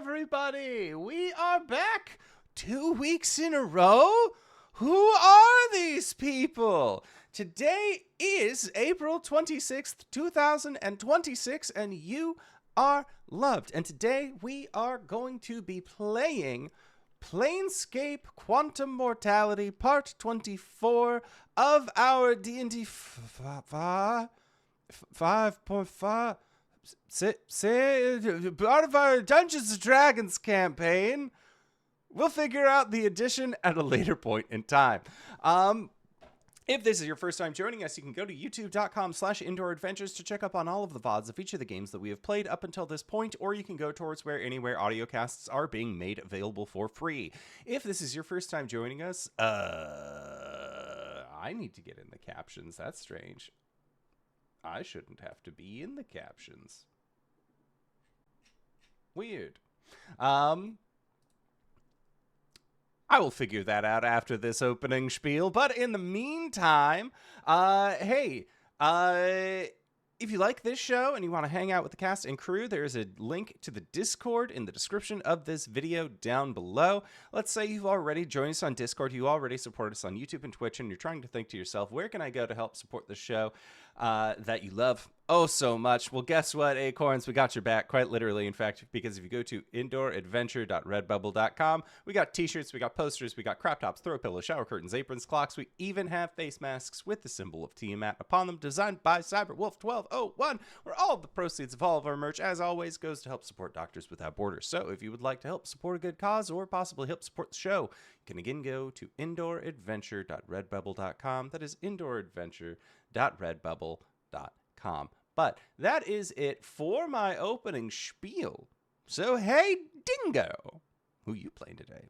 everybody? We are back 2 weeks in a row? Who are these people? Today is April 26th, 2026, and you are loved. And today we are going to be playing Planescape Quantum Mortality Part 24 of our D&D 5.5 part of our Dungeons & Dragons campaign. We'll figure out the addition at a later point in time. If this is your first time joining us, you can go to youtube.com/indooradventures to check up on all of the VODs of each of the games that we have played up until this point, or you can go towards anywhere audiocasts are being made available for free. If this is your first time joining us, I need to get in the captions. That's strange. I shouldn't have to be in the captions. Weird. I will figure that out after this opening spiel, but in the meantime, if you like this show and you want to hang out with the cast and crew, there's a link to the Discord in the description of this video down below. Let's say you've already joined us on Discord, you already support us on YouTube and Twitch, and you're trying to think to yourself, where can I go to help support the show that you love oh so much? Well, guess what, Acorns? We got your back, quite literally, in fact, because if you go to indooradventure.redbubble.com, we got t-shirts, we got posters, we got crop tops, throw pillows, shower curtains, aprons, clocks. We even have face masks with the symbol of Tiamat upon them, designed by Cyberwolf1201, where all the proceeds of all of our merch, as always, goes to help support Doctors Without Borders. So if you would like to help support a good cause or possibly help support the show, you can again go to indooradventure.redbubble.com. That is indooradventure.redbubble.com. But that is it for my opening spiel. So, hey, Dingo, who you playing today?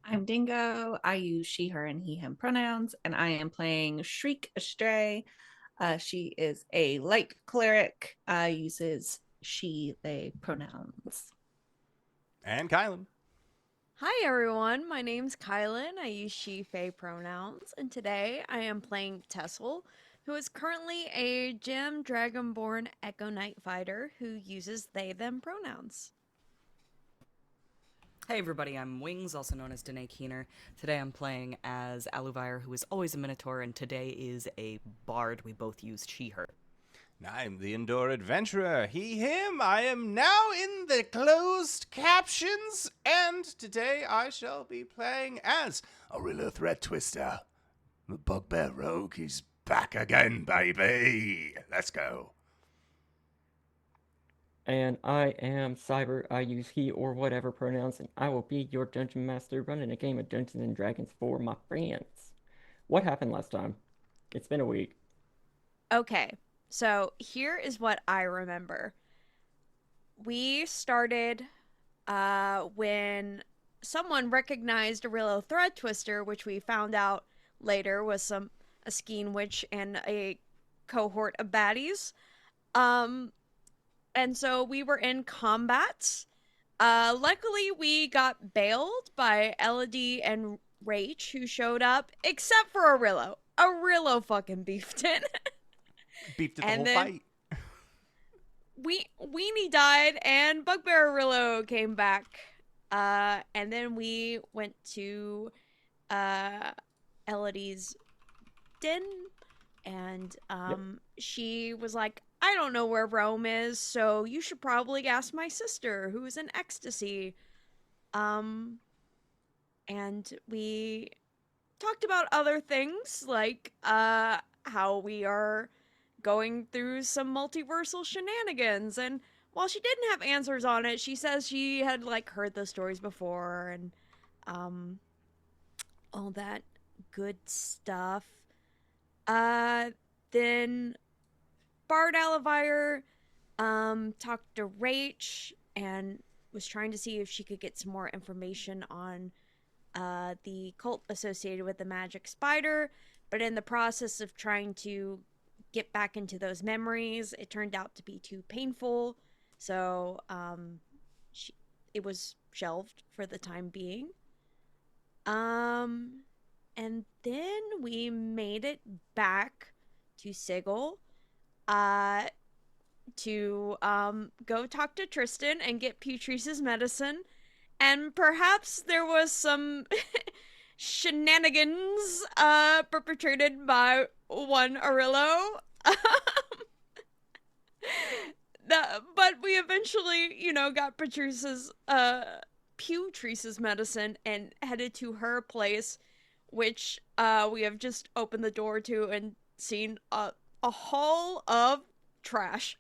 I'm Dingo. I use she, her, and he, him pronouns, and I am playing Shriek Astray. She is a light cleric, uses she, they pronouns. And Kylan. Hi everyone, my name's KyleWithAnN. I use she, they pronouns, and today I am playing Tessell, who is currently a gem dragonborn Echo Knight fighter who uses they, them pronouns. Hey everybody, I'm Wings, also known as Danae Keener. Today I'm playing as Aluvire, who is always a Minotaur, and today is a bard. We both use she, her. I'm the Indoor Adventurer, he, him. I am now in the closed captions, and today I shall be playing as Orillo Threat Twister. The Bugbear Rogue, he's back again, baby. Let's go. And I am Cyber. I use he or whatever pronouns, and I will be your dungeon master running a game of Dungeons & Dragons for my friends. What happened last time? It's been a week. Okay, so here is what I remember. We started when someone recognized Orillo Thread Twister, which we found out later was a Skeen Witch and a cohort of baddies. And so we were in combat. Luckily, we got bailed by Elodie and Rach, who showed up, except for Orillo. Orillo fucking beefed it. Beefed it the whole fight. Weenie died, and Bugbear Orillo came back. And then we went to Elodie's den, and she was like, I don't know where Rome is, so you should probably ask my sister, who's in ecstasy. And we talked about other things, like how we are going through some multiversal shenanigans. And while she didn't have answers on it, she says she had like heard those stories before and all that good stuff. Then Bard Aluvire talked to Rach and was trying to see if she could get some more information on the cult associated with the magic spider, but in the process of trying to get back into those memories, it turned out to be too painful, so it was shelved for the time being. And then we made it back to Sigil. to go talk to Tristan and get Putrice's medicine, and perhaps there was some shenanigans perpetrated by one Orillo. But we eventually, got Putrice's medicine and headed to her place, which we have just opened the door to and seen a haul of trash.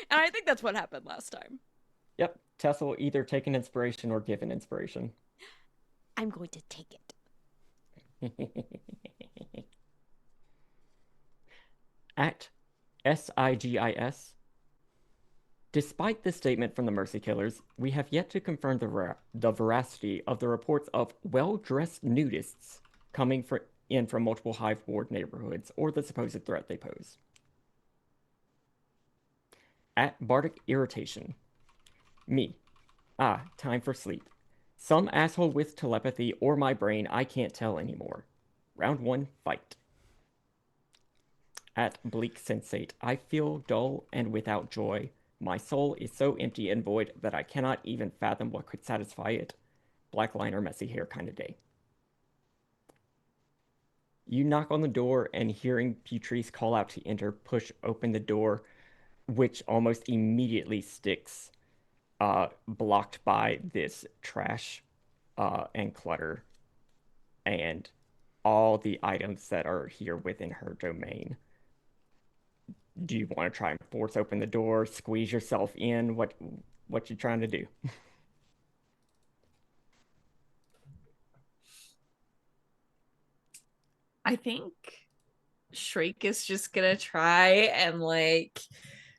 And I think that's what happened last time. Yep, Tessell either take an inspiration or give an inspiration. I'm going to take it. At SIGIS, despite this statement from the Mercy Killers, we have yet to confirm the veracity of the reports of well-dressed nudists coming in from multiple Hive Ward neighborhoods or the supposed threat they pose. At Bardic Irritation, me. Time for sleep. Some asshole with telepathy or my brain, I can't tell anymore. Round 1, fight. At Bleak Sensate, I feel dull and without joy. My soul is so empty and void that I cannot even fathom what could satisfy it. Black line or messy hair kind of day. You knock on the door and hearing Putrice call out to enter, push open the door, which almost immediately sticks, blocked by this trash and clutter and all the items that are here within her domain. Do you want to try and force open the door, squeeze yourself in? What you trying to do? I think Shriek is just gonna try and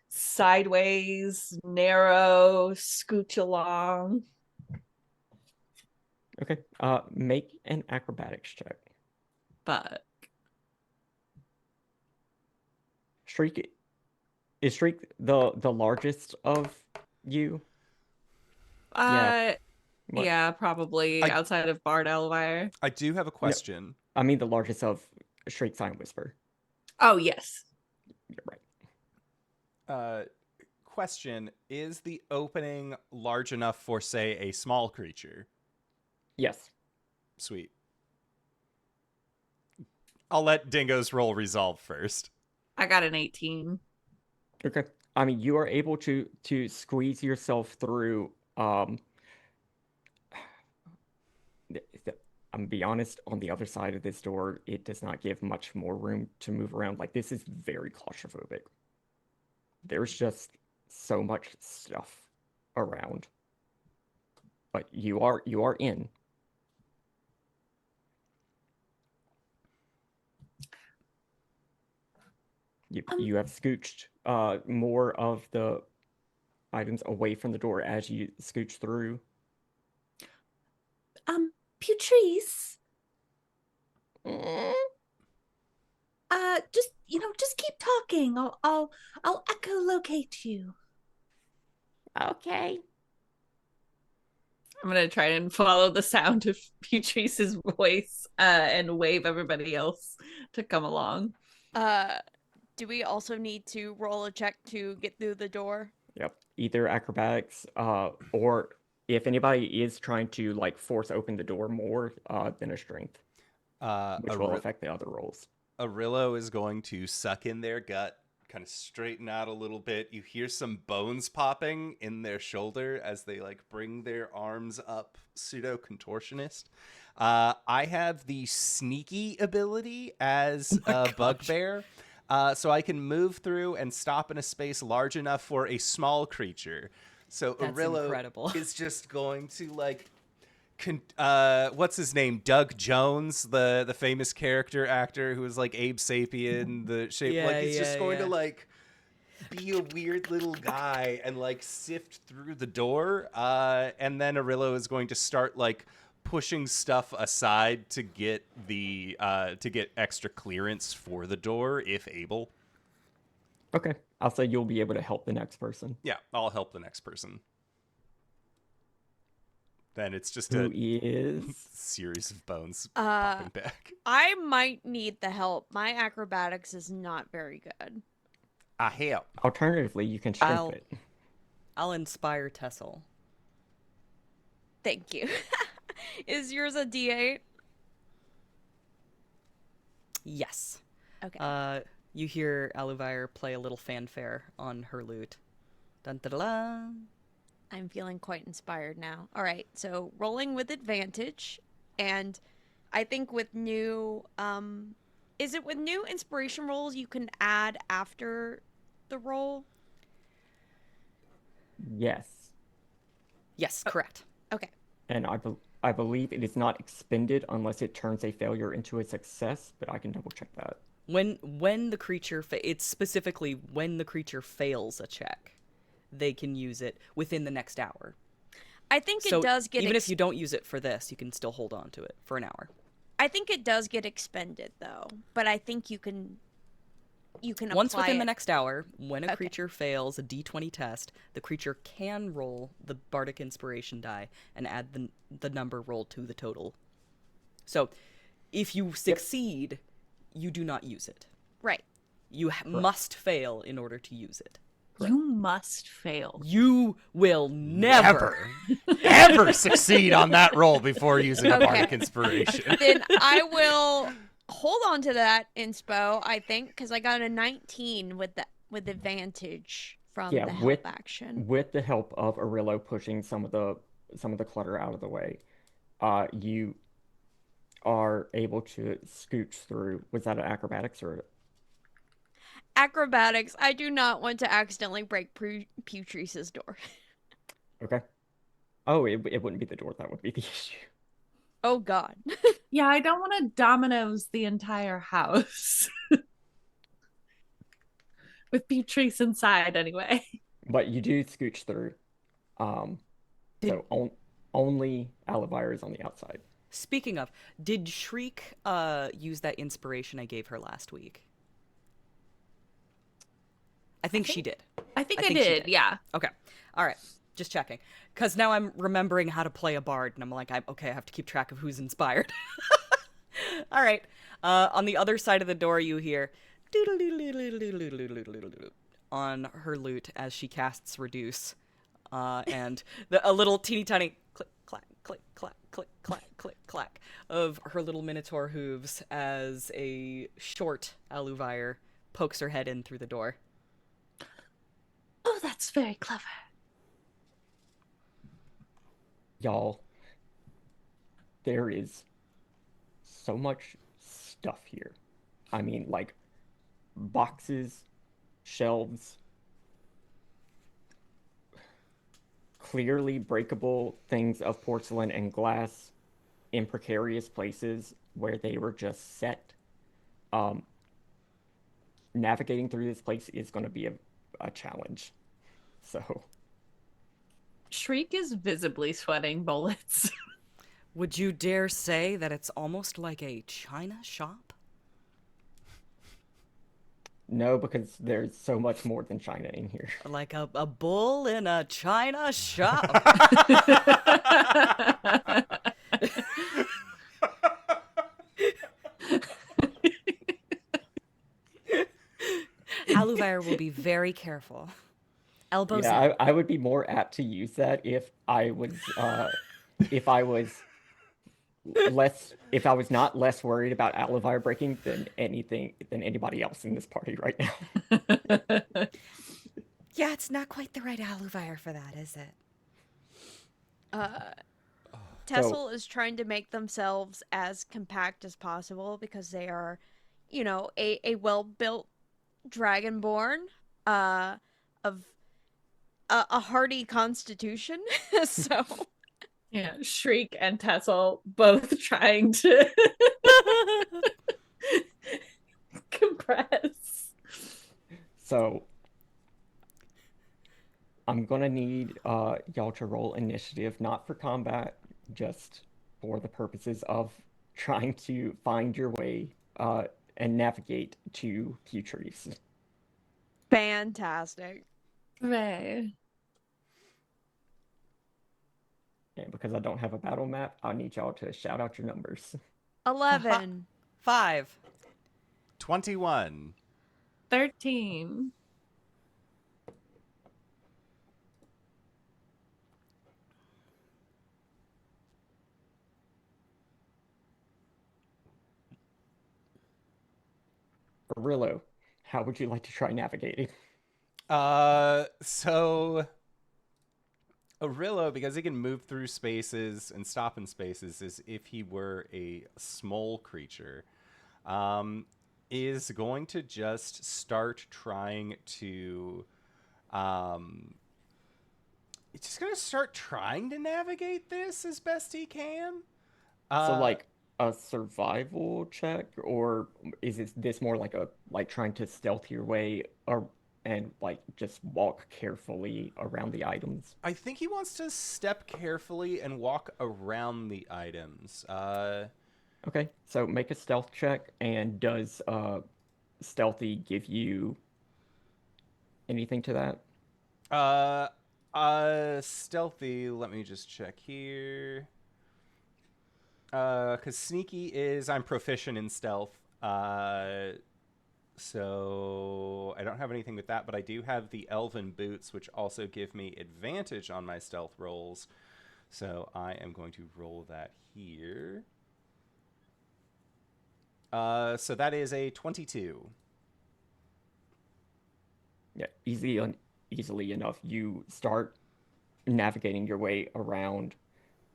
sideways, narrow, scooch along. Okay. Make an acrobatics check. But Shriek is Shriek the largest of you? Yeah. yeah, probably outside of Bard Aluvire. I do have a question. No, I mean the largest of Shriek, Silent Whisper. Oh, yes. You're right. Question, is the opening large enough for, say, a small creature? Yes. Sweet. I'll let Dingo's roll resolve first. I got an 18. Okay. I mean, you are able to squeeze yourself through. I'm gonna be honest, on the other side of this door, it does not give much more room to move around. Like, this is very claustrophobic. There's just so much stuff around. But you are in. You have scooched more of the items away from the door as you scooch through. Putrice, Mm. just keep talking. I'll echolocate you. Okay. I'm gonna try and follow the sound of Putrice's voice and wave everybody else to come along. Do we also need to roll a check to get through the door? Yep. Either acrobatics, or if anybody is trying to force open the door more, then a strength, which will affect the other rolls. Orillo is going to suck in their gut, kind of straighten out a little bit. You hear some bones popping in their shoulder as they bring their arms up, pseudo contortionist. I have the sneaky ability as a bugbear. So I can move through and stop in a space large enough for a small creature. So That's Orillo incredible. is just going to what's his name? Doug Jones, the famous character actor who was Abe Sapien, the shape. He's just going to be a weird little guy and sift through the door. And then Orillo is going to start pushing stuff aside to get the to get extra clearance for the door if able. Okay. I'll say you'll be able to help the next person. Yeah, I'll help the next person. Then it's just Who a is series of bones popping back. I might need the help. My acrobatics is not very good. I help. Alternatively, you can strength it. I'll inspire Tessell. Thank you. Is yours a D8? Yes. Okay. You hear Aluvire play a little fanfare on her lute. Dun dun dun. I'm feeling quite inspired now. All right, so rolling with advantage, and I think with new, is it with new inspiration rolls you can add after the roll? Yes. Yes, correct. Okay. And I believe it is not expended unless it turns a failure into a success, but I can double check that. When the creature it's specifically when the creature fails a check, they can use it within the next hour. I think So it does get even if you don't use it for this, you can still hold on to it for an hour. I think it does get expended though, but I think you can Once apply within it. the next hour, when a Okay. creature fails a d20 test, the creature can roll the bardic inspiration die and add the number rolled to the total. So if you succeed, you do not use it. Right. You must fail in order to use it. You must fail. You will never. Ever succeed on that roll before using a Okay. bardic inspiration. Then I will hold on to that inspo, I think, because I got a 19 with advantage from Yeah, the help action. with the help of Orillo pushing some of the clutter out of the way, you are able to scooch through. Was that an acrobatics or? Acrobatics. I do not want to accidentally break Putrice's door. Okay. Oh, it wouldn't be the door. That would be the issue. Oh God. Yeah, I don't want to dominoes the entire house. With Putrice inside, anyway. But you do scooch through. So only Aluvire is on the outside. Speaking of, did Shriek use that inspiration I gave her last week? I think she did. I think I think she did, did. yeah. Okay. All right. Just checking. Because now I'm remembering how to play a bard, and I'm like, okay, I have to keep track of who's inspired. All right. On the other side of the door, you hear on her lute as she casts Reduce. And a little teeny tiny click, clack, click, clack, click, clack, click, clack of her little minotaur hooves as a short Aluvire pokes her head in through the door. Oh, that's very clever. Y'all, there is so much stuff here. I mean, like boxes, shelves, clearly breakable things of porcelain and glass in precarious places where they were just set. Navigating through this place is going to be a challenge. So Shriek is visibly sweating bullets. Would you dare say that it's almost like a china shop? no, because there's so much more than China in here. Like a bull in a china shop? Aluvire will be very careful. Elbows in. Yeah, I would be more apt to use that if I was not less worried about Aluvire breaking than anybody else in this party right now. Yeah, it's not quite the right Aluvire for that, is it? Tessell is trying to make themselves as compact as possible because they are, a well-built dragonborn of a hardy constitution. So Yeah, Shriek and Tessell both trying to compress. So I'm gonna need y'all to roll initiative, not for combat, just for the purposes of trying to find your way and navigate to Putrice. fantastic. Right. And because I don't have a battle map, I need y'all to shout out your numbers. 11. 5. 21. 13. Orillo, how would you like to try navigating? So Orillo, because he can move through spaces and stop in spaces as if he were a small creature, um, is going to just start trying to, um, he's just gonna start trying to navigate this as best he can. So Uh, like a survival check, or is this more like trying to stealth your way or and like just walk carefully around the items? I think he wants to step carefully and walk around the items. Okay, so make a stealth check, and does stealthy give you anything to that? Uh, Stealthy. Let me just check here. Because sneaky is I'm proficient in stealth. So I don't have anything with that, but I do have the elven boots, which also give me advantage on my stealth rolls. So I am going to roll that here. So that is a 22. Yeah, easily enough. You start navigating your way around,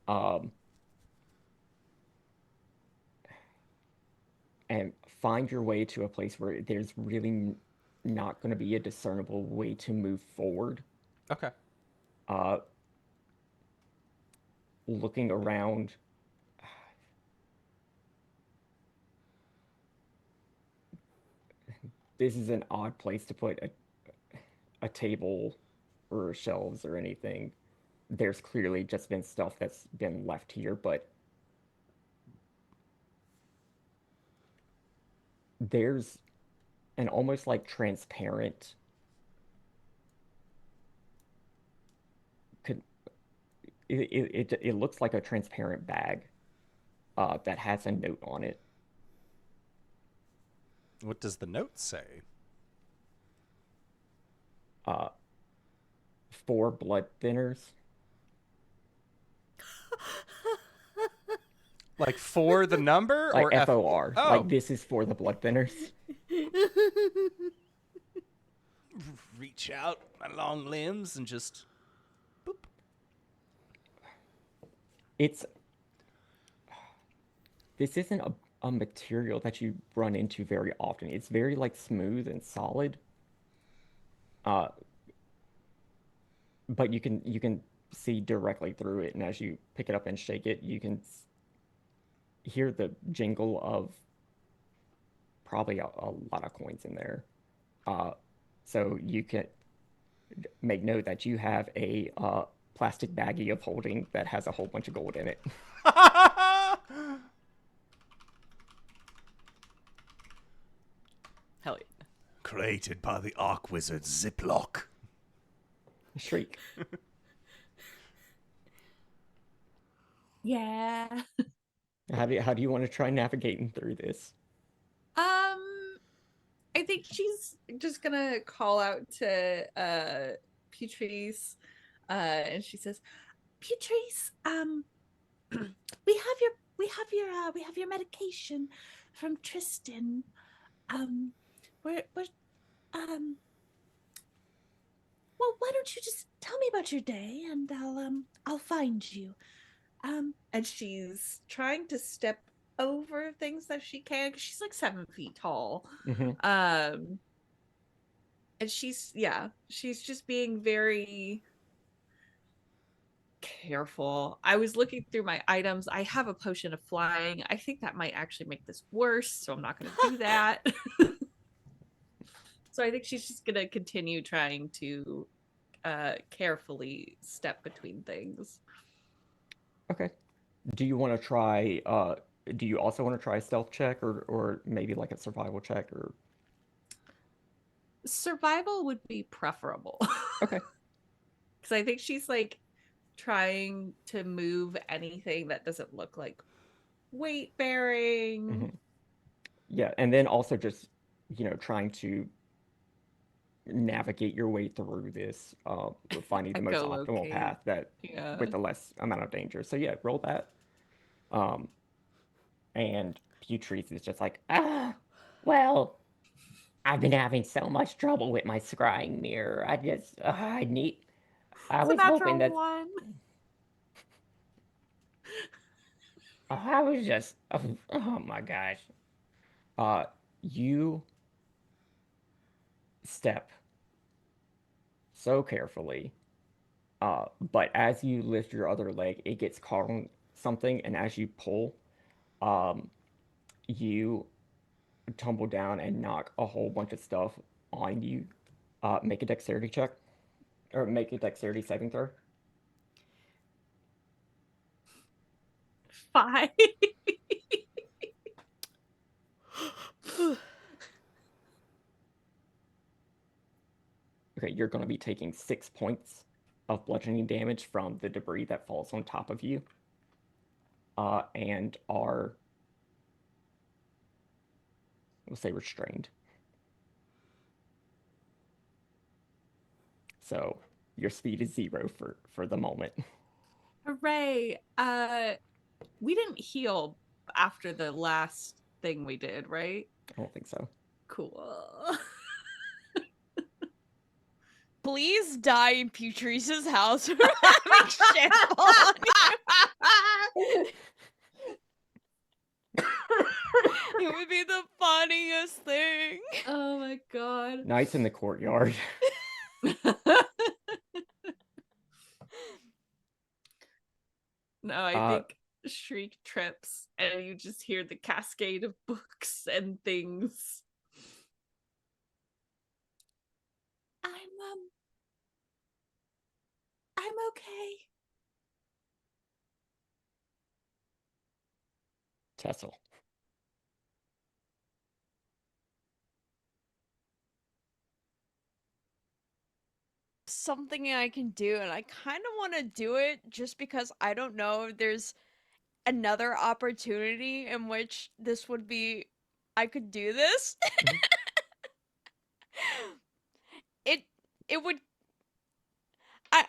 um, and find your way to a place where there's really not going to be a discernible way to move forward. Okay. Uh, Looking around, this is an odd place to put a table or shelves or anything. There's clearly just been stuff that's been left here, but there's an almost like transparent could it looks like a transparent bag that has a note on it. What does the note say? Uh, 4 blood thinners. Like for the number Like or F? FOR. Oh, Like this is for the blood thinners. reach out my long limbs and just boop. It's this isn't a material that you run into very often. It's very like smooth and solid. Uh, but you can see directly through it, and as you pick it up and shake it, you can hear the jingle of probably a lot of coins in there. So you can make note that you have a plastic baggie of holding that has a whole bunch of gold in it. Hell yeah. Created by the Arc Wizard Ziploc. Shriek. Yeah. How do you want to try navigating through this? I think she's just gonna call out to Putrice, and she says, Putrice, we have your medication from Tristan. We're well, why don't you just tell me about your day, and I'll find you. And she's trying to step over things that she can, because she's like 7 feet tall. Mm-hmm. And she's just being very careful. I was looking through my items. I have a potion of flying. I think that might actually make this worse, so I'm not going to do that. So I think she's just going to continue trying to carefully step between things. Okay. Do you want to try do you also want to try a stealth check, or maybe like a survival check, or Survival would be preferable. okay. Because I think she's like trying to move anything that doesn't look like weight bearing. Mm-hmm. Yeah, and then also just, trying to navigate your way through this, finding the most optimal path that with the less amount of danger. So yeah, roll that. And Putrice is just like, well, I've been having so much trouble with my scrying mirror. I It's a was hoping natural that one. I was just oh my gosh. You step so carefully. But as you lift your other leg, it gets caught on something, and as you pull, um, you tumble down and knock a whole bunch of stuff on you. Make a dexterity check, or make a dexterity saving throw. 5. Okay, you're going to be taking 6 points of bludgeoning damage from the debris that falls on top of you, and are, we'll say, restrained. So your speed is 0 for the moment. Hooray. We didn't heal after the last thing we did, right? I don't think so. Cool. Please die in Putrice's house or having shit fall on you. It would be the funniest thing. Oh my god. Knights in the courtyard. No, I think Shriek trips and you just hear the cascade of books and things. I'm okay. Tessell. Something I can do, and I kind of want to do it just because I don't know if there's another opportunity in which this would be, I could do this. Mhm. it would, I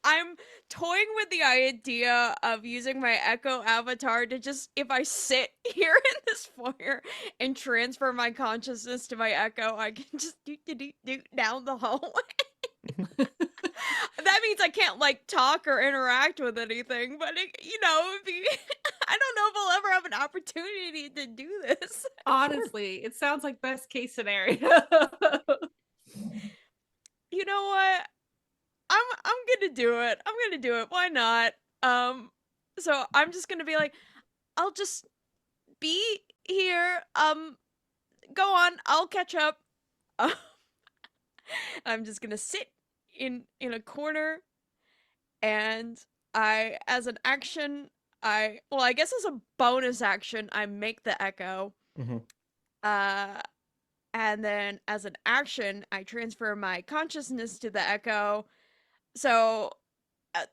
I'm toying with the idea of using my Echo avatar to just, if I sit here in this foyer and transfer my consciousness to my Echo, I can just do down the hallway. That means I can't like talk or interact with anything, but it would be I don't know if I'll ever have an opportunity to do this. Honestly, it sounds like best case scenario. You know what? I'm gonna do it. I'm gonna do it. Why not? So I'm just gonna be like, I'll just be here. Go on. I'll catch up. I'm just gonna sit in a corner, and as an action, I guess as a bonus action, I make the echo. Mm-hmm. And then as an action, I transfer my consciousness to the echo. So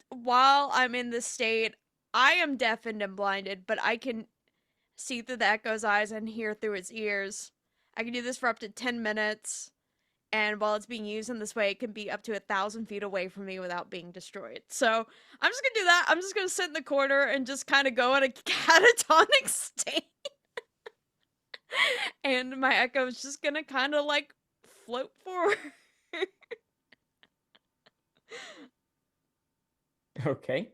while I'm in this state, I am deafened and blinded, but I can see through the echo's eyes and hear through its ears. I can do this for up to 10 minutes, and while it's being used in this way, it can be up to 1,000 feet away from me without being destroyed. So I'm just gonna do that. I'm just gonna sit in the corner and just kind of go in a catatonic state. And my echo is just gonna kind of like float forward. Okay.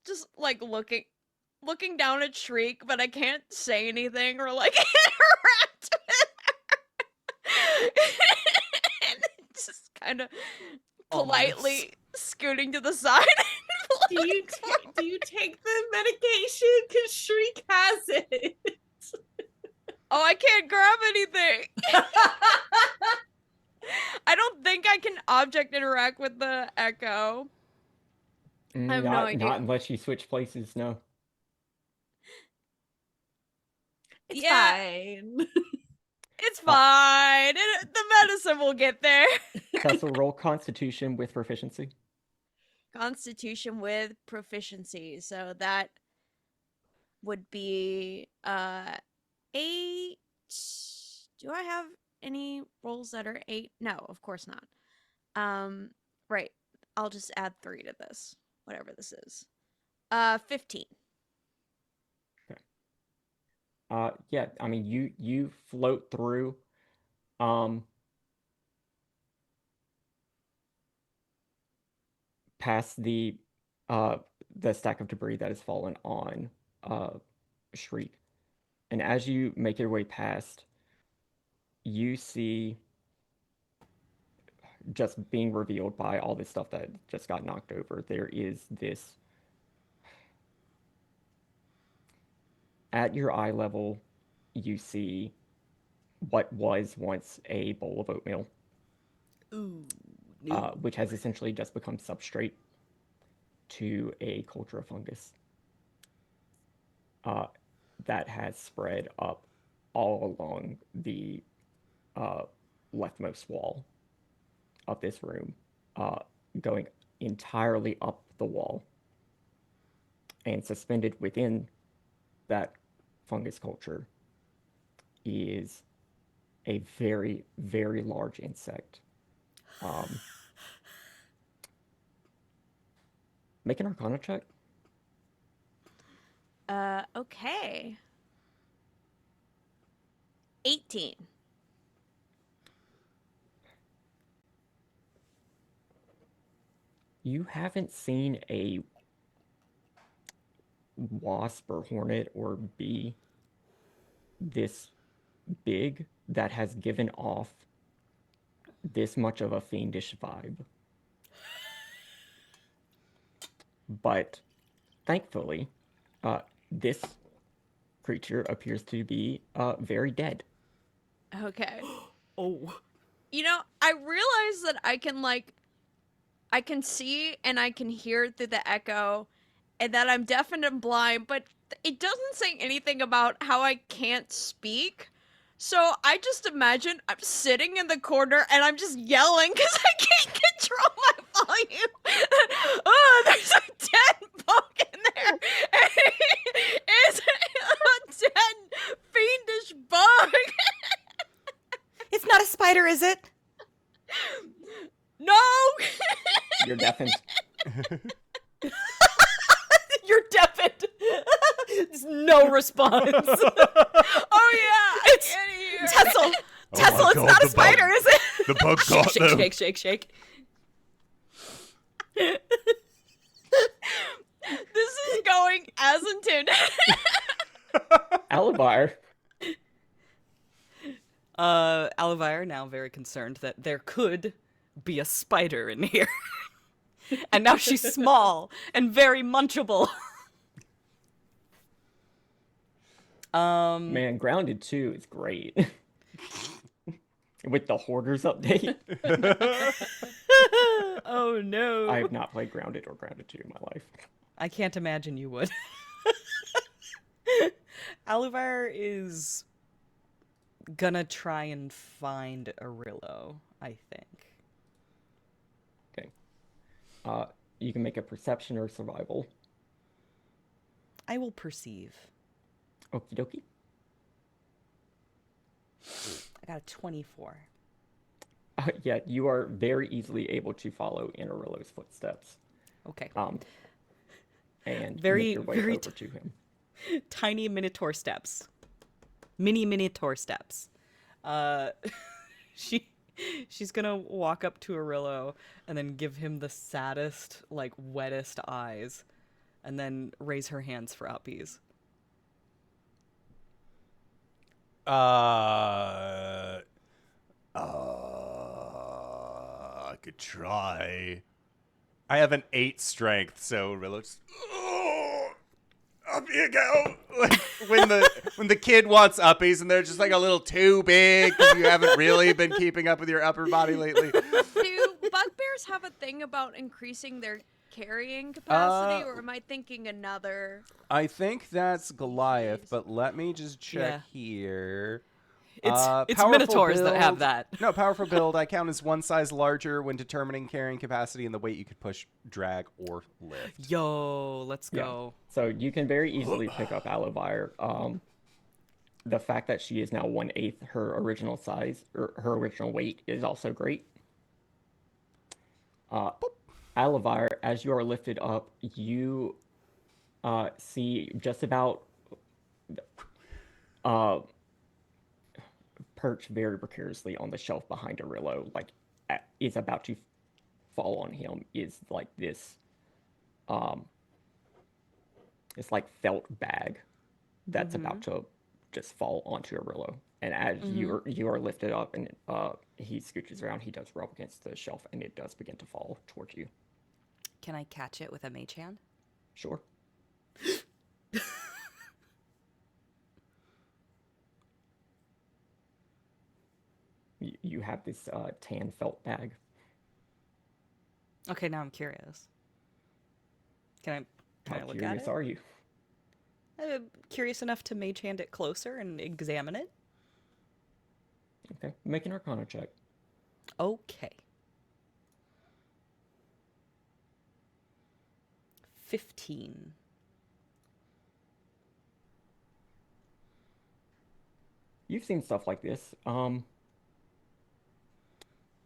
Just like looking down at Shriek, but I can't say anything or like interact with her. And just kind of politely scooting to the side. Do you take the medication? Because Shriek has it. Oh, I can't grab anything. I don't think I can object interact with the echo. I have no idea. Not unless you switch places, no. It's Yeah. fine. It's fine. The medicine will get there. Tessell, roll Constitution with proficiency. Constitution with proficiency. So that would be 8. Do I have any rolls that are 8? No, of course not. Right. I'll just add 3 to this. Whatever this is. 15. Okay. Yeah, I mean, you float through, um, past uh, the stack of debris that has fallen on, uh, Shriek. And as you make your way past, you see just being revealed by all this stuff that just got knocked over. There is this at your eye level, you see what was once a bowl of oatmeal, Ooh, no. which has essentially just become substrate to a culture of fungus uh, that has spread up all along the uh, leftmost wall of this room, uh, going entirely up the wall. And suspended within that fungus culture is a very, very large insect. Make an Arcana check. Okay. 18. You haven't seen a wasp or hornet or bee this big that has given off this much of a fiendish vibe. But thankfully, this creature appears to be very dead. Okay. Oh. You know, I realize that I can see and I can hear through the echo and that I'm deaf and blind, but it doesn't say anything about how I can't speak. So I just imagine I'm sitting in the corner and I'm just yelling because I can't control my volume. Oh, there's a dead bug in there. It's a dead fiendish bug. It's not a spider, is it? No. You're deafened. You're deafened. There's no response. Oh yeah, It's I can't hear. Tessell. Oh Tessell, my it's God, not a the spider, bug. is it? The bug got shake, them. shake, shake, shake. This is going as intended. Aluvire. Aluvire, now very concerned that there could be a spider in here. And now she's small and very munchable. Man, Grounded 2 is great. With the Hoarders update. Oh no. I have not played Grounded or Grounded 2 in my life. I can't imagine you would. Aluvire is gonna try and find Orillo, I think. Okay. You can make a perception or survival. I will perceive. Okie dokie. I got a 24. Yeah, you are very easily able to follow in Orillo's footsteps. Okay. And Very- make your way very over to him. Tiny minotaur steps. Mini minotaur steps. She's gonna walk up to Orillo and then give him the saddest, like, wettest eyes, and then raise her hands for uppies. I could try. I have an 8 strength, so Rillo just, up you go. Like when the kid wants uppies and they're just like a little too big because you haven't really been keeping up with your upper body lately. Do bugbears have a thing about increasing their carrying capacity, or am I thinking another? I think that's Goliath, but let me just check here. It's Powerful minotaurs that have build. that. No, powerful build. I count as one size larger when determining carrying capacity and the weight you could push, drag, or lift. Yo, let's Yeah. go. So you can very easily pick up Aluvire. The fact that she is now 1/8 her original size, or her original weight, is also great. Aluvire, as you are lifted up, you see just about uh, perched very precariously on the shelf behind Orillo, like is about to fall on him, is like this, um, it's like felt bag that's about to just fall onto Orillo. And as you are lifted up and he scooches around, he does rub against the shelf and it does begin to fall towards you. Can I catch it with a mage hand? Sure. You have this tan felt bag. Okay, now I'm curious. Can How I look at curious it? are you? Curious enough to mage hand it closer and examine it? Okay, make an Arcana check. Okay. 15. You've seen stuff like this.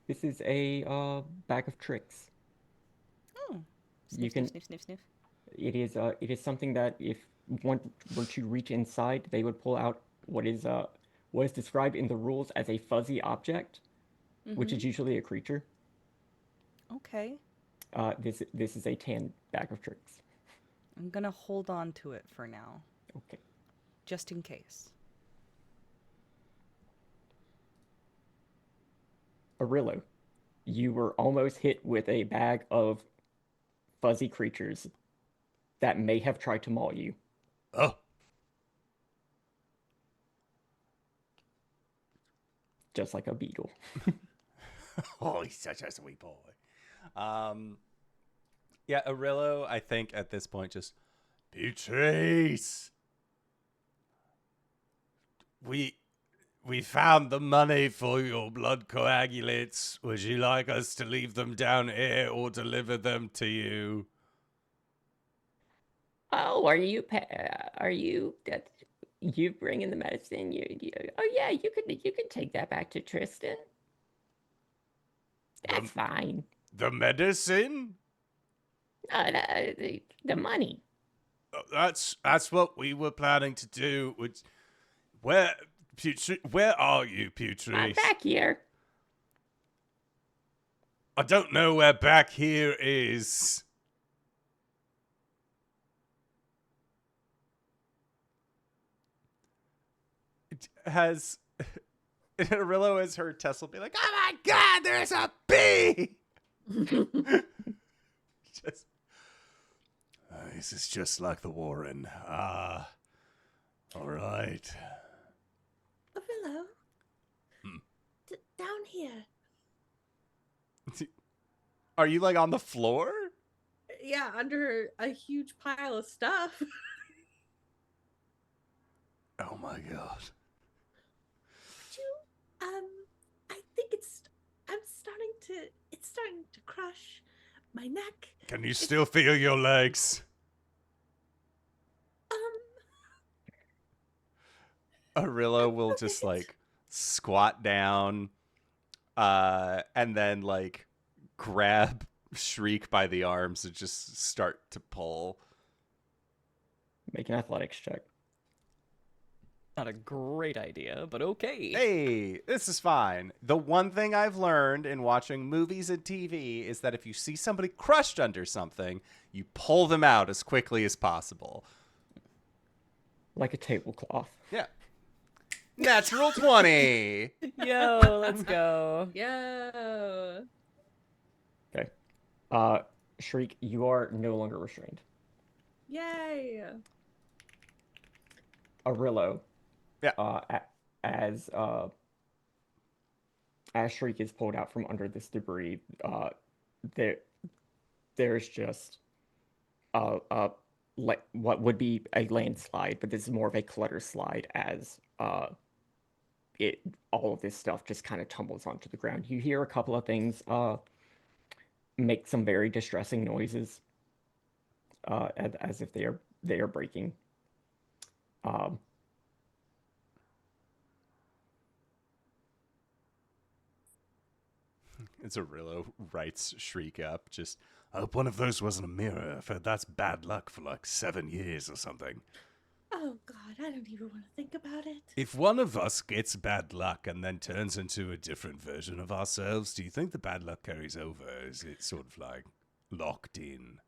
This is a bag of tricks. Oh. You Sniff, can. sniff, sniff, sniff, sniff. It is something that if one were to reach inside, they would pull out what is described in the rules as a fuzzy object, which is usually a creature. Okay. This is a tan bag of tricks. I'm gonna hold on to it for now, Okay. just in case. Orillo, you were almost hit with a bag of fuzzy creatures that may have tried to maul you. Oh, Just like a beetle. oh, he's such a sweet boy. Yeah, Orillo, I think at this point just, Putrice, we found the money for your blood coagulates. Would you like us to leave them down here or deliver them to you? Oh, are you that you bring in the medicine? Oh yeah, you could take that back to Tristan. That's fine. The medicine? The money. That's what we were planning to do. Where are you, Putrice? I'm back here. I don't know where back here is. Has Orillo has heard Tessell be like, "Oh my God, there's a bee!" Just, this is just like the Warren. All right. Orillo, down here. Are you like on the floor? Yeah, under a huge pile of stuff. Oh my God. I think it's starting to crush my neck. Can you still feel your legs? Orillo will just like squat down and then like grab Shriek by the arms and just start to pull. Make an athletics check. Not a great idea, but okay. Hey, this is fine. The one thing I've learned in watching movies and TV is that if you see somebody crushed under something, you pull them out as quickly as possible. Like a tablecloth. Yeah. Natural 20. Yo, let's go. Yo. Okay. Shriek, you are no longer restrained. Yay. Orillo. Yeah. As Shriek is pulled out from under this debris, there's just like what would be a landslide, but this is more of a clutter slide as all of this stuff just kind of tumbles onto the ground. You hear a couple of things make some very distressing noises, as if they are breaking. It's Orillo writes Shriek up. Just, I hope one of those wasn't a mirror. I've heard that's bad luck for like 7 years or something. Oh God, I don't even want to think about it. If one of us gets bad luck and then turns into a different version of ourselves, do you think the bad luck carries over? Is it sort of like locked in?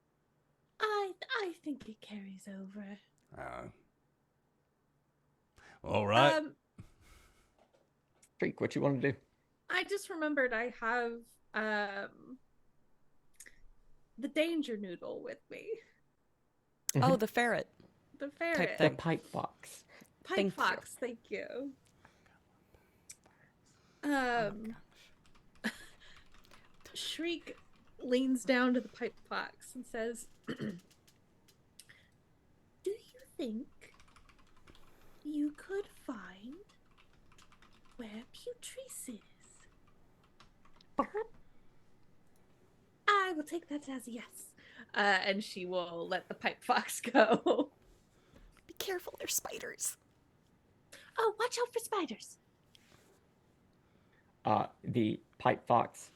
I think it carries over. All right. Shriek, what you want to do? I just remembered I have the danger noodle with me. Oh, the ferret. The ferret. The pipe fox. Pipe Thank you. fox, thank you. Shriek leans down to the pipe fox and says, "Do you think you could find where Putrice is?" I will take that as a yes. And she will let the pipe fox go. Be careful, there's spiders. Oh, watch out for spiders. The pipe fox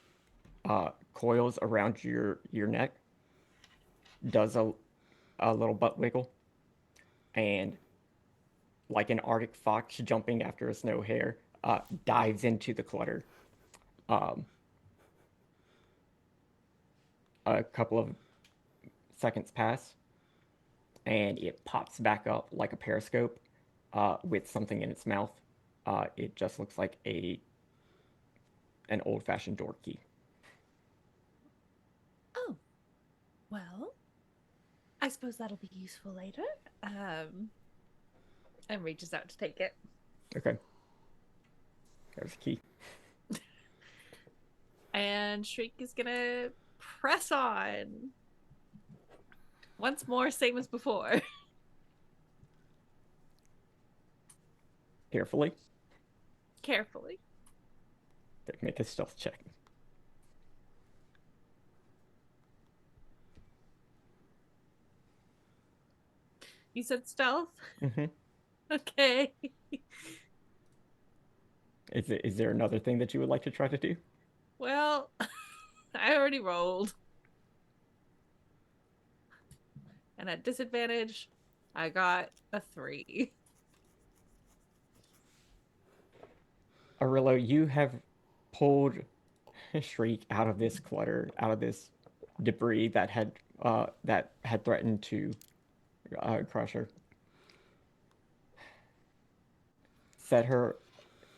coils around your neck, does a little butt wiggle, and like an Arctic fox jumping after a snow hare, dives into the clutter. A couple of seconds pass, and it pops back up like a periscope with something in its mouth. It just looks like an old-fashioned door key. Oh, well, I suppose that'll be useful later. And reaches out to take it. Okay. There's a key. And Shriek is gonna press on. Once more, same as before. Carefully. Carefully. Make a stealth check. You said stealth? Mm-hmm. Okay. Is there another thing that you would like to try to do? Well, I already rolled. And at disadvantage, I got a 3. Orillo, you have pulled Shriek out of this clutter, out of this debris that had threatened to crush her. Set her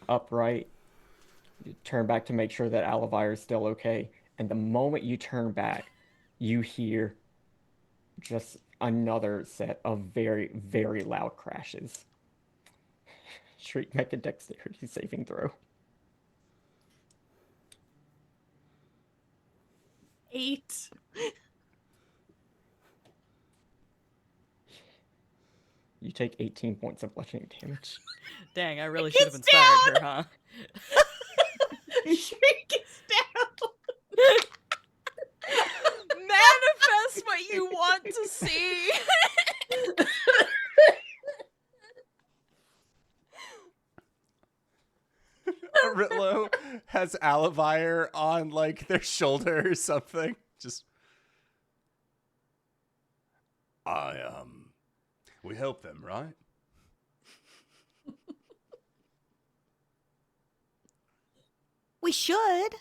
upright. Turn back to make sure that Aluvire is still okay. And the moment you turn back, you hear just another set of very, very loud crashes. Shriek, make a dexterity saving throw. 8. You take 18 points of bludgeoning damage. Dang, I really should have inspired her, huh? Shriek is down. Manifest what you want to see. Orillo has Aluvire on like their shoulder or something. Just we help them, right? We should.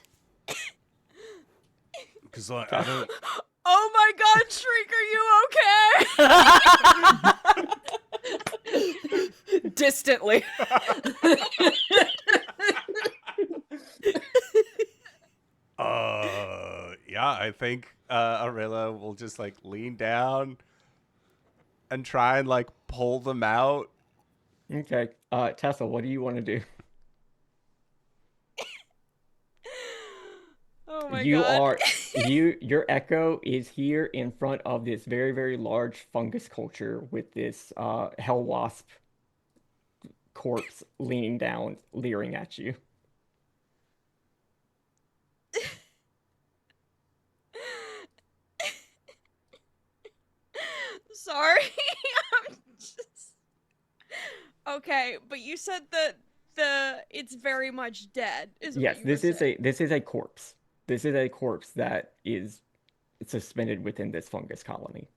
Because I don't. Oh my God, Shriek, are you okay? Distantly. Yeah, I think Orillo will just like lean down and try and like pull them out. Okay. Tessell, what do you want to do? Oh my You God. your echo is here in front of this very, very large fungus culture with this hell wasp corpse leaning down, leering at you. Sorry. I'm just... Okay, but you said that it's very much dead. Yes, this is a corpse. This is a corpse that is suspended within this fungus colony.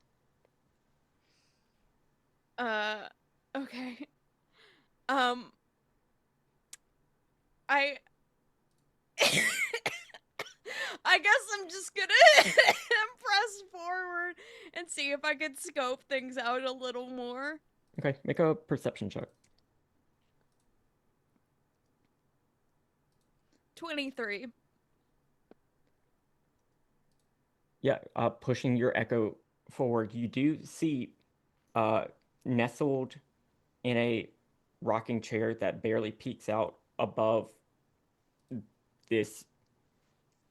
Okay. I I guess I'm just gonna press forward and see if I could scope things out a little more. Okay, make a perception check. 23. Yeah, pushing your echo forward, you do see nestled in a rocking chair that barely peeks out above this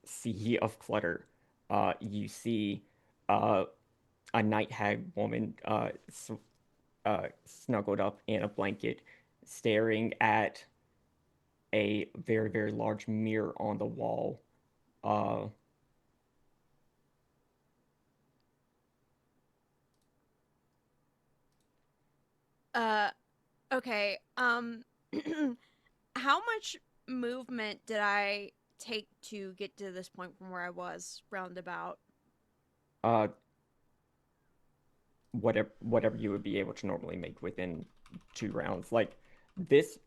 sea of clutter. You see a night hag woman snuggled up in a blanket, staring at a very, very large mirror on the wall. Okay. How much movement did I take to get to this point from where I was roundabout? Uh, whatever you would be able to normally make within 2 rounds. Like this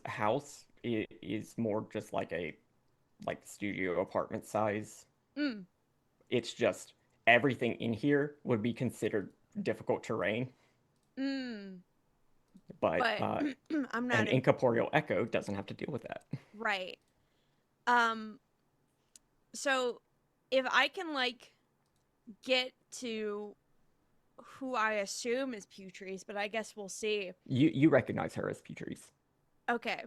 house is more just like a studio apartment size. Mm. It's just everything in here would be considered difficult terrain. Mm. But I'm not an incorporeal echo doesn't have to deal with that. right. So if I can like get to who I assume is Putrice, but I guess we'll see. You recognize her as Putrice. Okay.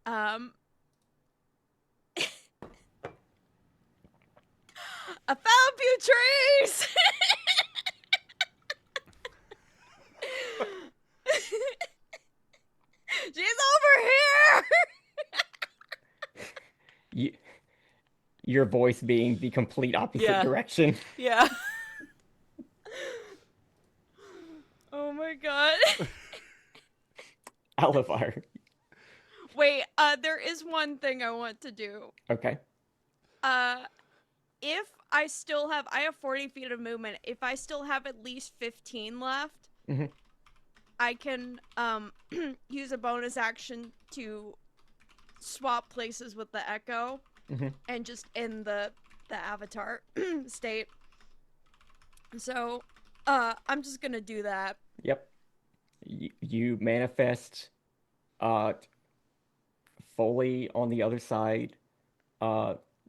I found Putrice! She's over here! Your voice being the complete opposite Yeah. direction. Yeah. Oh my god. Aluvire. Wait, there is one thing I want to do. Okay. If I still have, I have 40 feet of movement. If I still have at least 15 left, Mhm. I can use a bonus action to swap places with the Echo Mhm. and just end the avatar state. So, I'm just gonna do that. Yep. You manifest fully on the other side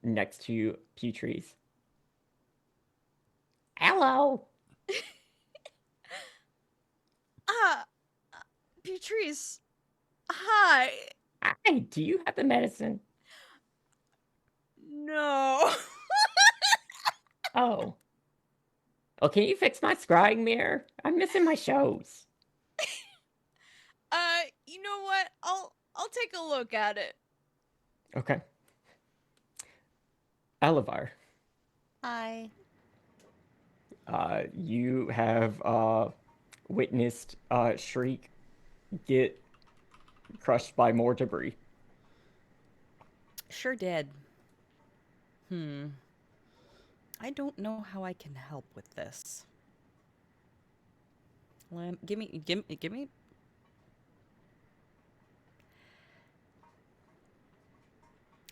next to Putrice. Hello. Putrice, hi. Hi, do you have the medicine? No. Oh. Well, can you fix my scrying mirror? I'm missing my shows. You know what? I'll take a look at it. Okay. Aluvire. Hi. You have witnessed Shriek get crushed by more debris. Sure did. I don't know how I can help with this. Give me.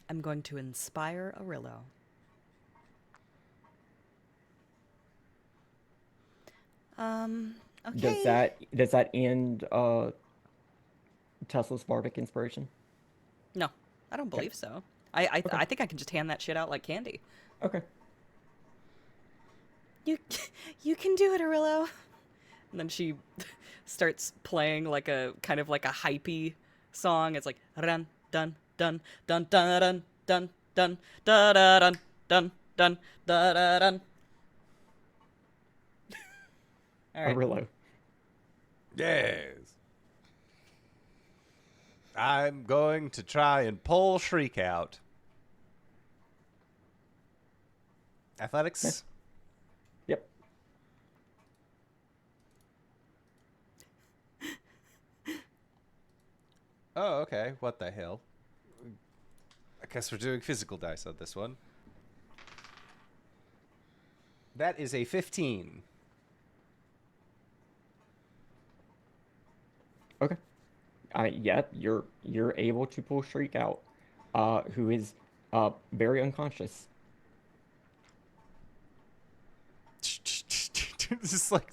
I'm going to inspire Orillo. Okay. Does that end Tesla's bardic inspiration? No, I don't believe so. Okay. I think I can just hand that shit out like candy. Okay. You can do it, Orillo. And then she starts playing like a kind of like a hypey song. It's like run dun dun dun dun dun dun dun dun dun dun dun dun. All right. Orillo. Yes. I'm going to try and pull Shriek out. Athletics? Yep. Oh, okay. What the hell? I guess we're doing physical dice on this one. That is a 15. Okay. Yep, you're able to pull Shriek out, who is very unconscious. Just like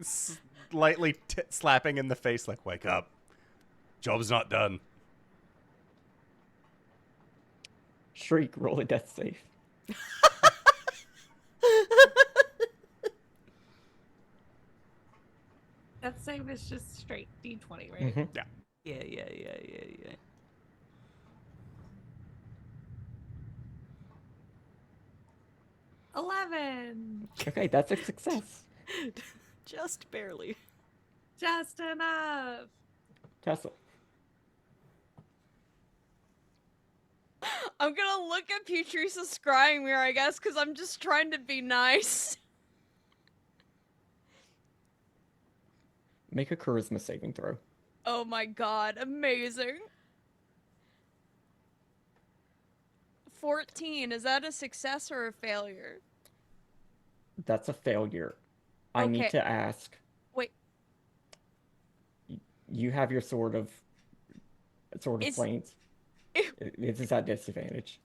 slightly slapping in the face, like, wake up. Job's not done. Shriek, roll a death save. That save is just straight D20, right? Mm-hmm. Yeah. 11. Okay, that's a success. Just barely. Just enough. Tessell. I'm gonna look at Putrice's scrying mirror, I guess, because I'm just trying to be nice. Make a charisma saving throw. Oh my god, amazing. 14, is that a success or a failure? That's a failure. I need Okay. to ask. Wait. You have your sword of Is- planes. This is at disadvantage.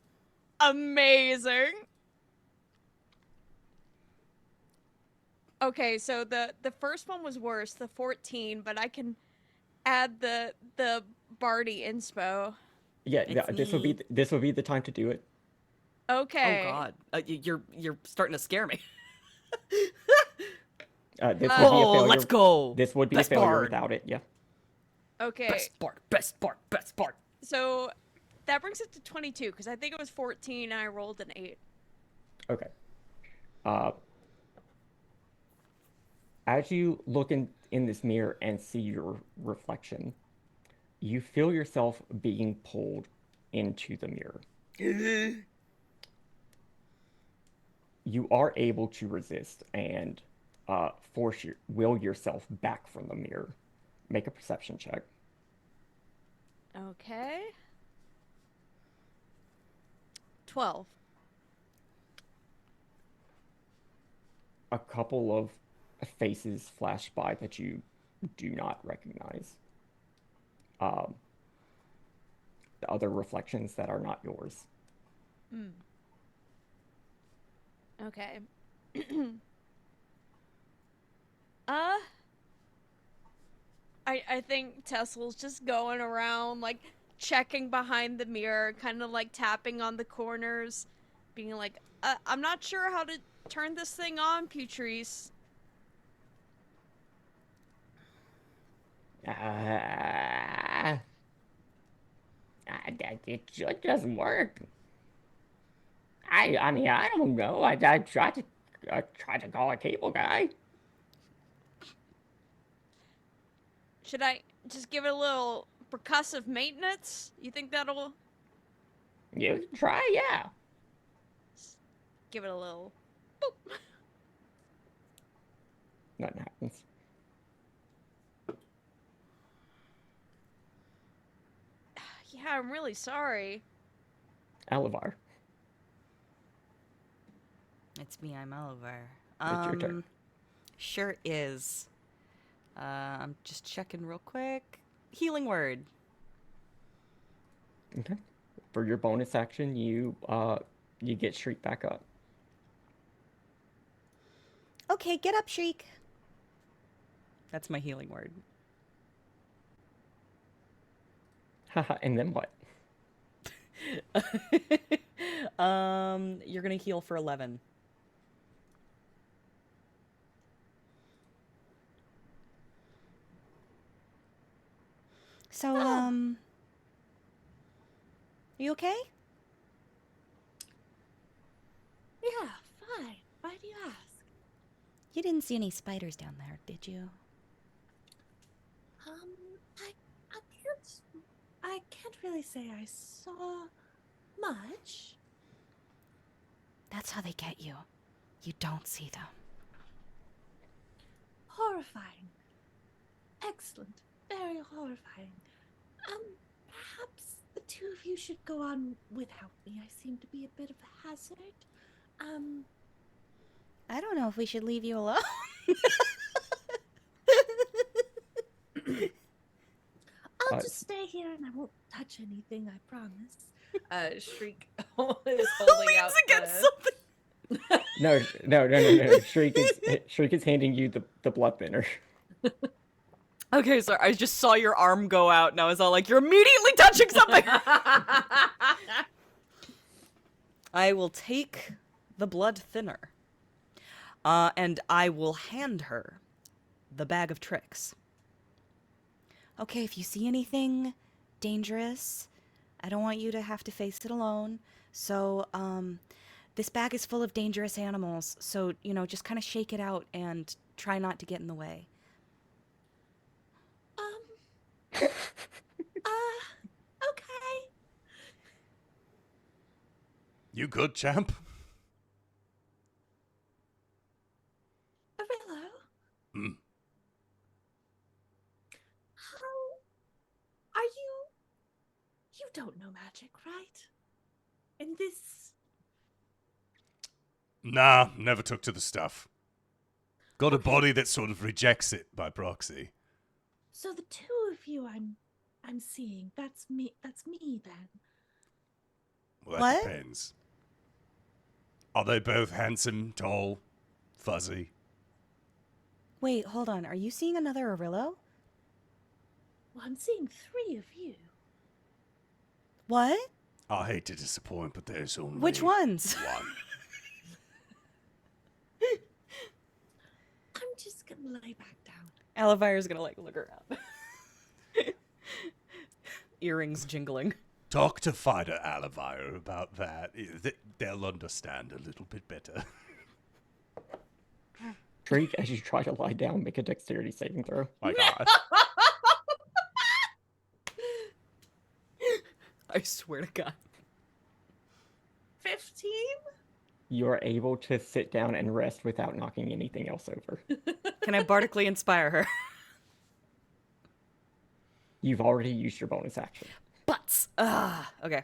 Amazing. Okay, so the first one was worse, the 14, but I can add the Barty inspo. Yeah, It's this will be the time to do it. Okay. Oh god, you're starting to scare me. This would be a Oh, failure. let's go. This would be Best a failure bard. without it. Yeah. Okay. Best part. So that brings it to 22 because I think it was 14 and I rolled an 8. Okay. As you look in this mirror and see your reflection, you feel yourself being pulled into the mirror. You are able to resist and will yourself back from the mirror. Make a perception check. Okay. 12. A couple of faces flash by that you do not recognize. The other reflections that are not yours. Okay. I think Tessell's just going around, like, checking behind the mirror, kind of, like, tapping on the corners, being like, I'm not sure how to turn this thing on, Putrice. It should just work. I mean, I don't know. I tried to call a cable guy. Should I just give it a little percussive maintenance? You think that'll You can try, yeah. give it a little boop? Nothing happens. Yeah, I'm really sorry. Aluvire, It's me, I'm Aluvire. it's your turn. Sure is. I'm just checking real quick. Healing word. Okay. For your bonus action, you get Shriek back up. Okay, get up, Shriek. That's my healing word. Haha, and then what? You're gonna heal for 11. So, you okay? Yeah, fine. Why do you ask? You didn't see any spiders down there, did you? I can't really say I saw much. That's how they get you. You don't see them. Horrifying. Excellent. Very horrifying. Perhaps the two of you should go on without me. I seem to be a bit of a hazard. I don't know if we should leave you alone. just stay here and I won't touch anything, I promise. Shriek is holding out against the... something. No. Shriek is handing you the blood thinner. Okay, so I just saw your arm go out, and I was all like, "You're immediately touching something." I will take the blood thinner, and I will hand her the bag of tricks. Okay, if you see anything dangerous, I don't want you to have to face it alone. So, this bag is full of dangerous animals. So, just kind of shake it out and try not to get in the way. Okay. You good, champ? Orillo, Hmm. how are you? You don't know magic, right? And this... Nah, never took to the stuff. Got a body that sort of rejects it by proxy. So the two of you I'm seeing, that's me then. Well, that What? depends. Are they both handsome, tall, fuzzy? Wait, hold on. Are you seeing another Orillo? Well, I'm seeing 3 of you. What? I hate to disappoint, but there's only Which ones? one. I'm just gonna lay back down. Aluvire's gonna look around. Earrings jingling. Talk to Fighter Aluvire about that. They'll understand a little bit better. Shriek, as you try to lie down, make a dexterity saving throw. My God. I swear to God. 15? You are able to sit down and rest without knocking anything else over. Can I bardically inspire her? You've already used your bonus action. Butts. Okay.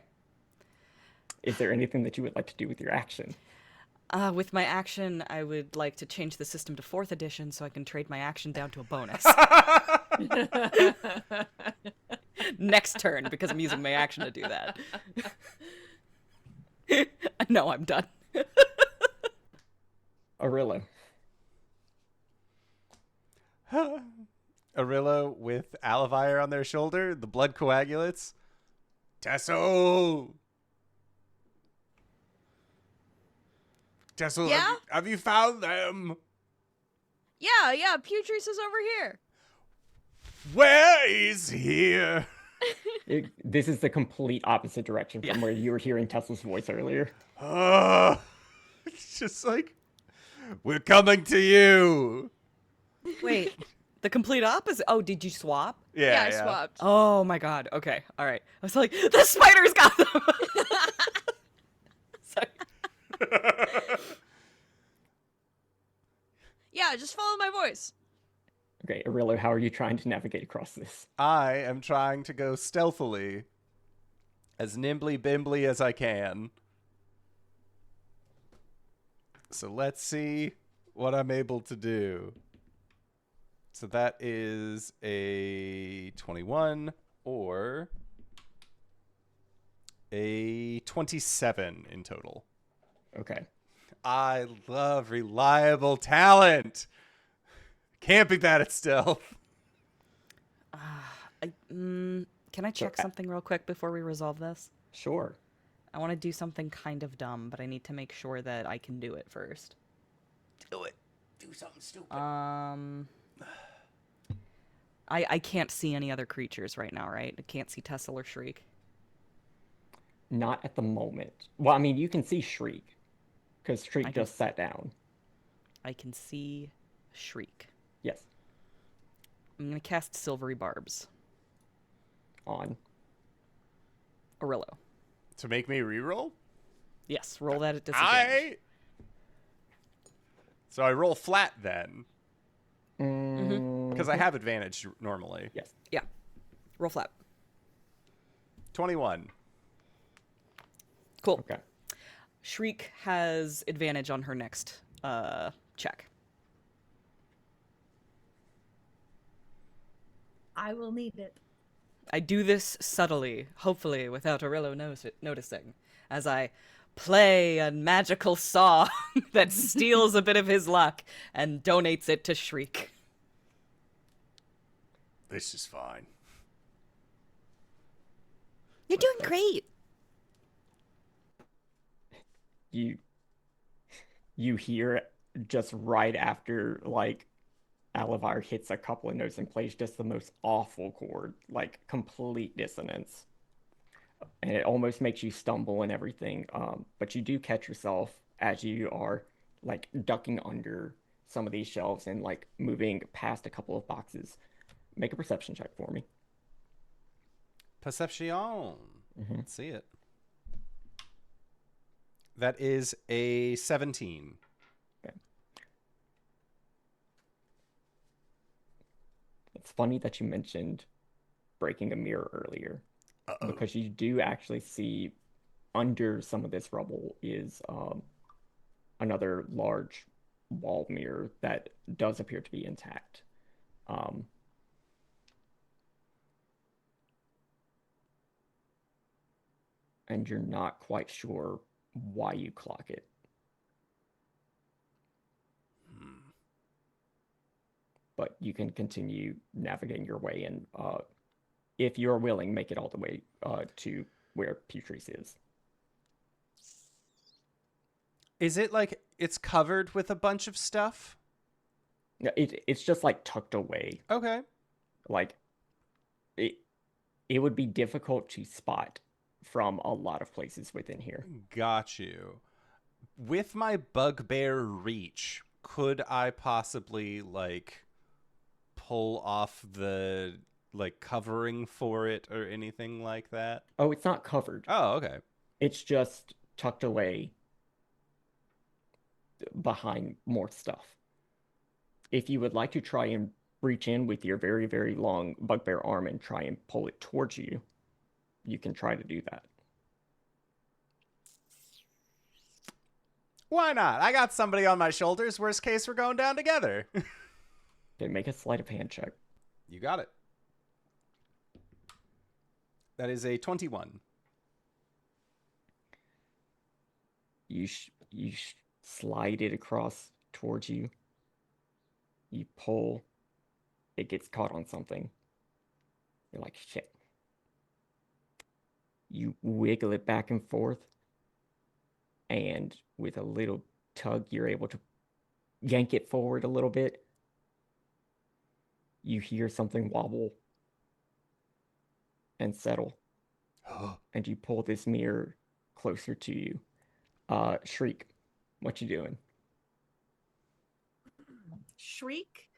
Is there anything that you would like to do with your action? With my action, I would like to change the system to 4th edition so I can trade my action down to a bonus. Next turn, because I'm using my action to do that. No, I'm done. Orillo. Orillo with Aluvire on their shoulder, the blood coagulates. Tessell! Tessell, Yeah? have you found them? Yeah, Putrice is over here. Where is here? This is the complete opposite direction from where you were hearing Tessell's voice earlier. It's just like, we're coming to you. Wait, the complete opposite? Oh, did you swap? Yeah, I swapped. Oh my God. Okay, all right. I was like, the spiders got them. Sorry. Yeah, just follow my voice. Okay, Orillo, how are you trying to navigate across this? I am trying to go stealthily, as nimbly-bimbly as I can. So let's see what I'm able to do. So that is a 21 or a 27 in total. Okay. I love reliable talent. Can't be bad at stealth. Can I check something real quick before we resolve this? Sure. I want to do something kind of dumb, but I need to make sure that I can do it first. Do it. Do something stupid. I can't see any other creatures right now, right? I can't see Tessell or Shriek. Not at the moment. Well, I mean, you can see Shriek, because Shriek just sat down. I can see Shriek. Yes. I'm going to cast Silvery Barbs. On. Orillo. To make me reroll? Yes, roll that at disadvantage. So I roll flat then. Mm-hmm. Because I have advantage normally. Yes. Yeah. Roll flat. 21. Cool. Okay. Shriek has advantage on her next check. I will need it. I do this subtly, hopefully without Orillo noticing, as I play a magical song that steals a bit of his luck and donates it to Shriek. This is fine. You're doing great. You hear just right after like Aluvire hits a couple of notes and plays just the most awful chord, like complete dissonance. And it almost makes you stumble and everything. But you do catch yourself as you are like ducking under some of these shelves and like moving past a couple of boxes. Make a perception check for me. Perception. Mhm. Let's see it. That is a 17. Okay. It's funny that you mentioned breaking a mirror earlier. Because you do actually see under some of this rubble is another large wall mirror that does appear to be intact. And you're not quite sure why you clock it. But you can continue navigating your way, and if you're willing, make it all the way to where Putrice is. Is it like it's covered with a bunch of stuff? It's just like tucked away. Okay. Like it would be difficult to spot from a lot of places within here. Got you. With my bugbear reach, could I possibly like pull off the like covering for it or anything like that? Oh, it's not covered. Oh, okay. It's just tucked away behind more stuff. If you would like to try and reach in with your very, very long bugbear arm and try and pull it towards you, you can try to do that. Why not? I got somebody on my shoulders. Worst case, we're going down together. Okay, make a sleight of hand check. You got it. That is a 21. You slide it across towards you. You pull. It gets caught on something. You're like, shit. You wiggle it back and forth. And with a little tug, you're able to yank it forward a little bit. You hear something wobble and settle. And you pull this mirror closer to you. Shriek, what you doing? Shriek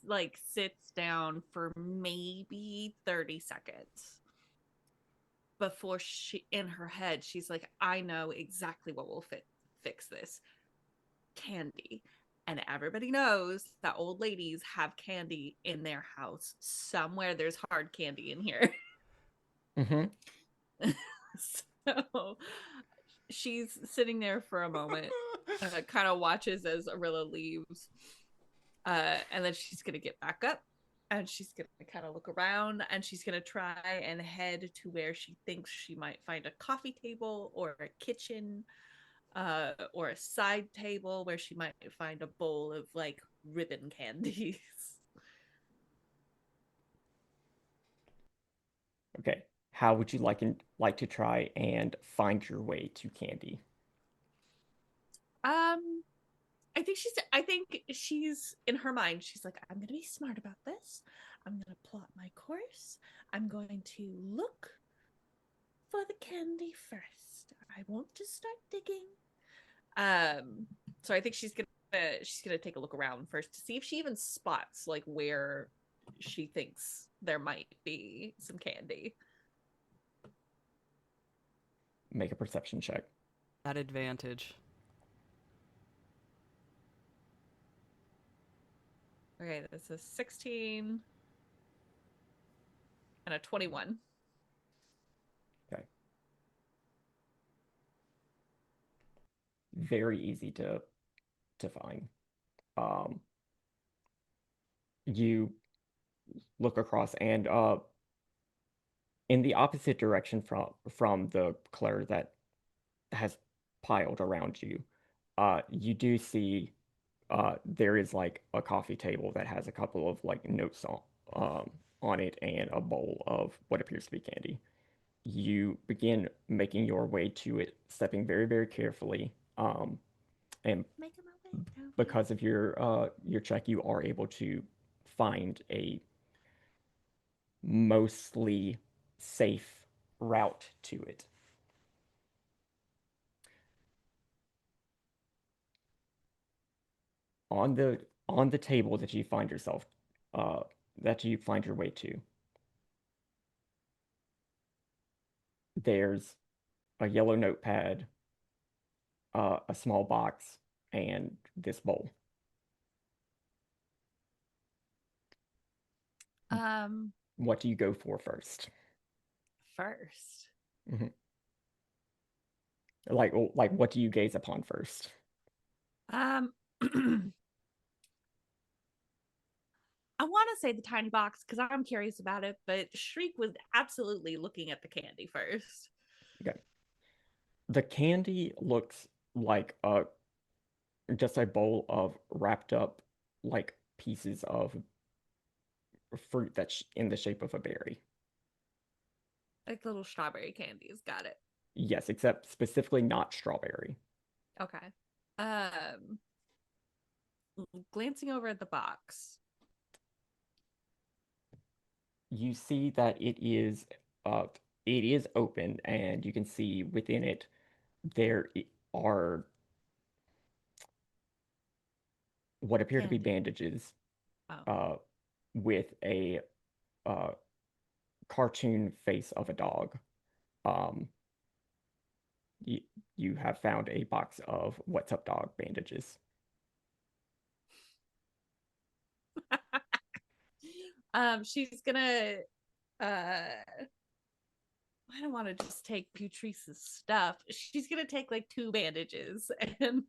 like sits down for maybe 30 seconds before she, in her head, she's like, I know exactly what will fix this. Candy. And everybody knows that old ladies have candy in their house. Somewhere there's hard candy in here. Mm-hmm. So she's sitting there for a moment, kind of watches as Orillo leaves. And then she's going to get back up and she's going to kind of look around and she's going to try and head to where she thinks she might find a coffee table or a kitchen or a side table where she might find a bowl of like ribbon candies. Okay. How would you like to try and find your way to candy? I think she's in her mind, she's like, I'm going to be smart about this. I'm going to plot my course. I'm going to look for the candy first. I won't just start digging. So I think she's gonna take a look around first to see if she even spots like where she thinks there might be some candy. Make a perception check. At advantage. Okay, this is 16 and a 21. Okay. Very easy to find. You look across and in the opposite direction from the clutter that has piled around you, you do see there is like a coffee table that has a couple of like notes on it and a bowl of what appears to be candy. You begin making your way to it, stepping very, very carefully. And Making my way down. because of your check, you are able to find a mostly safe route to it. On the table that you find yourself that you find your way to, there's a yellow notepad, a small box, and this bowl. What do you go for first? First. Mm-hmm. Like what do you gaze upon first? I want to say the tiny box because I'm curious about it, but Shriek was absolutely looking at the candy first. Okay. The candy looks like just a bowl of wrapped up like pieces of fruit that's in the shape of a berry. Like little strawberry candies. Got it. Yes, except specifically not strawberry. Okay. Glancing over at the box. You see that it is open, and you can see within it there are what appear to be Candy. bandages Oh. with a cartoon face of a dog. You have found a box of What's Up Dog bandages. She's gonna I don't want to just take Putrice's stuff. She's gonna take like 2 bandages and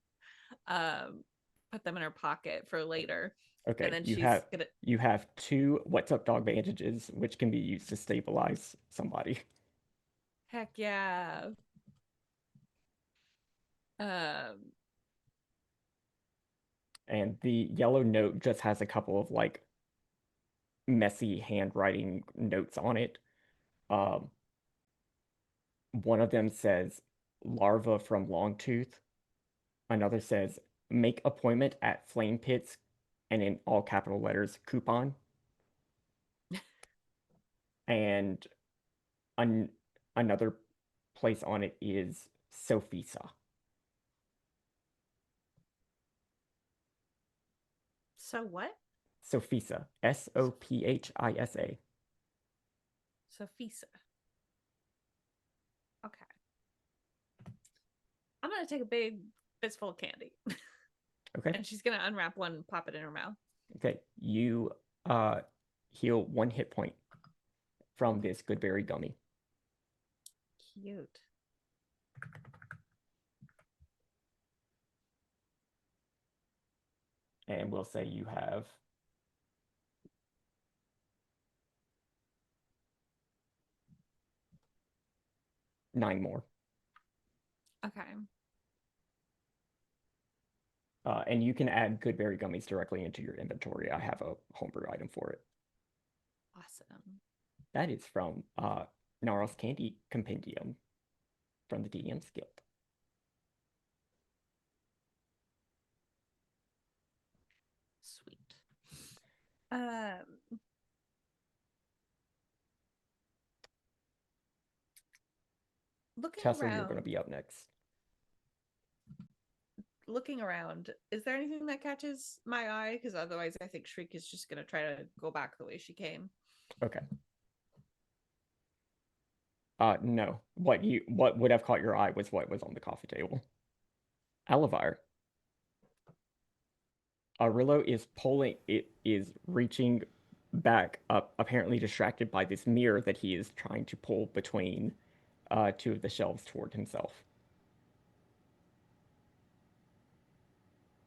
put them in her pocket for later. Okay, And then you have 2 What's Up Dog bandages, which can be used to stabilize somebody. Heck yeah. And the yellow note just has a couple of like messy handwriting notes on it. One of them says larva from Longtooth. Another says make appointment at Flame Pits, and in all capital letters, coupon. And another place on it is Sophisa. So what? Sophisa. Sophisa. Sophisa. Okay. I'm gonna take a big fistful of candy. Okay. And she's gonna unwrap one and pop it in her mouth. Okay. You heal 1 hit point from this Goodberry gummy. Cute. And we'll say you have 9 more. Okay. And you can add Goodberry gummies directly into your inventory. I have a homebrew item for it. Awesome. That is from Gnarl's Candy Compendium from the DM's Guild. Sweet. Looking Tessell, around, you're going to be up next. looking around, is there anything that catches my eye? Because otherwise, I think Shriek is just gonna try to go back the way she came. Okay. No. What would have caught your eye was what was on the coffee table. Aluvire. Orillo is reaching back up, apparently distracted by this mirror that he is trying to pull between 2 of the shelves toward himself.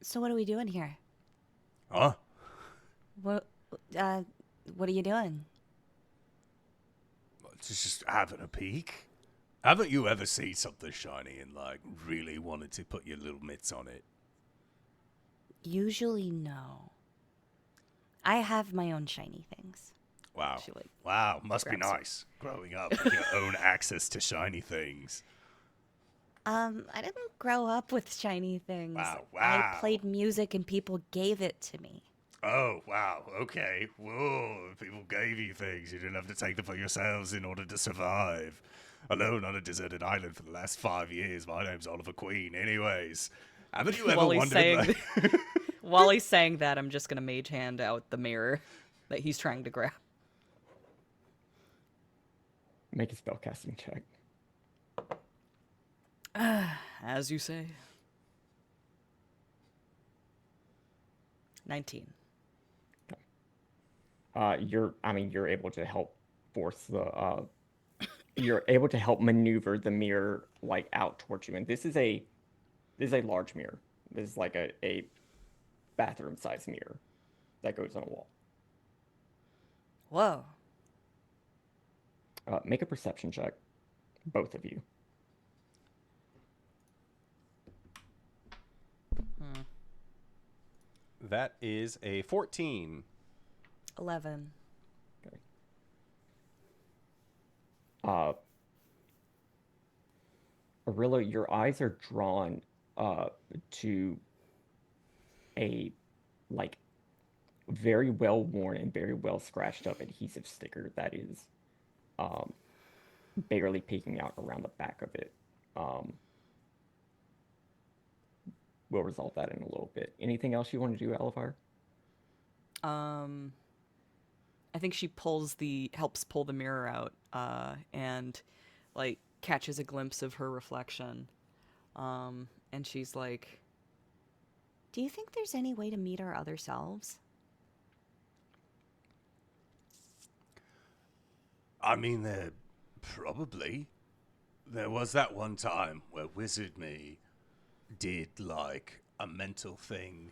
So what are we doing here? Huh? What are you doing? just having a peek. Haven't you ever seen something shiny and, like, really wanted to put your little mitts on it? Usually, no. I have my own shiny things. Wow. She, like, Wow, must be grabs it. nice. Growing up with your own access to shiny things. I didn't grow up with shiny things. Wow. I played music and people gave it to me. Oh, wow. Okay. Whoa. People gave you things. You didn't have to take them for yourselves in order to survive. Alone on a deserted island for the last 5 years. My name's Oliver Queen. Anyways, haven't you ever While he's wondered, saying like... While he's saying that, I'm just gonna mage hand out the mirror that he's trying to grab. Make a spellcasting check. As you say. 19. You're able to help force the, you're able to help maneuver the mirror, like, out towards you. And this is a large mirror. This is like a bathroom-sized mirror that goes on a wall. Whoa. Make a perception check, both of you. That is a 14. 11. Orillo, your eyes are drawn to a, like, very well worn and very well scratched up adhesive sticker that is barely peeking out around the back of it. We'll resolve that in a little bit. Anything else you want to do, Aluvire? I think she helps pull the mirror out, and, like, catches a glimpse of her reflection. And she's like, Do you think there's any way to meet our other selves? I mean, probably. There was that one time where Wizard Me did, like, a mental thing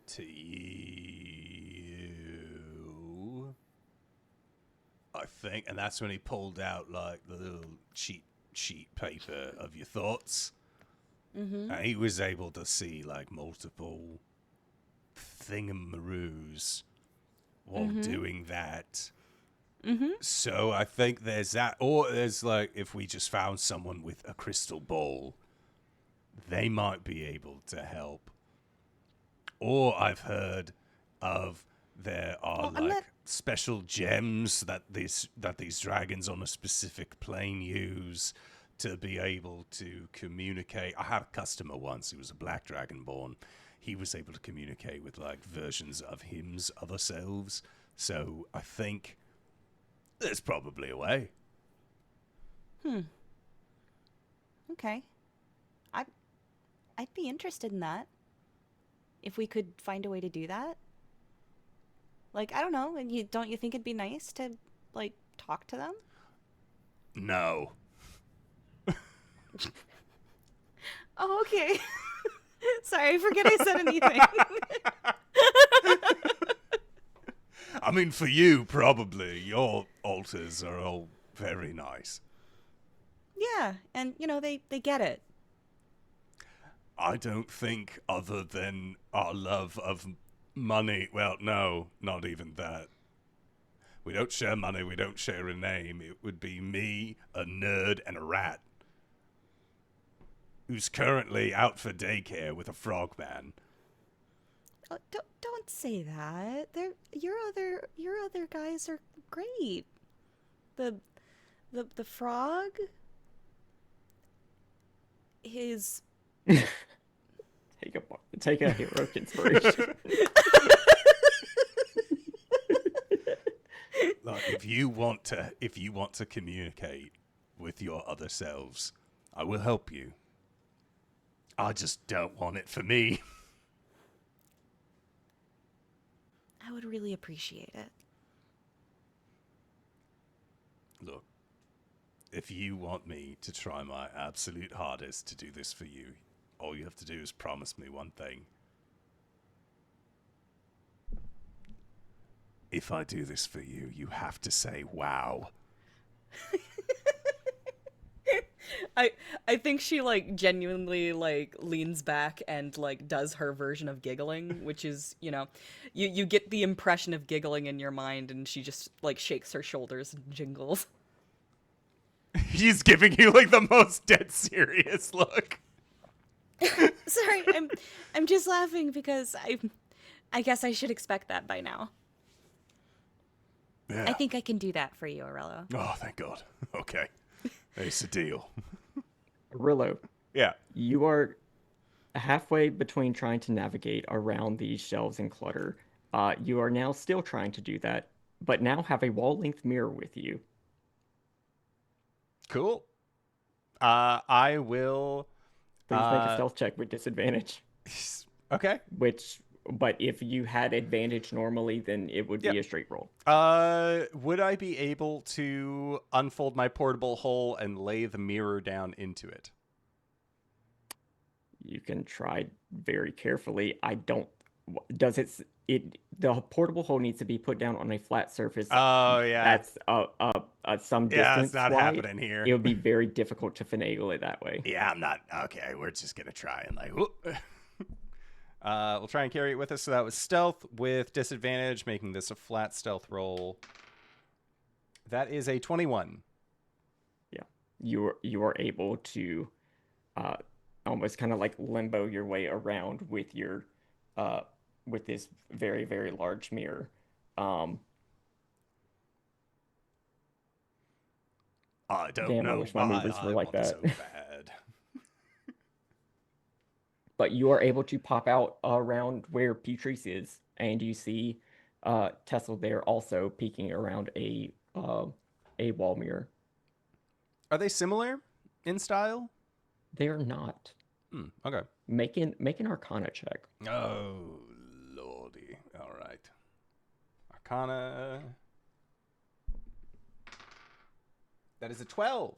to you, I think, and that's when he pulled out, like, the little sheet paper of your thoughts. Mm-hmm. And he was able to see, like, multiple thingamaroos while doing that. Mm-hmm. So I think there's that. Or there's, like, if we just found someone with a crystal ball, they might be able to help. Or I've heard of there are, like, special gems that these dragons on a specific plane use to be able to communicate. I had a customer once who was a black dragonborn. He was able to communicate with, like, versions of him's other selves. So I think there's probably a way. Okay. I'd be interested in that. If we could find a way to do that. Like, I don't know, and don't you think it'd be nice to, like, talk to them? No. Oh, okay. Sorry, I forget I said anything. I mean, for you, probably. Your altars are all very nice. Yeah, and, they get it. I don't think, other than our love of money, well, no, not even that. We don't share money, we don't share a name. It would be me, a nerd, and a rat who's currently out for daycare with a frogman. Oh, don't say that. Your other guys are great. The frog is Take a heroic inspiration. Like, if you want to communicate with your other selves, I will help you. I just don't want it for me. I would really appreciate it. Look, if you want me to try my absolute hardest to do this for you, all you have to do is promise me one thing. If I do this for you, you have to say, wow. I think she like genuinely like leans back and like does her version of giggling, which is, you get the impression of giggling in your mind, and she just like shakes her shoulders and jingles. He's giving you like the most dead serious look. Sorry, I'm just laughing because I guess I should expect that by now. Yeah. I think I can do that for you, Orillo. Oh, thank God. Okay. It's a deal. Rillo, Yeah. you are halfway between trying to navigate around these shelves and clutter. You are now still trying to do that, but now have a wall-length mirror with you. Cool. I will. Please make a stealth check with disadvantage. Okay. But if you had advantage normally, then it would be a straight roll. Would I be able to unfold my portable hole and lay the mirror down into it? You can try very carefully. I don't. Does the portable hole needs to be put down on a flat surface. Oh yeah. That's some distance. Yeah, it's not wide. happening here. It would be very difficult to finagle it that way. Yeah, I'm not. Okay, we're just gonna try and like. Whoop. We'll try and carry it with us. So that was stealth with disadvantage, making this a flat stealth roll. That is a 21. Yeah, you are able to almost kind of like limbo your way around with your with this very, very large mirror. I don't Damn, know. I wish my movers were like that. So bad. But you are able to pop out around where Putrice is, and you see Tessell there also peeking around a wall mirror. Are they similar in style? They are not. Okay. Make an Arcana check. Oh, lordy. All right. Arcana. That is a 12.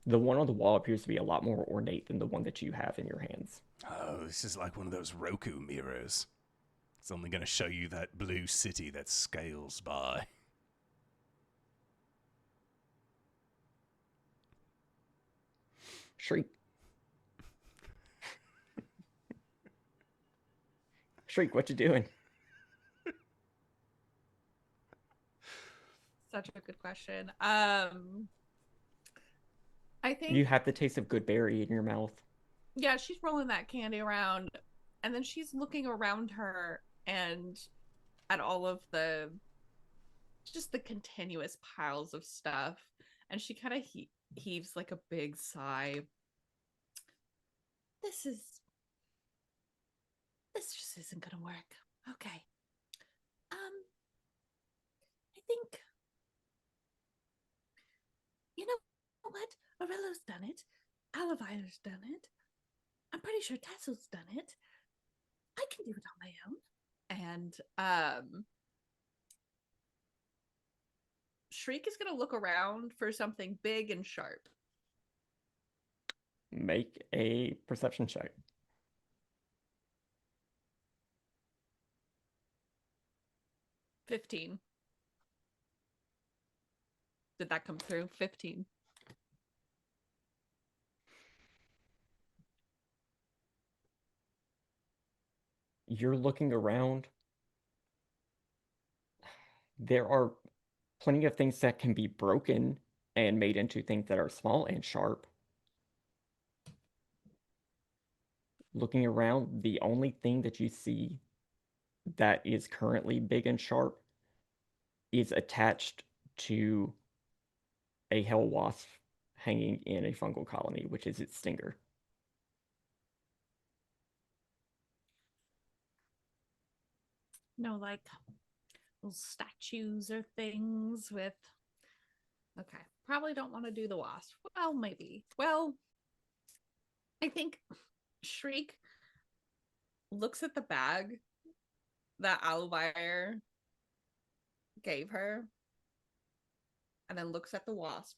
The one on the wall appears to be a lot more ornate than the one that you have in your hands. Oh, this is like one of those Roku mirrors. It's only going to show you that blue city that scales by. Shriek. Shriek, what you doing? Such a good question. I think You have the taste of good berry in your mouth. yeah, she's rolling that candy around, and then she's looking around her and at all of the continuous piles of stuff, and she kind of heaves like a big sigh. This just isn't gonna work. Okay. I think, you know what? Orillo's done it. Aluvire's done it. I'm pretty sure Tessell's done it. I can do it on my own. And Shriek is gonna look around for something big and sharp. Make a perception check. 15. Did that come through? 15. You're looking around. There are plenty of things that can be broken and made into things that are small and sharp. Looking around, the only thing that you see that is currently big and sharp is attached to a hell wasp hanging in a fungal colony, which is its stinger. No, like little statues or things with. Okay, probably don't want to do the wasp. Well, maybe. Well, I think Shriek looks at the bag that Aluvire gave her, and then looks at the wasp,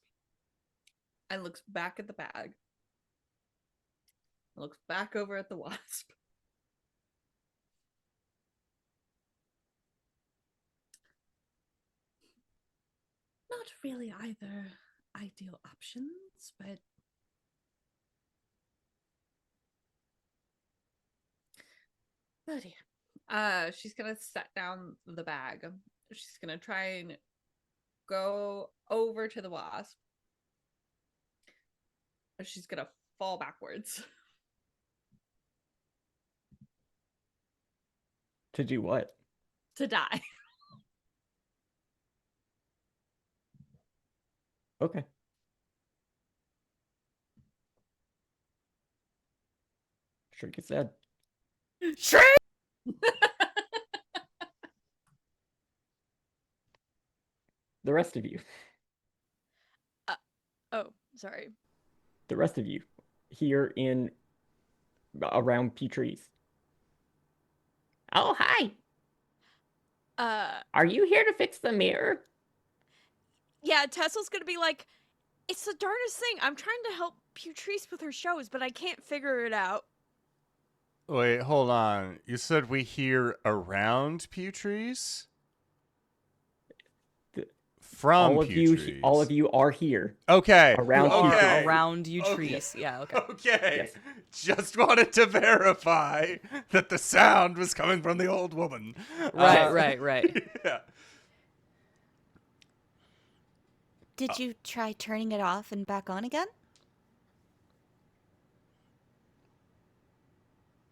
and looks back at the bag, and looks back over at the wasp. really either ideal options, but oh dear. She's gonna set down the bag. She's gonna try and go over to the wasp. She's gonna fall backwards. To do what? To die. Okay. Shriek is dead. Shriek! The rest of you. Oh, sorry. The rest of you here in around Putrice. Oh, hi. Are you here to fix the mirror? Yeah, Tessell's gonna be like, it's the darndest thing. I'm trying to help Putrice with her shows, but I can't figure it out. Wait, hold on. You said we hear around Putrice? From Putrice. All of you are here. Okay. Around okay. Around you, Okay. trees. Yeah, okay. Okay. Yes. Just wanted to verify that the sound was coming from the old woman. Right. Yeah. Did you try turning it off and back on again?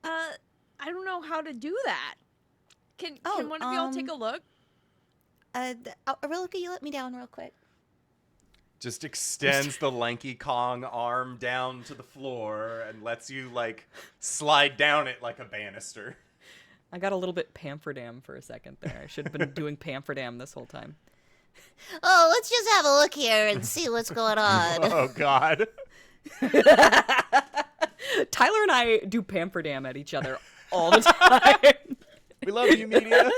I don't know how to do that. Can Oh, one of y'all take a look? Orillo, can you let me down real quick? Just extends the lanky Kong arm down to the floor and lets you, like, slide down it like a banister. I got a little bit Pampherdam for a second there. I should have been doing Pampherdam this whole time. Oh, let's just have a look here and see what's going on. Oh, God. Tyler and I do Pampherdam at each other all the time. We love you, media.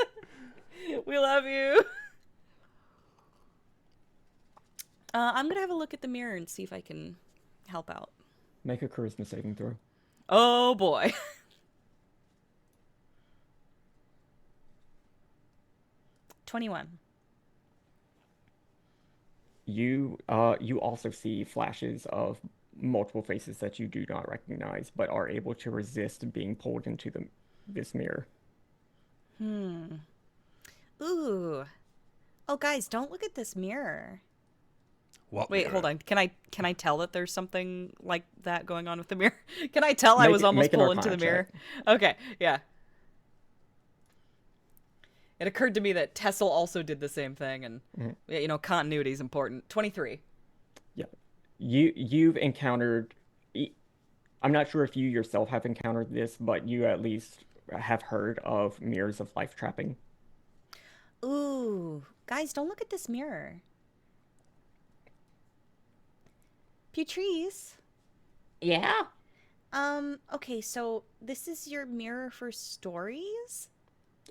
We love you. I'm going to have a look at the mirror and see if I can help out. Make a charisma saving throw. Oh, boy. $21. You also see flashes of multiple faces that you do not recognize, but are able to resist being pulled into this mirror. Ooh. Oh, guys, don't look at this mirror. What Wait, mirror? hold on. Can I tell that there's something like that going on with the mirror? Can I tell I was almost make an pulled into the Arcana mirror? Okay, yeah. It occurred to me that Tessell also did the same thing, and you know, continuity is important. 23. Yeah, you've encountered. I'm not sure if you yourself have encountered this, but you at least have heard of mirrors of life trapping. Ooh. Guys, don't look at this mirror. Putrice? Yeah. Okay, so this is your mirror for stories?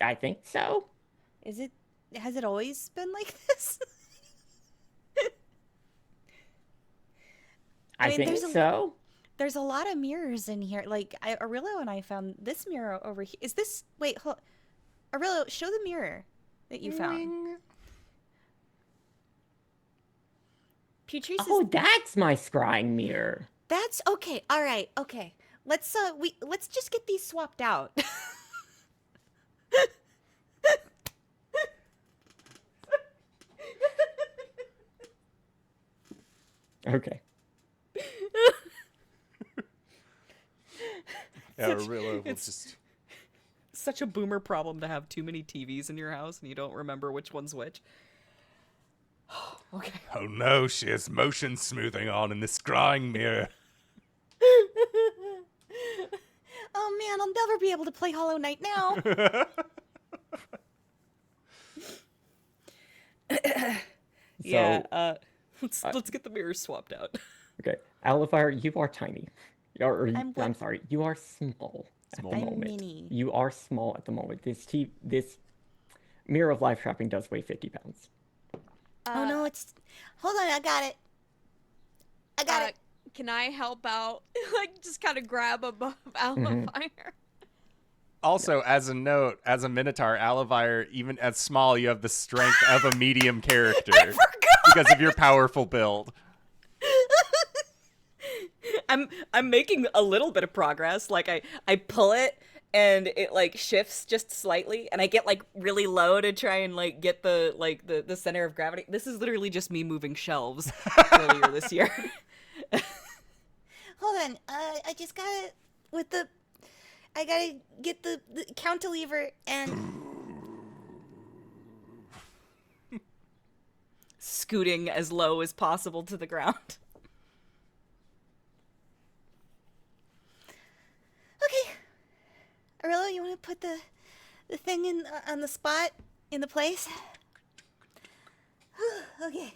I think so. Has it always been like this? I mean, think so. There's a lot of mirrors in here. Like, Orillo and I found this mirror over here. Is this... Wait, hold... Orillo, show the mirror that you found. Putrice Oh, that's my scrying mirror. That's okay. All right. Okay. Let's just get these swapped out. Okay. Yeah, Orillo will just... Such a boomer problem to have too many TVs in your house and you don't remember which one's which. Okay. Oh no, she has motion smoothing on in the scrying mirror. Oh man, I'll never be able to play Hollow Knight now. Yeah, let's get the mirrors swapped out. Okay. Aluvire, you are tiny. I'm what? I'm sorry. You are small at the I'm moment. mini. You are small at the moment. This mirror of life trapping does weigh 50 pounds. Oh no, it's... Hold on, I got it. I got it. Can I help out? Like, just kind of grab above Aluvire. Also, as a note, as a Minotaur, Aluvire, even as small, you have the strength of a medium character. I forgot! because of your powerful build. I'm making a little bit of progress. Like I pull it and it like shifts just slightly, and I get like really low to try and like get the center of gravity. This is literally just me moving shelves earlier this year. Hold on. I just gotta I gotta get the cantilever and Scooting as low as possible to the ground. okay. Orillo, you want to put the thing in on the spot in the place? Okay.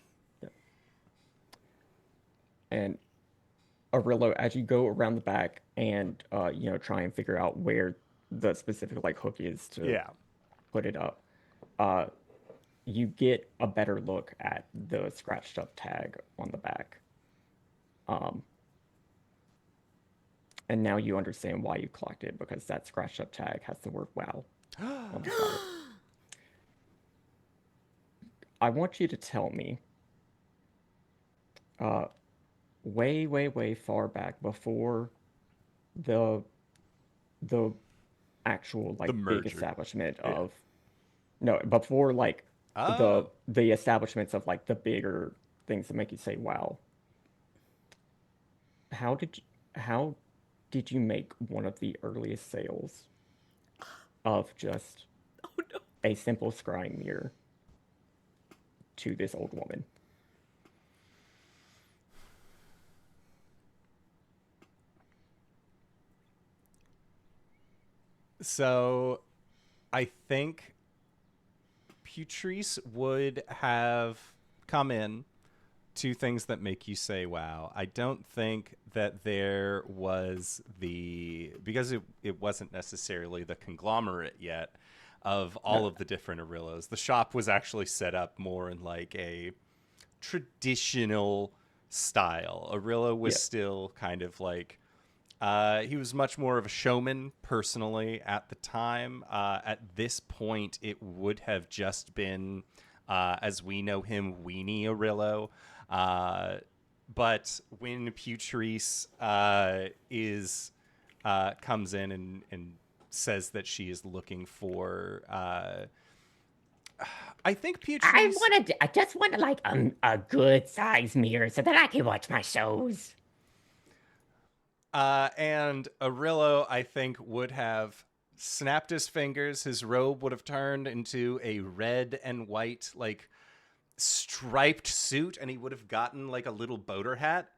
And Orillo, as you go around the back and try and figure out where the specific like hook is to put it up, you get a better look at the scratched up tag on the back. And now you understand why you clocked it, because that scratched up tag has the word WoW on the side. I want you to tell me, way, way, way far back before the actual like The big merger. establishment of before like the establishments of like the bigger things that make you say wow. How did you make one of the earliest sales of just a simple scrying mirror to this old woman? So, I think Putrice would have come in to things that make you say wow. I don't think that there was because it wasn't necessarily the conglomerate yet of all of the different Orillos. The shop was actually set up more in like a traditional style. Orillo was still kind of like he was much more of a showman personally at the time. At this point, it would have just been, as we know him, Weenie Orillo. But when Putrice comes in and says that she is looking for, I think Putrice. I just wanted like a good size mirror so that I can watch my shows. And Orillo, I think, would have snapped his fingers. His robe would have turned into a red and white, like, striped suit, and he would have gotten, like, a little boater hat.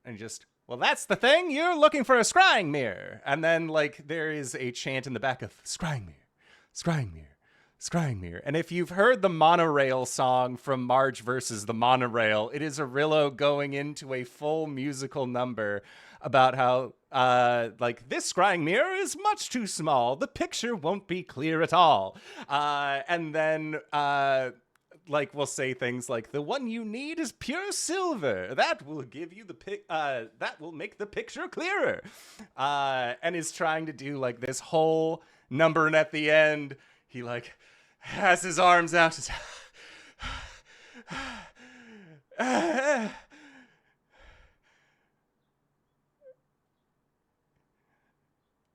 And just, well, that's the thing. You're looking for a scrying mirror. And then, like, there is a chant in the back of, scrying mirror, scrying mirror, scrying mirror. And if you've heard the monorail song from Marge versus the Monorail, it is Orillo going into a full musical number about how, like, this scrying mirror is much too small. The picture won't be clear at all. And then, like, we'll say things like, the one you need is pure silver. That will give you that will make the picture clearer. And is trying to do, like, this whole number, and at the end, he, like, has his arms out.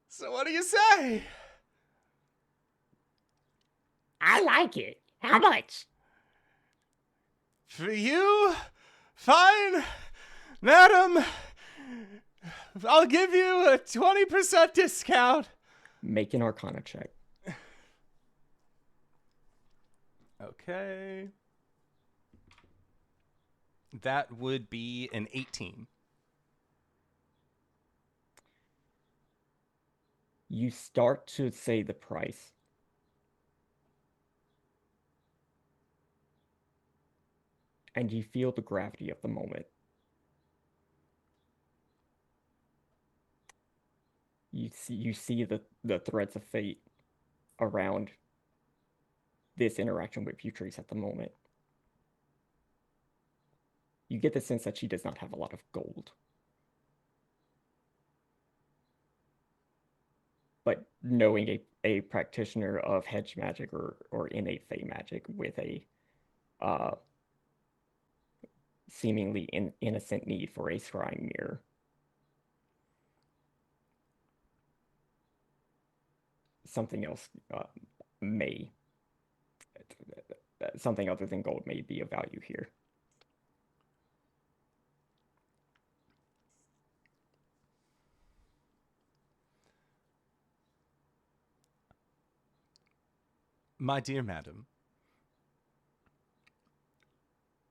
So what do you say? I like it. How much? For you? Fine, madam. I'll give you a 20% discount. Make an Arcana check. Okay. That would be an 18. You start to say the price. And you feel the gravity of the moment. You see the threads of fate around this interaction with Putrice at the moment. You get the sense that she does not have a lot of gold. But knowing a practitioner of hedge magic or innate fey magic with a seemingly innocent need for a scrying mirror. Something else may, something other than gold may be of value here. My dear madam,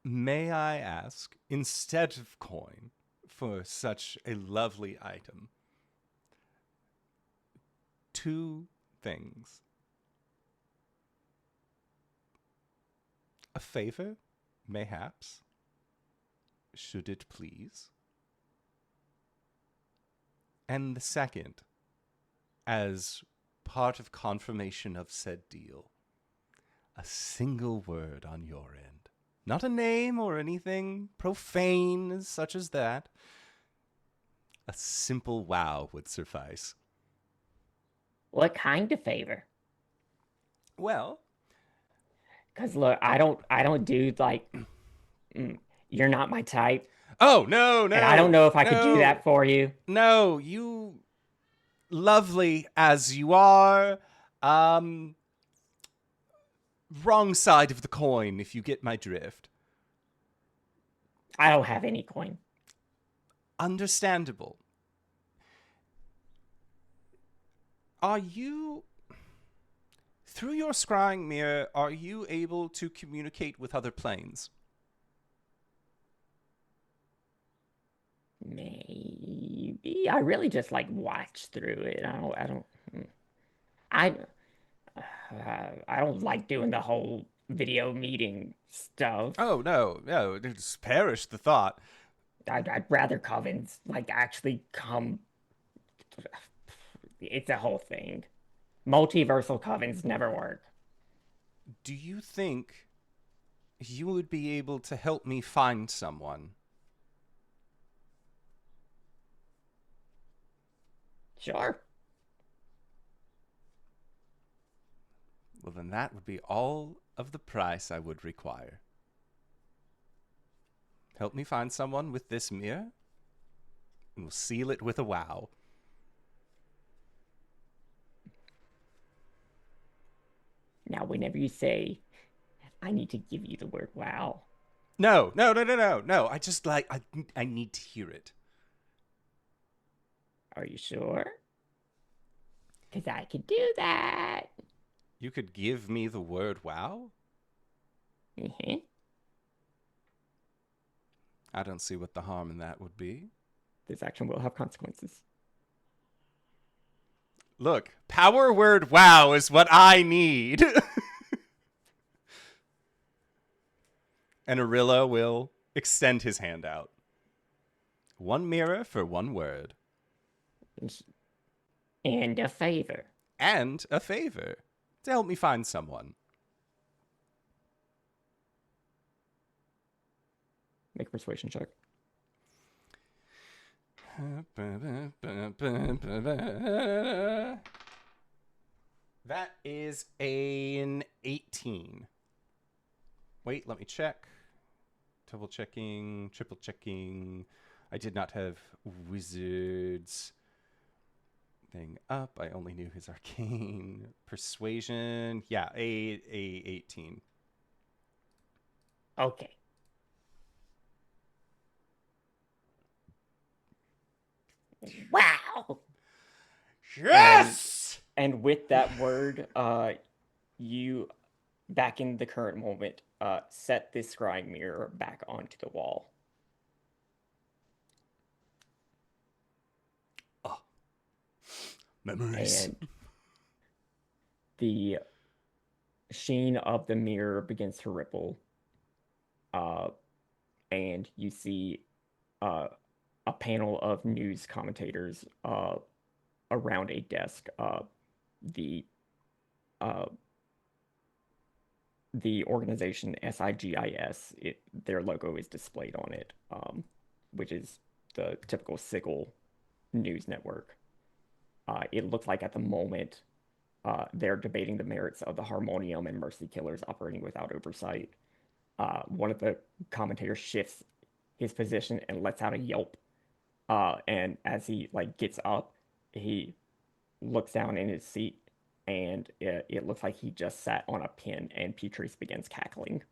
may I ask, instead of coin for such a lovely item, 2 things. A favor, mayhaps, should it please. And the second, as part of confirmation of said deal, a single word on your end. Not a name or anything profane such as that. A simple wow would suffice. What kind of favor? Well, Because look, I don't do like, you're not my type, oh, no, and I don't know if I could do that for you. No, you lovely as you are, wrong side of the coin, if you get my drift. I don't have any coin. Understandable. Are you, through your scrying mirror, are you able to communicate with other planes? Maybe. I really just like watch through it. I don't like doing the whole video meeting stuff. Oh, no, just perish the thought. I'd rather covens like actually come. It's a whole thing. Multiversal covens never work. Do you think you would be able to help me find someone? Sure. Well, then that would be all of the price I would require. Help me find someone with this mirror, and we'll seal it with a wow. Now, whenever you say, I need to give you the word wow. No. I just I need to hear it. Are you sure? Because I could do that. You could give me the word wow? Mm-hmm. I don't see what the harm in that would be. This action will have consequences. Look, power word wow is what I need. And Orillo will extend his hand out. 1 mirror for 1 word. And a favor. And a favor to help me find someone. Make a persuasion check. That is an 18. Wait, let me check. Double checking, triple checking. I did not have wizards thing up. I only knew his arcane. Persuasion. Yeah, a 18. Okay. Wow. Yes! And with that word, you, back in the current moment, set this scrying mirror back onto the wall. Oh. Memories. And the sheen of the mirror begins to ripple. And you see a panel of news commentators around a desk. The organization SIGIS, their logo is displayed on it, which is the typical SIGIL news network. It looks like at the moment they're debating the merits of the Harmonium and Mercy Killers operating without oversight. One of the commentators shifts his position and lets out a yelp. And as he like gets up, he looks down in his seat, and it looks like he just sat on a pin, and Putrice begins cackling.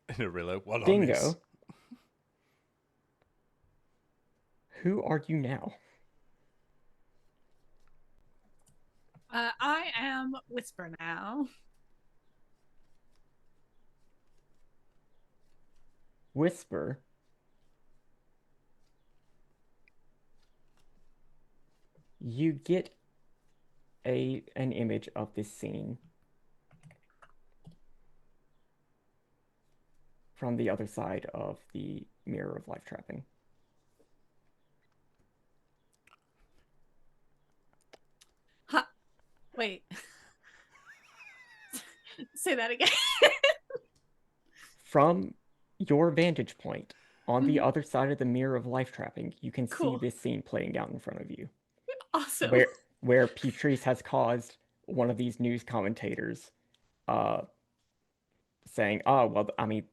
And Orillo, what I miss? Dingo, who are you now? I am Whisper now. Whisper, you get an image of this scene from the other side of the mirror of life trapping. Ha! Wait. Say that again. From your vantage point, on the Mhm. other side of the mirror of life trapping, you can see Cool. this scene playing out in front of you. Awesome. Where Putrice has caused one of these news commentators saying, oh, well, I mean,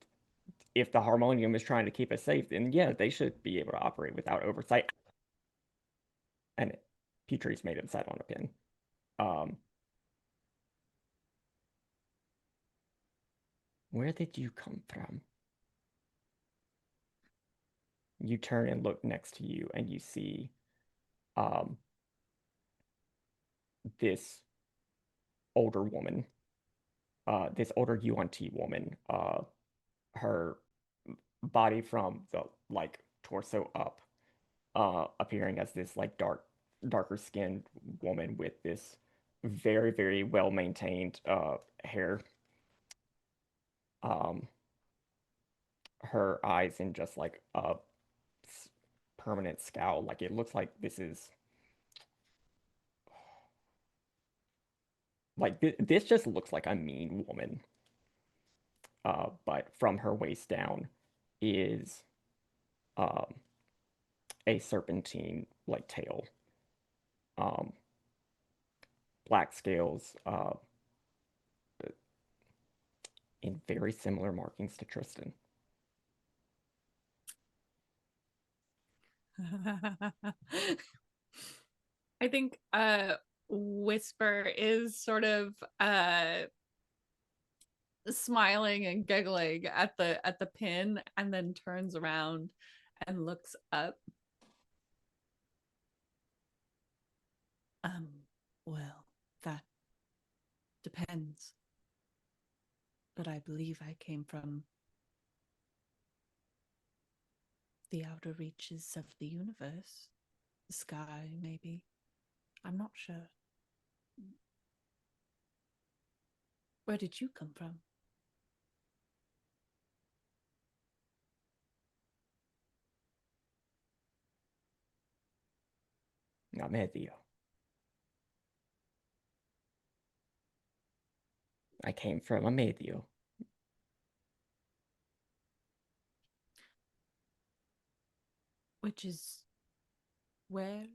if the Harmonium is trying to keep us safe, then yeah, they should be able to operate without oversight. And Putrice made him sat on a pin. Where did you come from? You turn and look next to you, and you see this older woman, this older UNT woman, her body from the like torso up, appearing as this like darker skinned woman with this very, very well maintained hair. Her eyes in just like a permanent scowl. Like it looks like this is like this just looks like a mean woman. But from her waist down is a serpentine like tail. Black scales in very similar markings to Tristan. I think Whisper is sort of smiling and giggling at the pin, and then turns around and looks up. Well, that depends. But I believe I came from the outer reaches of the universe. The sky, maybe. I'm not sure. Where did you come from? Amedio. I came from Amedio. Which is where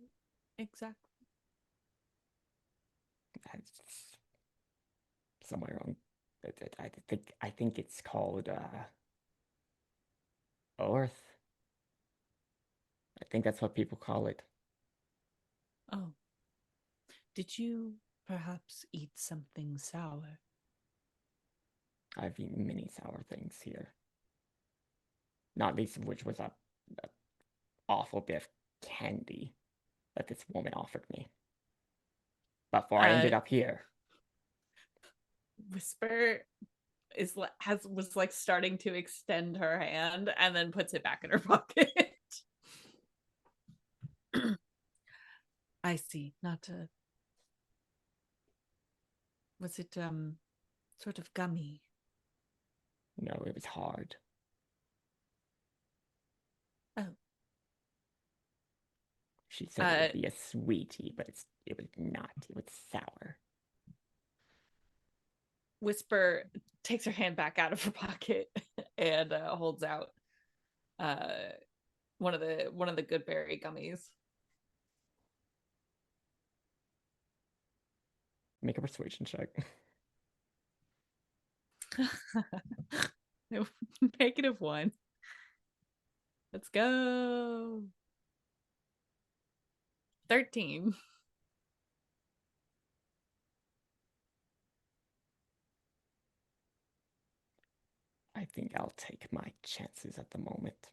exactly? That's somewhere on. I think it's called Earth. I think that's what people call it. Oh. Did you perhaps eat something sour? I've eaten many sour things here. Not least of which was a awful bit of candy that this woman offered me. Before I ended up here. Whisper was like starting to extend her hand and then puts it back in her pocket. I see. Not a. Was it sort of gummy? No, it was hard. Oh. She said it would be a sweetie, but it was not. It was sour. Whisper takes her hand back out of her pocket and holds out one of the good berry gummies. Make a persuasion check. -1. Let's go. 13. I think I'll take my chances at the moment.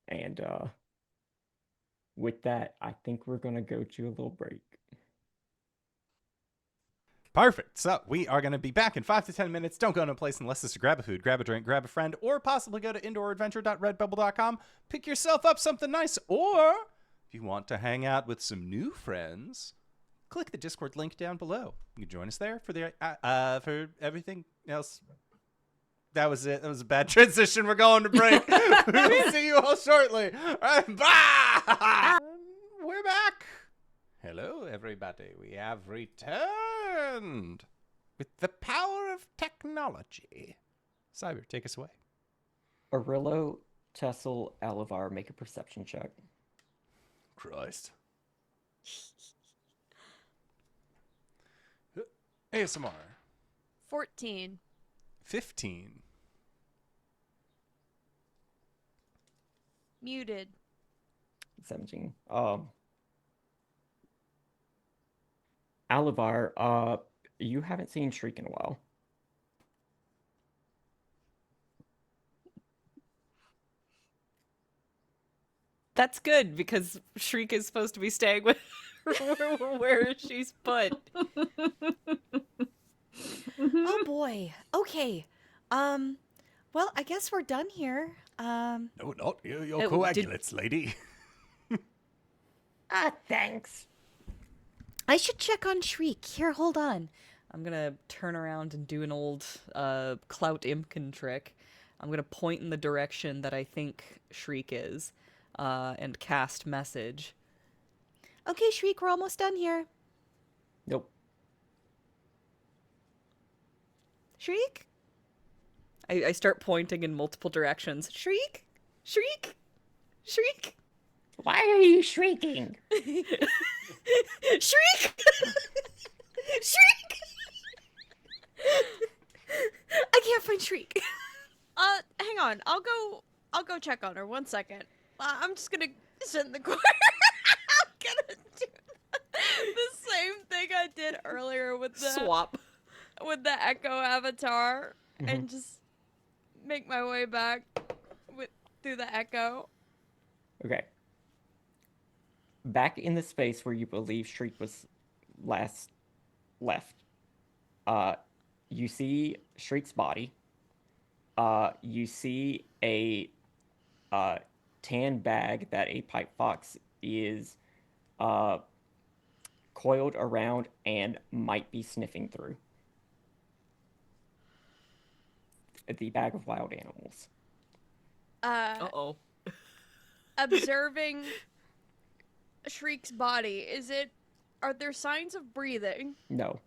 And with that, I think we're gonna go to a little break. Perfect. So we are going to be back in 5 to 10 minutes. Don't go to a place unless it's to grab a food, grab a drink, grab a friend, or possibly go to indooradventure.redbubble.com. Pick yourself up something nice. Or if you want to hang out with some new friends, click the Discord link down below. You can join us there for everything else. That was it. That was a bad transition. We're going to break. We'll see you all shortly. All right, bye. We're back. Hello, everybody. We have returned with the power of technology. Cyber, take us away. Orillo, Tessell, Aluvire, make a perception check. Christ. ASMR. 14. 15. Muted. 17. Aluvire, you haven't seen Shriek in a while. That's good because Shriek is supposed to be staying with where she's put. Oh boy. Okay. Well, I guess we're done here. No, not you. Your did- coagulates, lady. Thanks. I should check on Shriek. Here, hold on. I'm gonna turn around and do an old Clout Imkin trick. I'm gonna point in the direction that I think Shriek is, and cast message. Okay, Shriek, we're almost done here. Nope. Shriek? I start pointing in multiple directions. Shriek! Shriek! Shriek! Why are you shrieking? Shriek! Shriek! I can't find Shriek. Hang on. I'll go check on her. 1 second. I'm just gonna sit in the corner. I'm gonna do the same thing I did earlier with the Swap. with the Echo avatar, and just make my way back through the Echo. Okay. Back in the space where you believe Shriek was last left, you see Shriek's body. You see a tan bag that a pipe fox is coiled around and might be sniffing through. The bag of wild animals. Uh-oh. Observing Shriek's body, are there signs of breathing? No.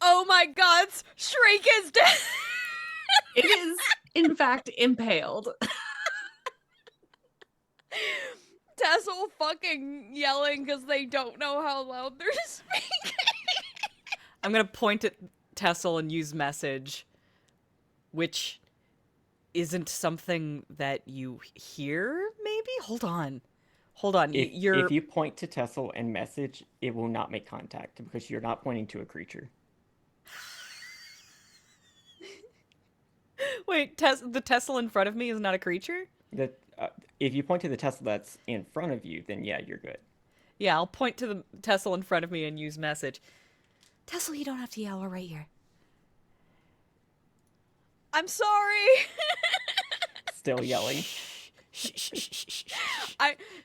Oh my god, Shriek is dead! It is, in fact, impaled. Tessell fucking yelling because they don't know how loud they're speaking. I'm gonna point at Tessell and use message, which isn't something that you hear, maybe? Hold on. If you point to Tessell and message, it will not make contact because you're not pointing to a creature. Wait, the Tessell in front of me is not a creature? If you point to the Tessell that's in front of you, then yeah, you're good. Yeah, I'll point to the Tessell in front of me and use message. Tessell, you don't have to yell. We're right here. I'm sorry. Still yelling.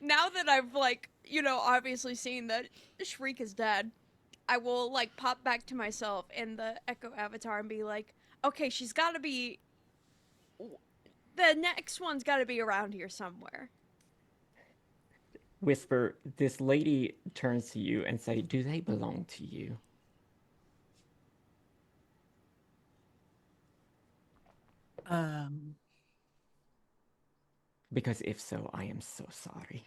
Now that I've obviously seen that Shriek is dead, I will pop back to myself in the Echo avatar and be like, okay, she's got to be. The next one's got to be around here somewhere. Whisper, this lady turns to you and say, do they belong to you? Because if so, I am so sorry.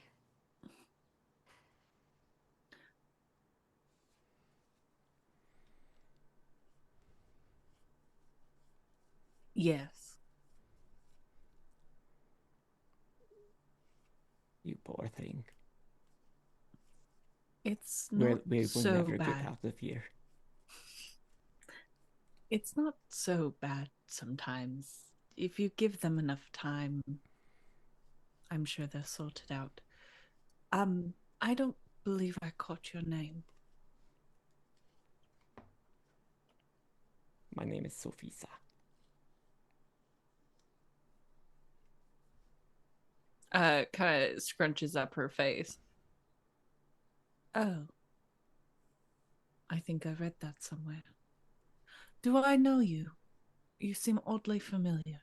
Yes. You poor thing. It's We not will so never get bad. out of here. It's not so bad sometimes. If you give them enough time, I'm sure they'll sort it out. I don't believe I caught your name. My name is Sofisa. Kind of scrunches up her face. Oh. I think I read that somewhere. Do I know you? You seem oddly familiar.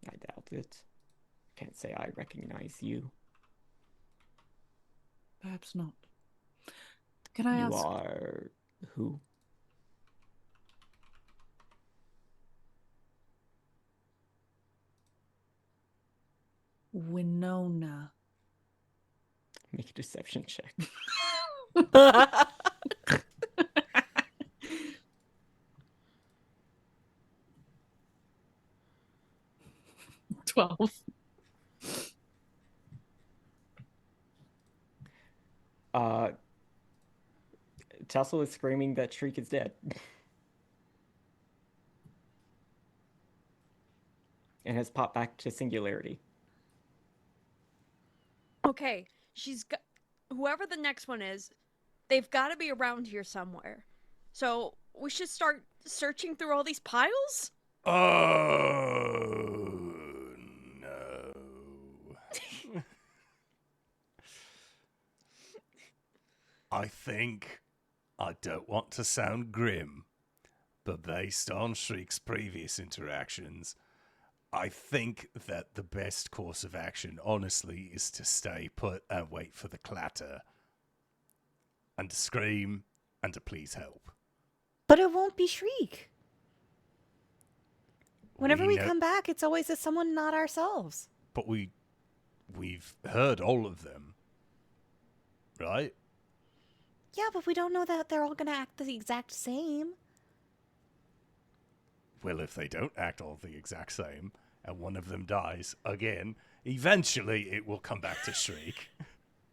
I doubt it. Can't say I recognize you. Perhaps not. Can I You ask? are who? Winona. Make a deception check. 12. Tessell is screaming that Shriek is dead. And has popped back to singularity. Okay, she's got whoever the next one is, they've got to be around here somewhere. So we should start searching through all these piles? Oh, no. I think, I don't want to sound grim, but based on Shriek's previous interactions, I think that the best course of action, honestly, is to stay put and wait for the clatter. And to scream, and to please help. But it won't be Shriek. Whenever we know- come back, it's always as someone not ourselves. But we've heard all of them, right? Yeah, but we don't know that they're all gonna act the exact same. Well, if they don't act all the exact same, and one of them dies again, eventually it will come back to Shriek,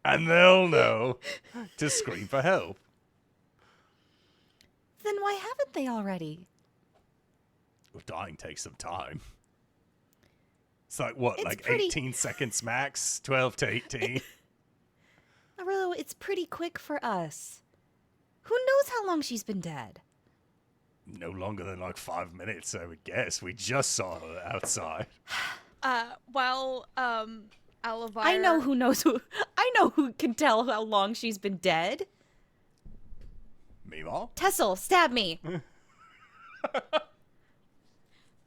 and they'll know to scream for help. Then why haven't they already? Well, dying takes some time. It's like, what, It's like pretty- 18 seconds max? 12 to 18? Orillo, it's pretty quick for us. Who knows how long she's been dead? No longer than like 5 minutes, I would guess. We just saw her outside. Aluvire... I know who knows who. I know who can tell how long she's been dead. Meemaw? Tessell, stab me.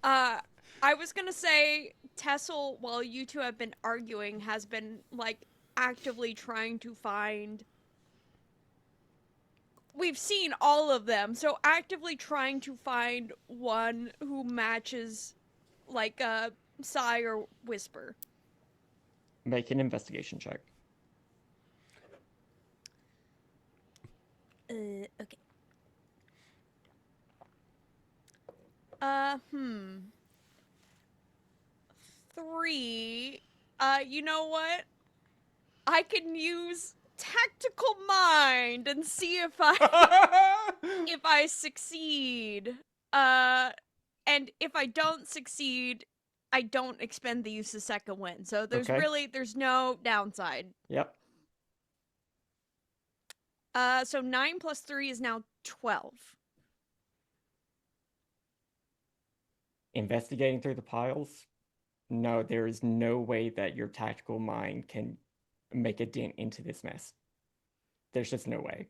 I was gonna say, Tessell, while you two have been arguing, has been, like, actively trying to find... We've seen all of them, so actively trying to find one who matches, like, a sigh or whisper. Make an investigation check. Okay. 3. You know what? I can use tactical mind and see if I succeed. And if I don't succeed, I don't expend the use of second wind. So there's Okay. there's no downside. Yep. So 9 plus 3 is now 12. Investigating through the piles? No, there is no way that your tactical mind can make a dent into this mess. There's just no way.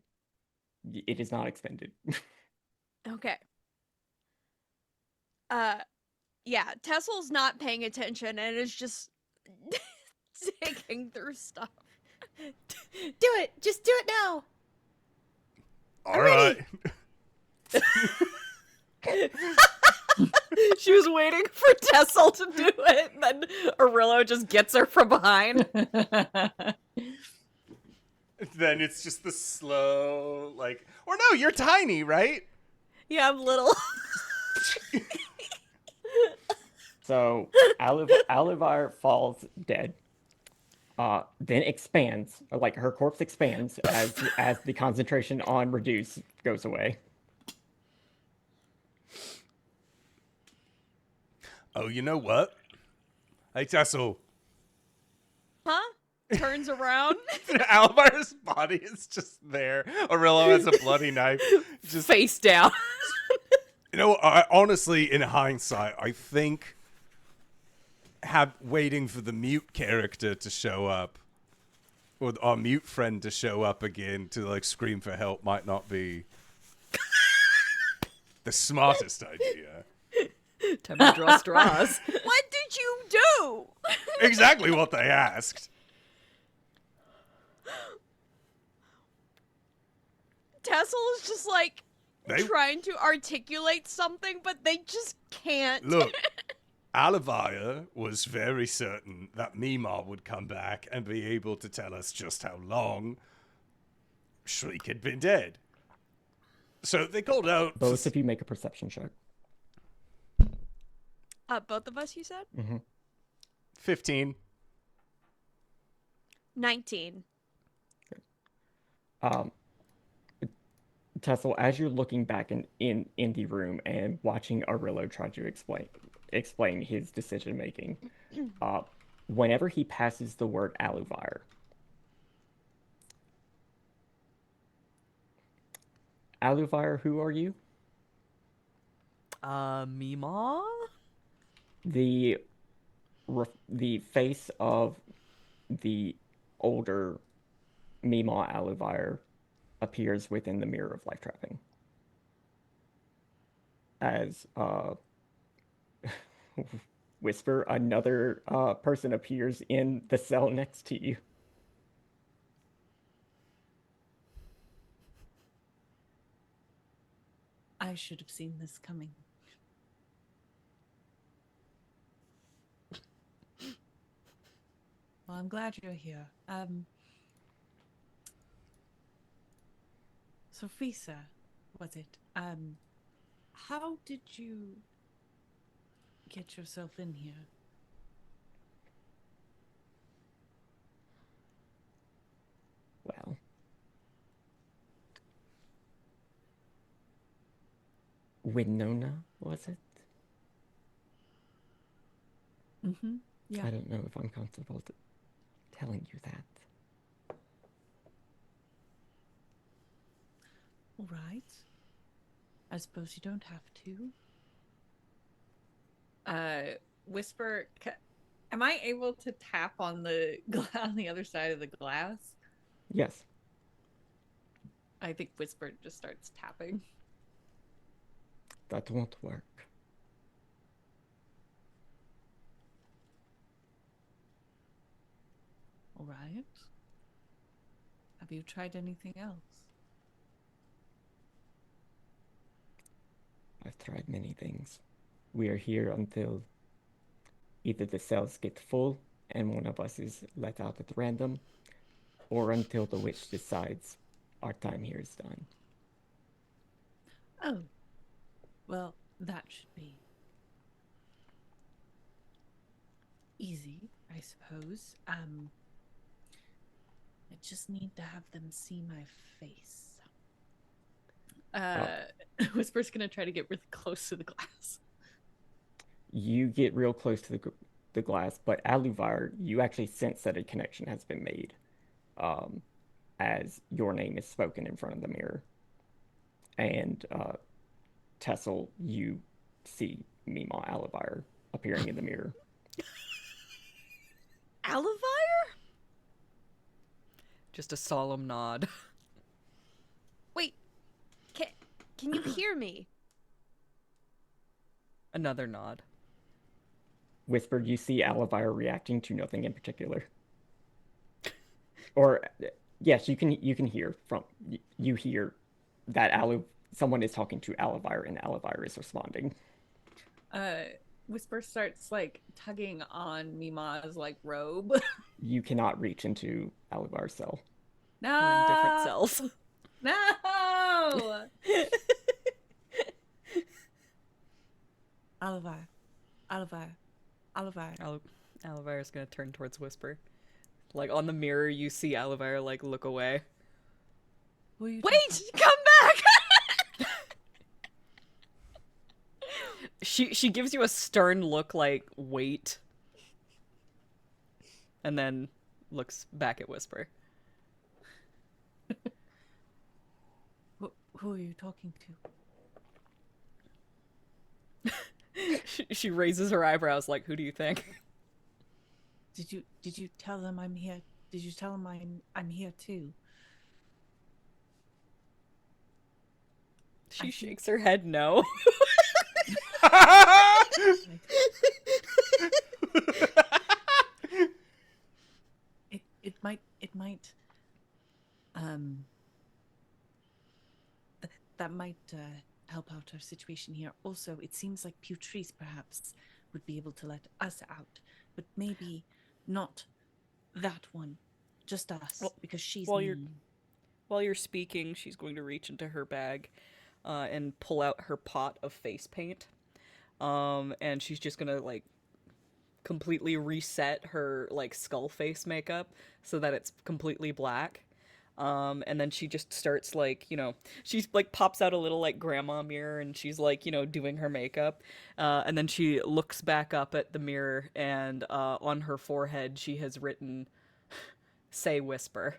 It is not expended. Okay. Yeah, Tessell's not paying attention and is just digging through stuff. Do it. Just do it now. All right. She was waiting for Tessell to do it, and then Orillo just gets her from behind. Then it's just the slow, like, or no, you're tiny, right? Yeah, I'm little. So Aluvire falls dead. Then expands, like her corpse expands as the concentration on reduce goes away. Oh, you know what? Hey, Tessell. Huh? Turns around. Alvire's body is just there. Orillo has a bloody knife. Just Face down. You know, honestly, in hindsight, I think waiting for the mute character to show up, or our mute friend to show up again to like scream for help, might not be the smartest idea. Time to draw straws. What did you do? Exactly what they asked. Tessell is just like trying to articulate something, but they just can't. Look, Aluvire was very certain that Mima would come back and be able to tell us just how long Shriek had been dead. So they called out. Both of you make a perception check. Both of us, you said? Mm-hmm. 15. 19. Tessell, as you're looking back in the room and watching Orillo try to explain his decision making, whenever he passes the word Aluvire, Aluvire, who are you? Mima? The face of the older Mima Aluvire appears within the mirror of life trapping. As Whisper, another person appears in the cell next to you. I should have seen this coming. Well, I'm glad you're here. Sophisa, was it? How did you get yourself in here? Well, Winona, was it? Mm-hmm. Yeah. I don't know if I'm comfortable telling you that. All right. I suppose you don't have to. Whisper, am I able to tap on the on the other side of the glass? Yes. I think Whisper just starts tapping. That won't work. All right. Have you tried anything else? I've tried many things. We are here until either the cells get full and one of us is let out at random, or until the witch decides our time here is done. Oh. Well, that should be easy, I suppose. I just need to have them see my face. Whisper's gonna try to get really close to the glass. You get real close to the glass, but Aluvire, you actually sense that a connection has been made as your name is spoken in front of the mirror. And Tessell, you see Mima Aluvire appearing in the mirror. Aluvire? Just a solemn nod. Wait, can you hear me? Another nod. Whisper, you see Aluvire reacting to nothing in particular. Or, yes, you can hear you hear that someone is talking to Aluvire and Aluvire is responding. Whisper starts like tugging on Mima's like robe. You cannot reach into Aluvire's cell. No, We're in different cells. No. Aluvire. Aluvire. Aluvire's gonna turn towards Whisper. Like, on the mirror, you see Aluvire, like, look away. Who are you Wait, talking come back! She gives you a stern look, like, wait. And then looks back at Whisper. Who are you talking to? She raises her eyebrows, like, who do you think? Did you tell them I'm here? Did you tell them I'm here too? She shakes her head no. It might that might help out our situation here. Also, it seems like Putrice perhaps would be able to let us out, but maybe not that one, just us, Well, because she's while mean. While you're speaking, she's going to reach into her bag and pull out her pot of face paint. And she's just gonna, like, completely reset her, like, skull face makeup so that it's completely black. And then she just starts, like, she's, like, pops out a little, like, grandma mirror and she's, like, doing her makeup. And then she looks back up at the mirror and on her forehead she has written, "Say Whisper."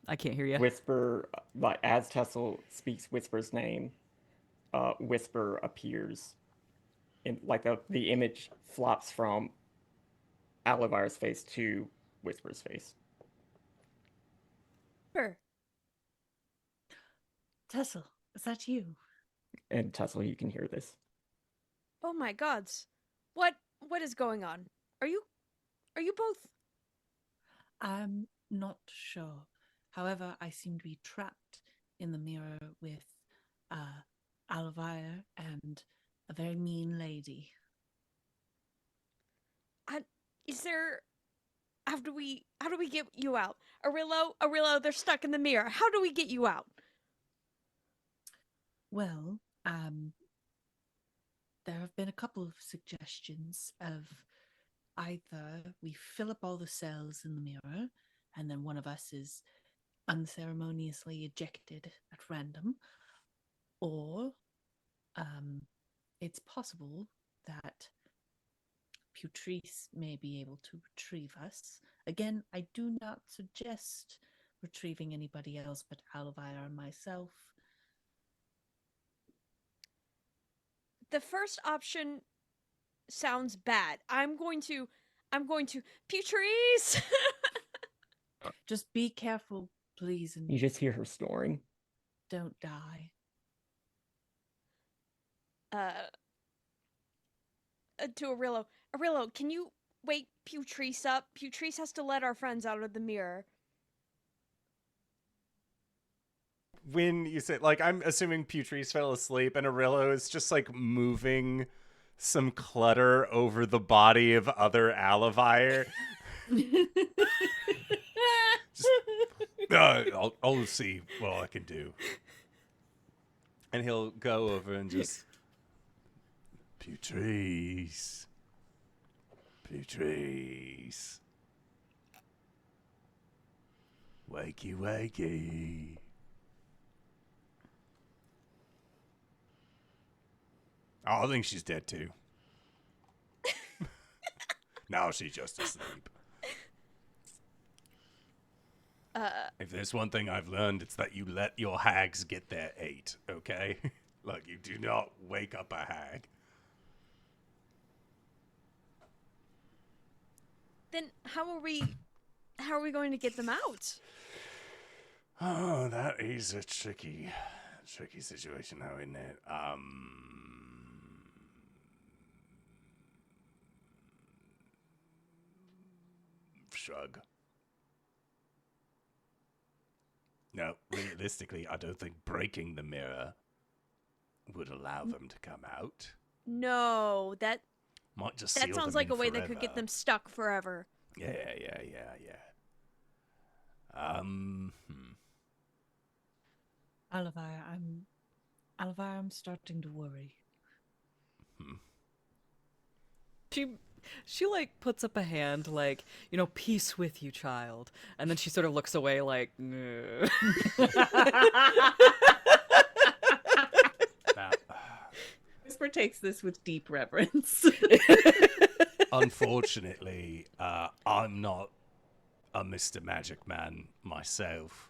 I can't hear you. Whisper, like as Tessell speaks Whisper's name, Whisper appears, and like the image flops from Aluvire's face to Whisper's face. Sure. Tessell, is that you? And Tessell, you can hear this. Oh my gods. What is going on? Are you both? I'm not sure. However, I seem to be trapped in the mirror with Aluvire and a very mean lady. Is there how do we get you out? Orillo, they're stuck in the mirror. How do we get you out? Well, there have been a couple of suggestions of either we fill up all the cells in the mirror and then one of us is unceremoniously ejected at random, or it's possible that Putrice may be able to retrieve us. Again, I do not suggest retrieving anybody else but Aluvire and myself. The first option sounds bad. I'm going to Putrice. Just be careful, please, and You just hear her snoring. don't die. To Orillo. Orillo, can you wake Putrice up? Putrice has to let our friends out of the mirror. When you say, like, I'm assuming Putrice fell asleep and Orillo is just, like, moving some clutter over the body of other Aluvire. I'll see what I can do. And he'll go over and just... Putrice. Wakey. Oh, I think she's dead too. Now she's just asleep. If there's one thing I've learned, it's that you let your hags get their 8, okay? Like, you do not wake up a hag. Then how are we going to get them out? Oh, that is a tricky situation now, isn't it? Shrug. No, realistically, I don't think breaking the mirror would allow them to come out. No, that Might just that seal sounds them like in a way that could get forever. them stuck forever. Yeah. Aluvire, I'm starting to worry. She like puts up a hand like, peace with you, child. And then she sort of looks away like, no. Whisper takes this with deep reverence. Unfortunately, I'm not a Mr. Magic Man myself.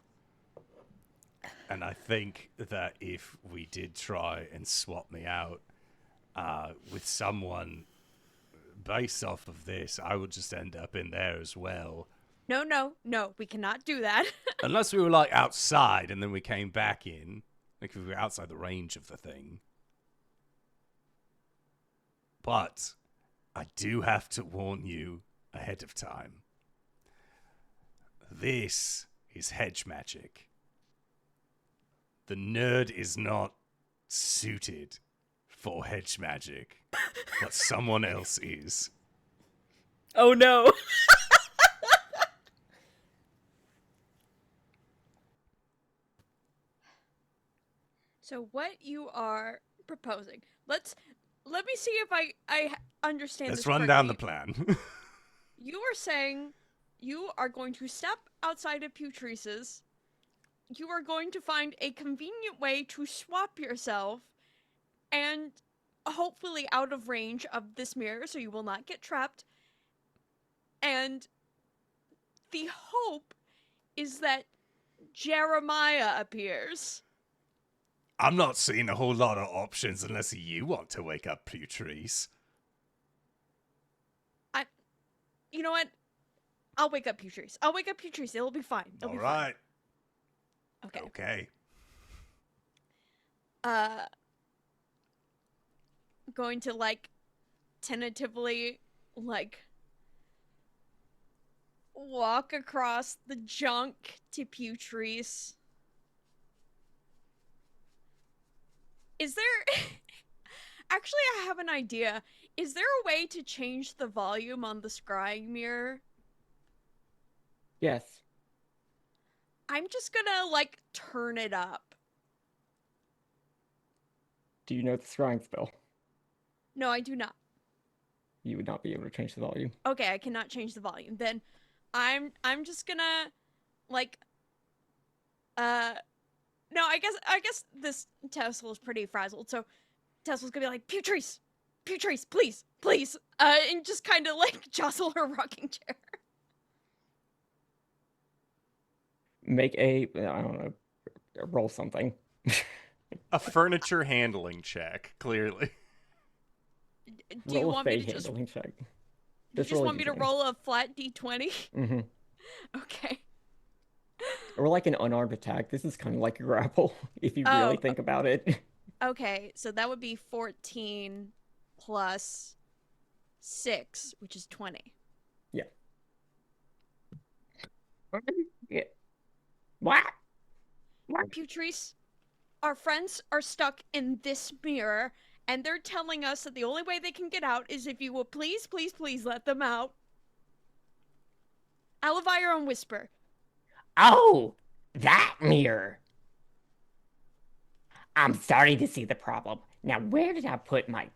And I think that if we did try and swap me out with someone based off of this, I would just end up in there as well. No, we cannot do that. Unless we were like outside and then we came back in. Like if we were outside the range of the thing. But I do have to warn you ahead of time. This is hedge magic. The nerd is not suited for hedge magic, but someone else is. Oh no. So what you are proposing? Let me see if I understand Let's this run down the correctly. plan. You are saying you are going to step outside of Putrice's. You are going to find a convenient way to swap yourself and hopefully out of range of this mirror so you will not get trapped. And the hope is that Jeremiah appears. I'm not seeing a whole lot of options unless you want to wake up Putrice. You know what? I'll wake up Putrice. It'll be fine. All right. Fine. Okay. Going to tentatively walk across the junk to Putrice. Is there actually, I have an idea. Is there a way to change the volume on the scrying mirror? Yes. I'm just gonna turn it up. Do you know the scrying spell? No, I do not. You would not be able to change the volume. Okay, I cannot change the volume. Then I'm just gonna no, I guess this Tessell is pretty frazzled, so Tessell's gonna be like, Putrice, please, and just kind of jostle her rocking chair. Make I don't know, roll something. A furniture handling check, clearly. Do you Roll a want me fey to just? handling check. You just roll a want me to d20. roll a flat d20? Mm-hmm. Okay. Or like an unarmed attack. This is kind of like a grapple, if you really think about it. Okay, so that would be 14 plus 6, which is 20. Yeah. Yeah. What? Putrice, our friends are stuck in this mirror, and they're telling us that the only way they can get out is if you will please let them out. Aluvire and Whisper. Oh, that mirror. I'm starting to see the problem. Now, where did I put my...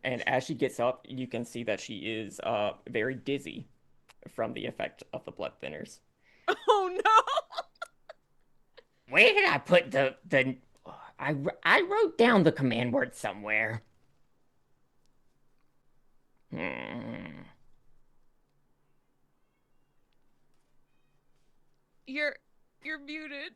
And as she gets up, you can see that she is very dizzy from the effect of the blood thinners. Oh no! Where did I put the... I wrote down the command word somewhere. You're muted.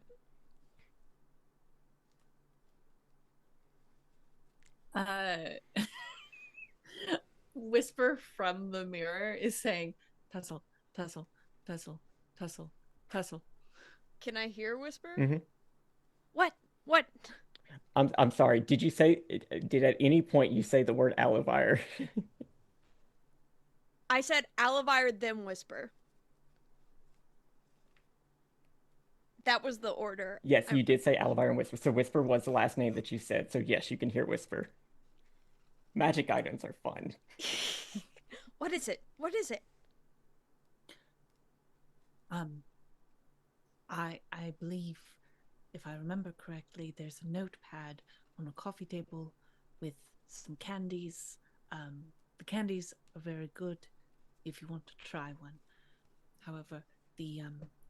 Whisper from the mirror is saying, Tessell, Tessell, Tessell, Tessell, Tessell. Can I hear Whisper? Mm-hmm. What? I'm sorry. Did you say? Did at any point you say the word Aluvire? I said Aluvire, then Whisper. That was the order. Yes, you did say Aluvire and Whisper. So Whisper was the last name that you said. So yes, you can hear Whisper. Magic items are fun. What is it? I believe if I remember correctly, there's a notepad on a coffee table with some candies. The candies are very good if you want to try one. However, the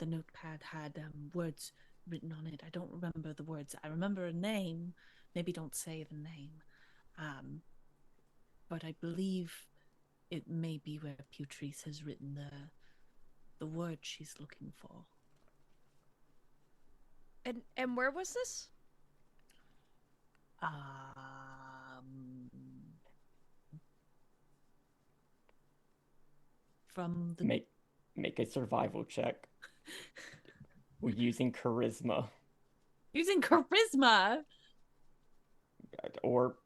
notepad had words written on it. I don't remember the words. I remember a name. Maybe don't say the name. But I believe it may be where Putrice has written the word she's looking for. And where was this? From the Make a survival check. We're using charisma. using charisma. Or,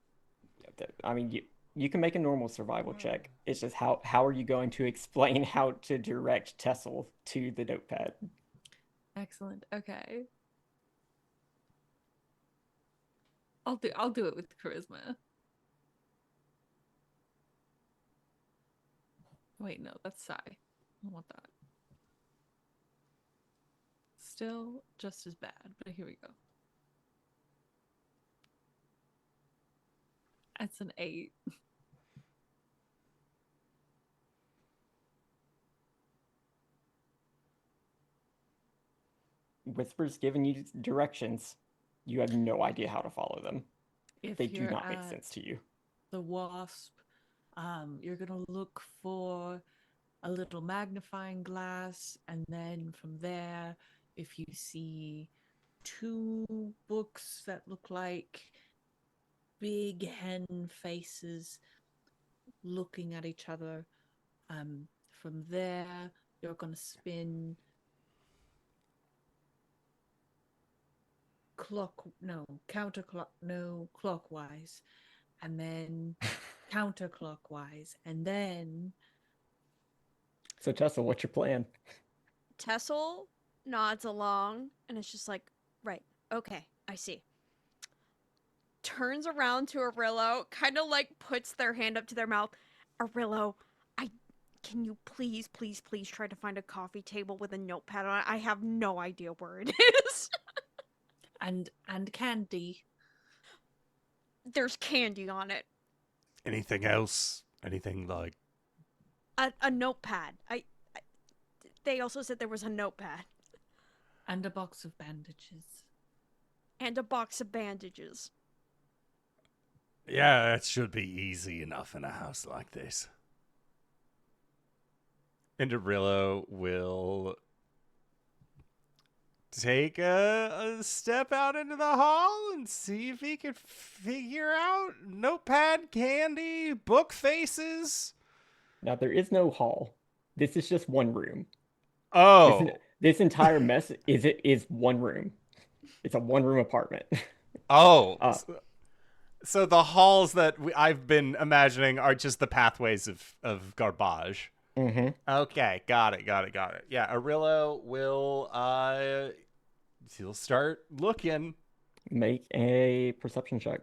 I mean, you can make a normal survival check. It's just how are you going to explain how to direct Tessell to the notepad? Excellent. Okay. I'll do it with charisma. Wait, no, that's Psy. I don't want that. Still just as bad, but here we go. That's an 8. Whisper's giving you directions. You have no idea how to follow them. If They do you're not make at sense to you. the wasp, you're gonna look for a little magnifying glass, and then from there, if you see 2 books that look like big hen faces looking at each other, from there you're gonna spin clockwise, and then counterclockwise, and then So Tessell, what's your plan? Tessell nods along and it's just like, right, okay, I see. Turns around to Orillo, kind of like puts their hand up to their mouth. Orillo, can you please try to find a coffee table with a notepad on it? I have no idea where it is. and candy. There's candy on it. Anything else? Anything like A notepad. They also said there was a notepad. And a box of bandages. And a box of bandages. Yeah, that should be easy enough in a house like this. And Orillo will take a step out into the hall and see if he can figure out notepad, candy, book faces. Now, there is no hall. This is just one room. Oh. This entire mess is one room. It's a one-room apartment. Oh. So the halls that I've been imagining are just the pathways of garbage. Mm-hmm. Okay, got it. Yeah, Orillo will he'll start looking. Make a perception check.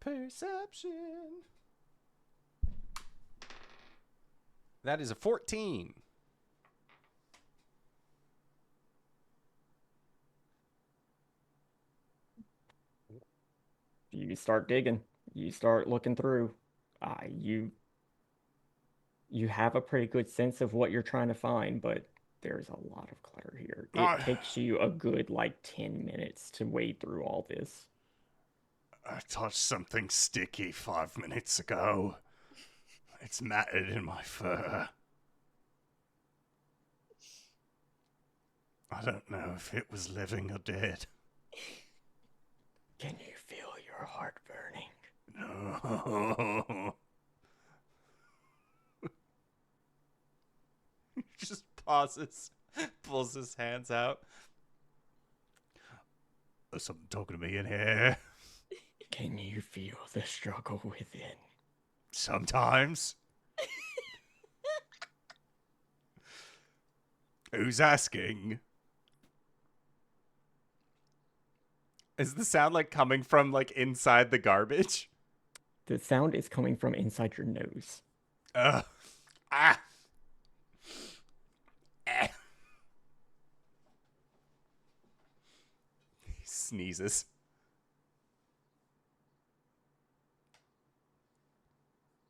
Perception. That is a 14. You start digging. You start looking through. You have a pretty good sense of what you're trying to find, but there's a lot of clutter here. It takes you a good 10 minutes to wade through all this. I touched something sticky 5 minutes ago. It's matted in my fur. I don't know if it was living or dead. Can you feel your heart burning? No. He just pauses, pulls his hands out. There's something talking to me in here. Can you feel the struggle within? Sometimes. Who's asking? Is the sound coming from inside the garbage? The sound is coming from inside your nose. Ah. sneezes.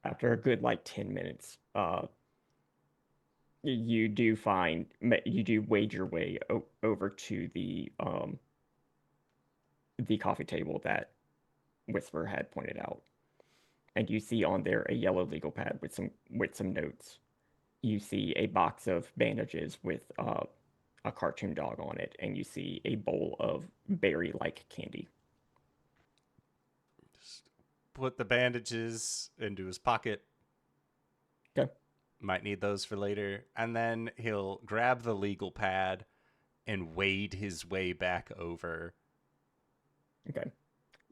After a good 10 minutes, you do wade your way over to the coffee table that Whisper had pointed out, and you see on there a yellow legal pad with some notes. You see a box of bandages with a cartoon dog on it, and you see a bowl of berry-like candy. Just put the bandages into his pocket. Okay. Might need those for later. And then he'll grab the legal pad and wade his way back over. Okay.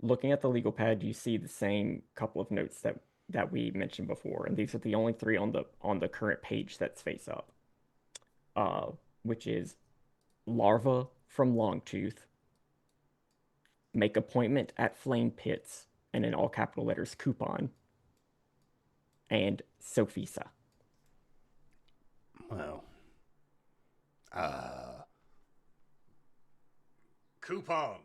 Looking at the legal pad, you see the same couple of notes that we mentioned before, and these are the only three on the current page that's face up. Which is larva from Longtooth, make appointment at Flame Pits, and in all capital letters coupon, and Sophisa. Well, coupon.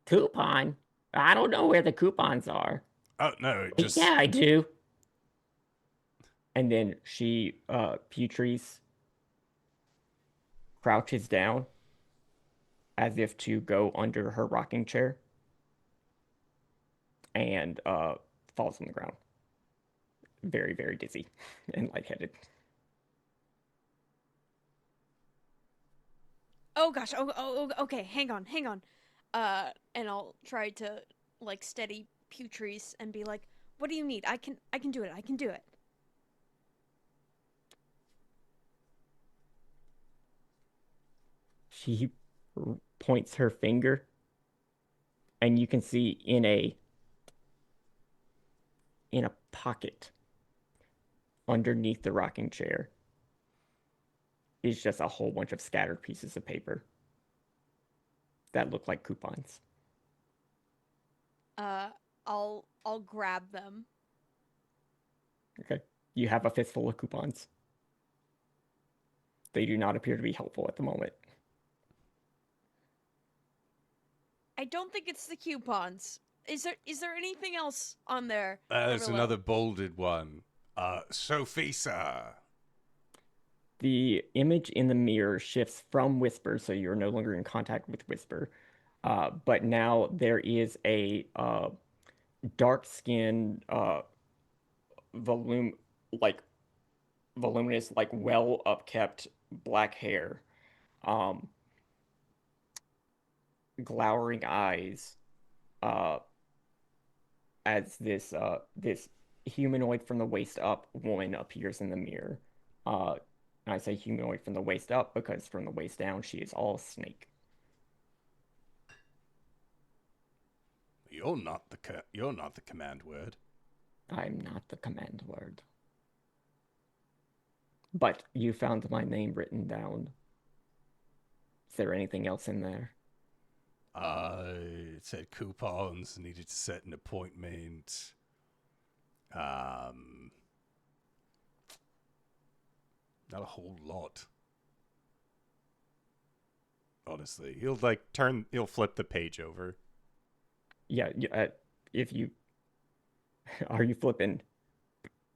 Coupon? I don't know where the coupons are. Oh no, just Yeah, I do. And then Putrice crouches down as if to go under her rocking chair and falls on the ground. Very, very dizzy and lightheaded. Oh gosh. Oh, okay. Hang on. And I'll try to steady Putrice and be like, "What do you need? I can do it. I can do it." She points her finger, and you can see in a pocket underneath the rocking chair is just a whole bunch of scattered pieces of paper that look like coupons. I'll grab them. Okay. You have a fistful of coupons. They do not appear to be helpful at the moment. I don't think it's the coupons. Is there anything else on there? there's Orillo? another bolded one. Sophisa. The image in the mirror shifts from Whisper, so you're no longer in contact with Whisper. But now there is a dark-skinned, voluminous, well upkept black hair, glowering eyes, as this humanoid from the waist up woman appears in the mirror. And I say humanoid from the waist up because from the waist down she is all snake. You're not the command word. I'm not the command word. But you found my name written down. Is there anything else in there? It said coupons, needed to set an appointment. Not a whole lot. Honestly, he'll flip the page over. Yeah, if you... Are you flipping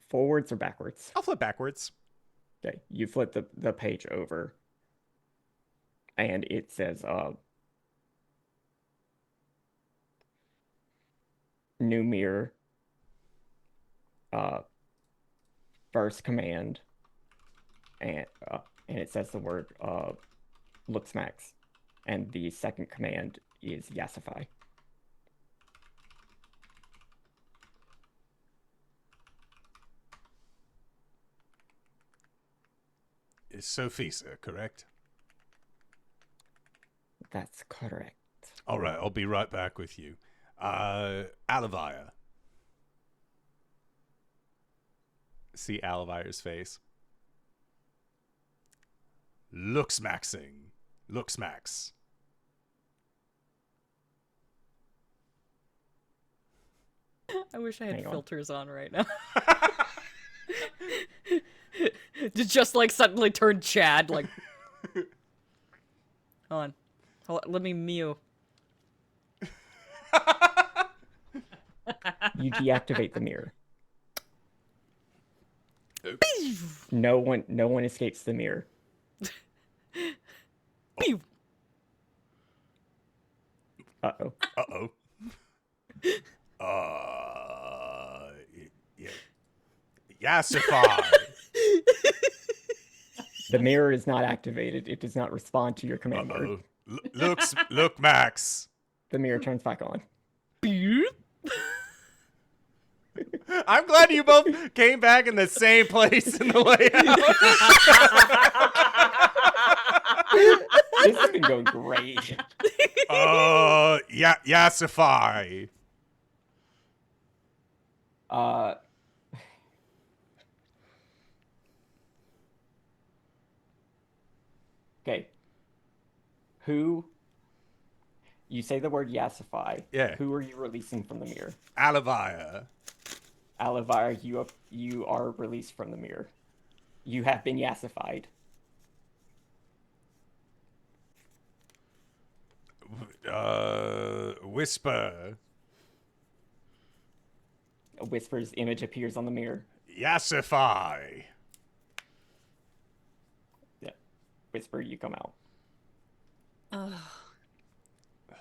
forwards or backwards? I'll flip backwards. Okay, you flip the page over, and it says, new mirror, first command, and it says the word, looks max, and the second command is Yassify. Is Sophisa correct? That's correct. All right, I'll be right back with you. Aluvire. See Aluvire's face. Looks maxing. Looks max. I wish I had Hang on. filters on right now. Just suddenly turn Chad, Hold on. Let me mew. You deactivate the mirror. No one escapes the mirror. Pew! Uh-oh. Uh-oh. Yeah. Yassify. The mirror is not activated. It does not respond to your command word. Look, Max. The mirror turns back on. I'm glad you both came back in the same place in the layout. This has been going great. Yassify. Okay. Who? You say the word yassify. Yeah. Who are you releasing from the mirror? Aluvire. Aluvire, you are released from the mirror. You have been yassified. Whisper. A Whisper's image appears on the mirror. Yassify. Yeah. Whisper, you come out.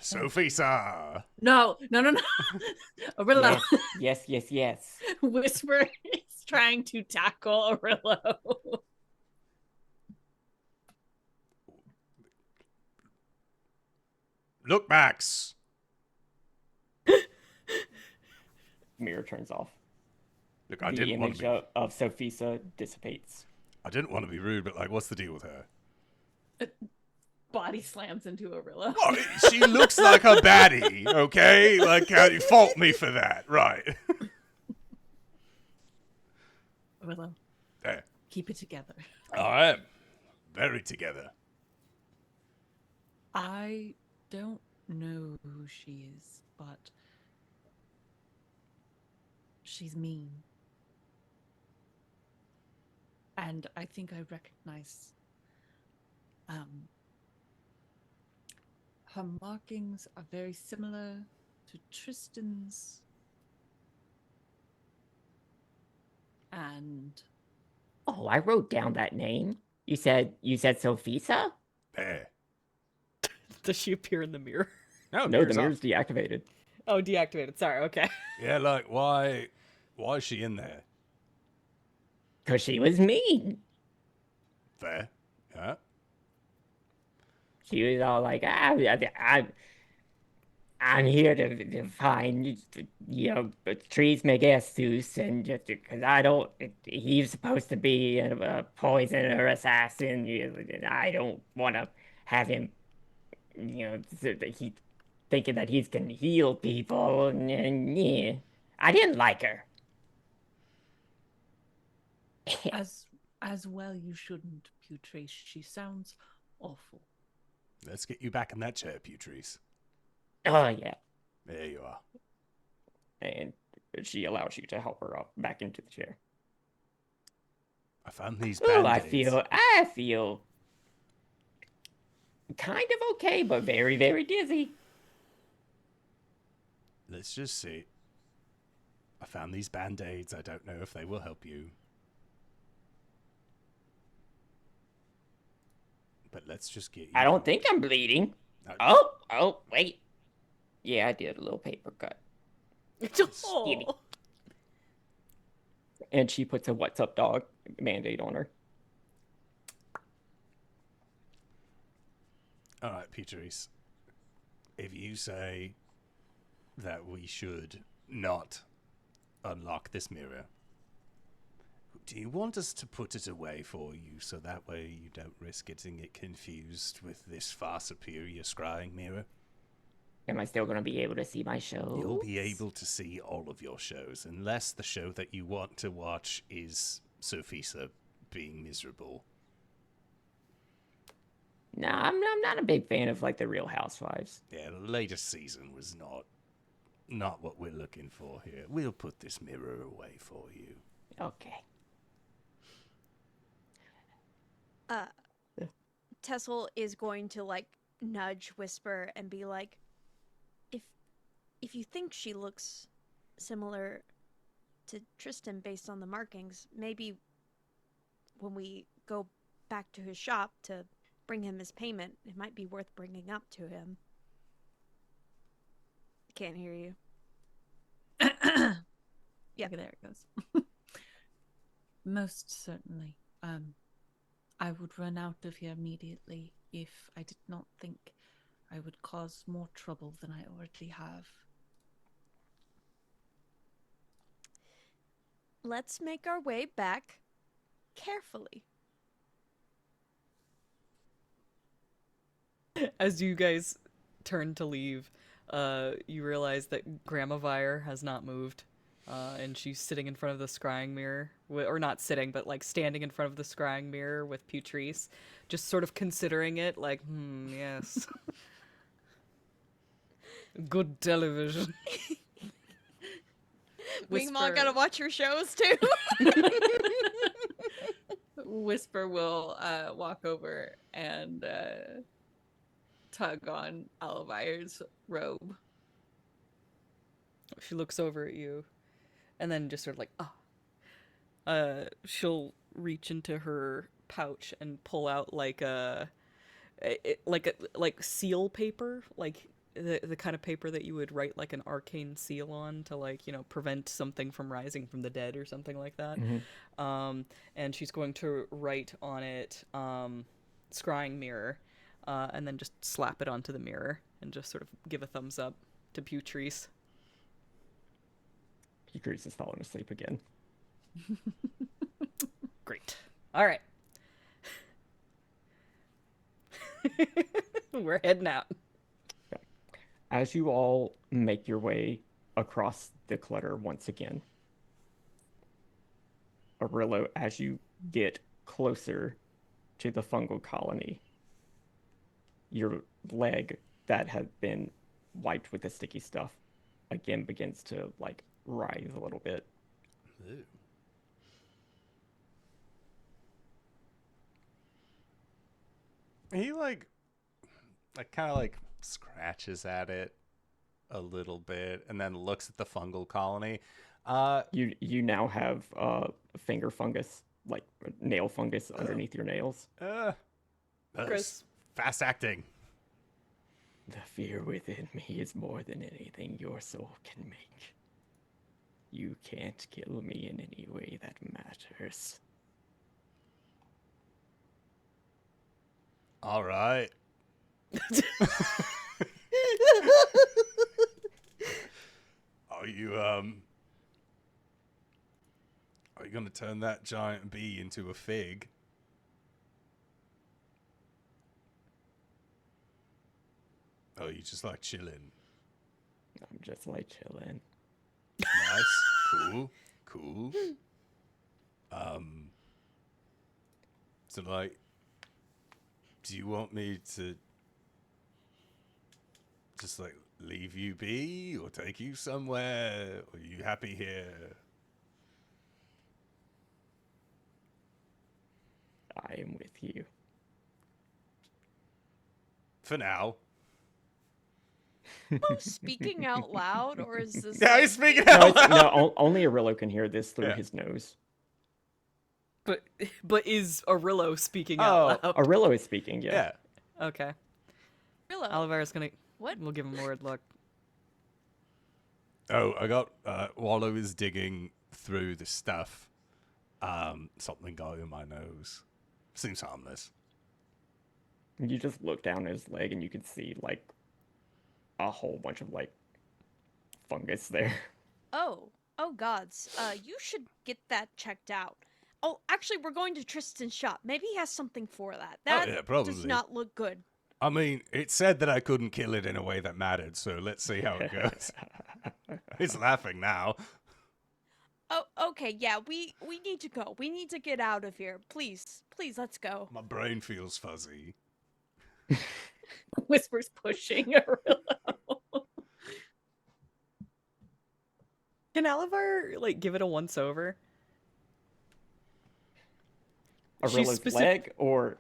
Sophisa. No. Orillo. Yes. Whisper is trying to tackle Orillo. Look, Max. Mirror turns off. Look, I The didn't want image to be. of Sophisa dissipates. I didn't want to be rude, but like, what's the deal with her? Body slams into Orillo. Well, she looks like a baddie, okay? Like, you fault me for that, right? Orillo, There. keep it together. I am very together. I don't know who she is, but she's mean. And I think I recognize her markings are very similar to Tristan's. And Oh, I wrote down that name. You said Sophisa? There. Does she appear in the mirror? No, the mirror's mirror's off. deactivated. Oh, deactivated. Sorry. Okay. Yeah, like, why is she in there? Because she was mean. Fair. Yeah. She was all like, I'm here to find, Trees Megastus, and just because he's supposed to be a poisoner assassin, and I don't want to have him, he thinking that he can heal people, and yeah, I didn't like her. as well you shouldn't, Putrice. She sounds awful. Let's get you back in that chair, Putrice. Oh, yeah. There you are. And she allows you to help her up back into the chair. I found these Oh, band-aids. I feel kind of okay, but very, very dizzy. Let's just see. I found these band-aids. I don't know if they will help you. But let's just get you. I don't think I'm bleeding. No, Oh, wait. Yeah, I did a little paper cut. Oh. And she puts a "What's up, dog" Band-Aid on her. All right, Putrice. If you say that we should not unlock this mirror, do you want us to put it away for you so that way you don't risk getting it confused with this far superior scrying mirror? Am I still going to be able to see my show? You'll be able to see all of your shows, unless the show that you want to watch is Sophisa being miserable. No, I'm not a big fan of like the Real Housewives. Yeah, the latest season was not what we're looking for here. We'll put this mirror away for you. Okay. Tessell is going to nudge Whisper and be like, if you think she looks similar to Tristan based on the markings, maybe when we go back to his shop to bring him his payment, it might be worth bringing up to him. Can't hear you. Yeah, there it goes. Most certainly. I would run out of here immediately if I did not think I would cause more trouble than I already have. Let's make our way back carefully. As you guys turn to leave, you realize that Gramavire has not moved, and she's sitting in front of the scrying mirror, or not sitting, but like standing in front of the scrying mirror with Putrice, just sort of considering it, like, yes. Good television. Meanwhile, gotta watch your shows too. Whisper will walk over and tug on Aluvire's robe. She looks over at you, and then just sort of like, she'll reach into her pouch and pull out like seal paper, like the kind of paper that you would write like an arcane seal on to, like, you know, prevent something from rising from the dead or something like that. Mm-hmm. And she's going to write on it scrying mirror, and then just slap it onto the mirror and just sort of give a thumbs up to Putrice. Putrice is falling asleep again. Great. All right. We're heading out. As you all make your way across the clutter once again, Orillo, as you get closer to the fungal colony, your leg that had been wiped with the sticky stuff again begins to, like, writhe a little bit. Ew. He like kind of like scratches at it a little bit and then looks at the fungal colony. You now have finger fungus, like nail fungus underneath your nails. Chris. Fast acting. The fear within me is more than anything your soul can make. You can't kill me in any way that matters. All right. Are you gonna turn that giant bee into a fig? Oh, you just like chilling? I'm just like chilling. Nice. Cool. So, like, do you want me to just, like, leave you be or take you somewhere? Or are you happy here? I am with you. For now. Speaking out loud, or is this? Yeah, like... he's speaking No, out loud. no, only Orillo can hear this through Yeah. his nose. But is Orillo speaking out loud? Orillo is speaking, yeah. Yeah. Okay. Orillo, Olivire's gonna. what? We'll give him a word look. Oh, I got, while I was digging through the stuff, something got in my nose. Seems harmless. You just look down at his leg and you can see, like, a whole bunch of, like, fungus there. Oh gods. You should get that checked out. Oh, actually, we're going to Tristan's shop. Maybe he has something for that. That yeah, probably. does not look good. I mean, it said that I couldn't kill it in a way that mattered, so let's see how it goes. He's laughing now. Oh, okay, yeah, we need to go. We need to get out of here. Please, let's go. My brain feels fuzzy. Whisper's pushing Orillo. Can Aluvire, like, give it a once over? She's Orillo's leg, or...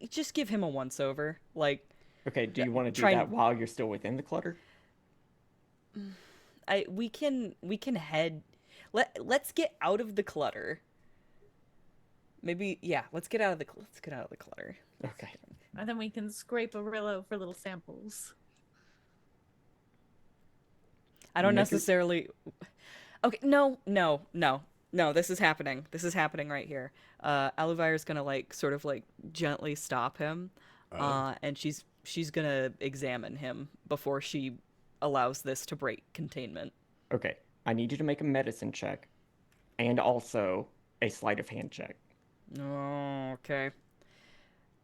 just give him a once-over. Like, Okay, do you want to do try that and- while you're still within the clutter? we can head. Let's get out of the clutter. Maybe, yeah. Let's get out of the clutter. Okay. And then we can scrape Orillo for little samples. I don't Make your- necessarily. Okay, no. This is happening. This is happening right here. Aluvire's gonna like sort of like gently stop him, and she's gonna examine him before she allows this to break containment. Okay. I need you to make a medicine check, and also a sleight of hand check. Oh, okay.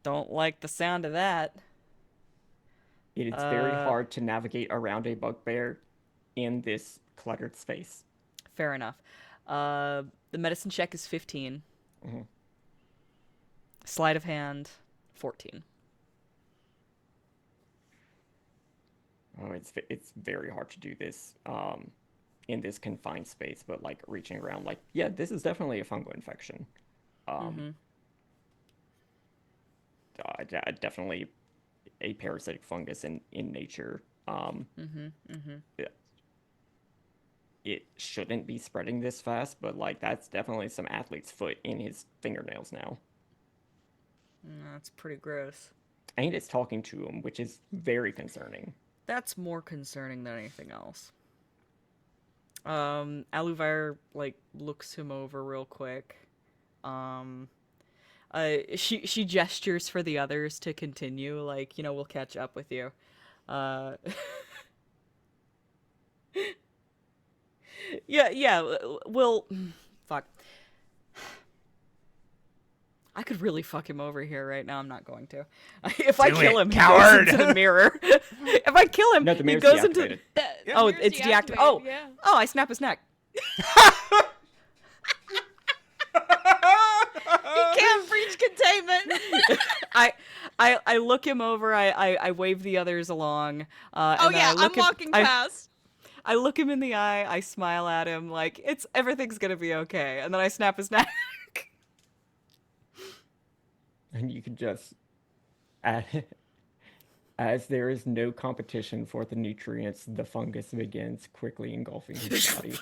Don't like the sound of that. It is very hard to navigate around a bugbear in this cluttered space. Fair enough. The medicine check is 15. Mhm. Sleight of hand, 14. Oh, it's very hard to do this in this confined space, but like reaching around, like, yeah, this is definitely a fungal infection. Definitely a parasitic fungus in nature. It shouldn't be spreading this fast, but like that's definitely some athlete's foot in his fingernails now. That's pretty gross. And it's talking to him, which is very concerning. That's more concerning than anything else. Aluvire like looks him over real quick. She gestures for the others to continue, like, we'll catch up with you. Yeah, we'll fuck. I could really fuck him over here right now. I'm not going to. If I kill him, coward! he goes into the mirror. If I kill him, No, the he mirror's goes into. deactivated. Oh, Mirror's it's deactivated. deactivated, Oh, yeah. oh, I snap his neck. He can't breach containment. I look him over. I wave the others along. Oh And then yeah, I look I'm walking past. I look him in the eye. I smile at him like everything's gonna be okay. And then I snap his neck. And you can just, as there is no competition for the nutrients, the fungus begins quickly engulfing his body.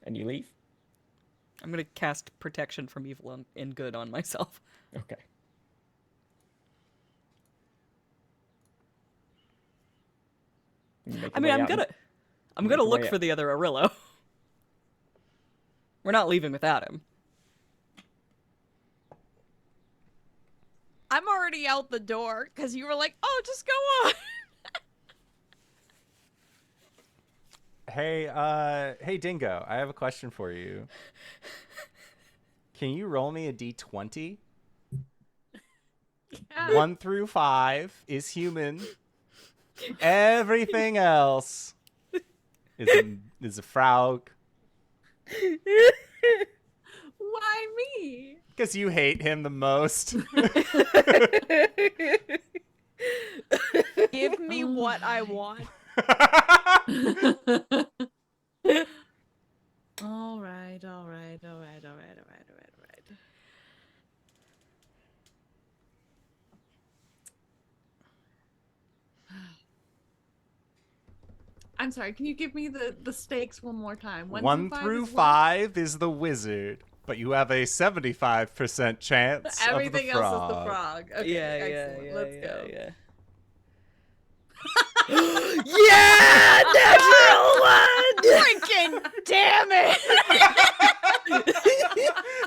And you leave? I'm gonna cast protection from evil and good on myself. Okay. I mean, I'm gonna your look way for out. the other Orillo. We're not leaving without him. I'm already out the door because you were like, "Oh, just go on." Hey, Dingo, I have a question for you. Can you roll me a d20? Yeah. 1 through 5 is human. Everything else is a frog. Why me? Because you hate him the most. Give me what I want. All right. I'm sorry, can you give me the stakes one more time? 1 through is what? 5 is the wizard, but you have a 75% chance Everything of the else frog. is the frog. Okay, excellent. yeah. Let's go. Yeah. Yeah, natural one. Freaking damn it!